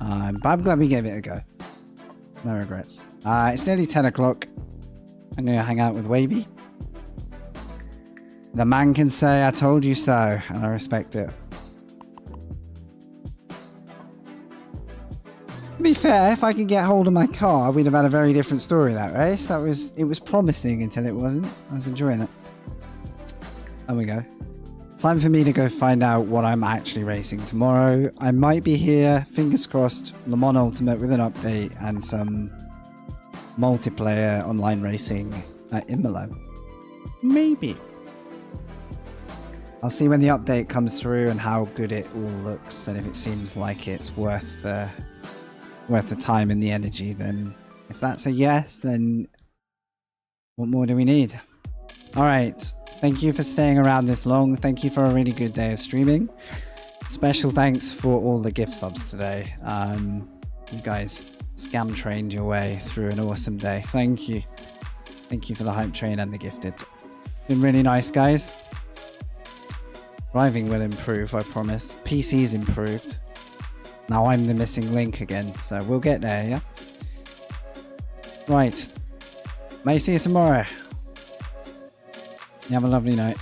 But I'm glad we gave it a go. No regrets. It's nearly 10 o'clock. I'm going to hang out with Wavy. The man can say, I told you so, and I respect it. To be fair, if I could get hold of my car, we'd have had a very different story that race. It was promising until it wasn't. I was enjoying it. There we go. Time for me to go find out what I'm actually racing tomorrow. I might be here, fingers crossed, Le Mans Ultimate with an update and some multiplayer online racing at Imola. Maybe. I'll see when the update comes through and how good it all looks, and if it seems like it's worth the time and the energy. Then if that's a yes, then what more do we need? All right, thank you for staying around this long. Thank you for a really good day of streaming. Special thanks for all the gift subs today. You guys scam trained your way through an awesome day. Thank you for the hype train and the gifted. Been really nice, guys. Driving will improve, I promise. PC's improved. Now I'm the missing link again, so we'll get there, yeah? Right. May see you tomorrow. You have a lovely night.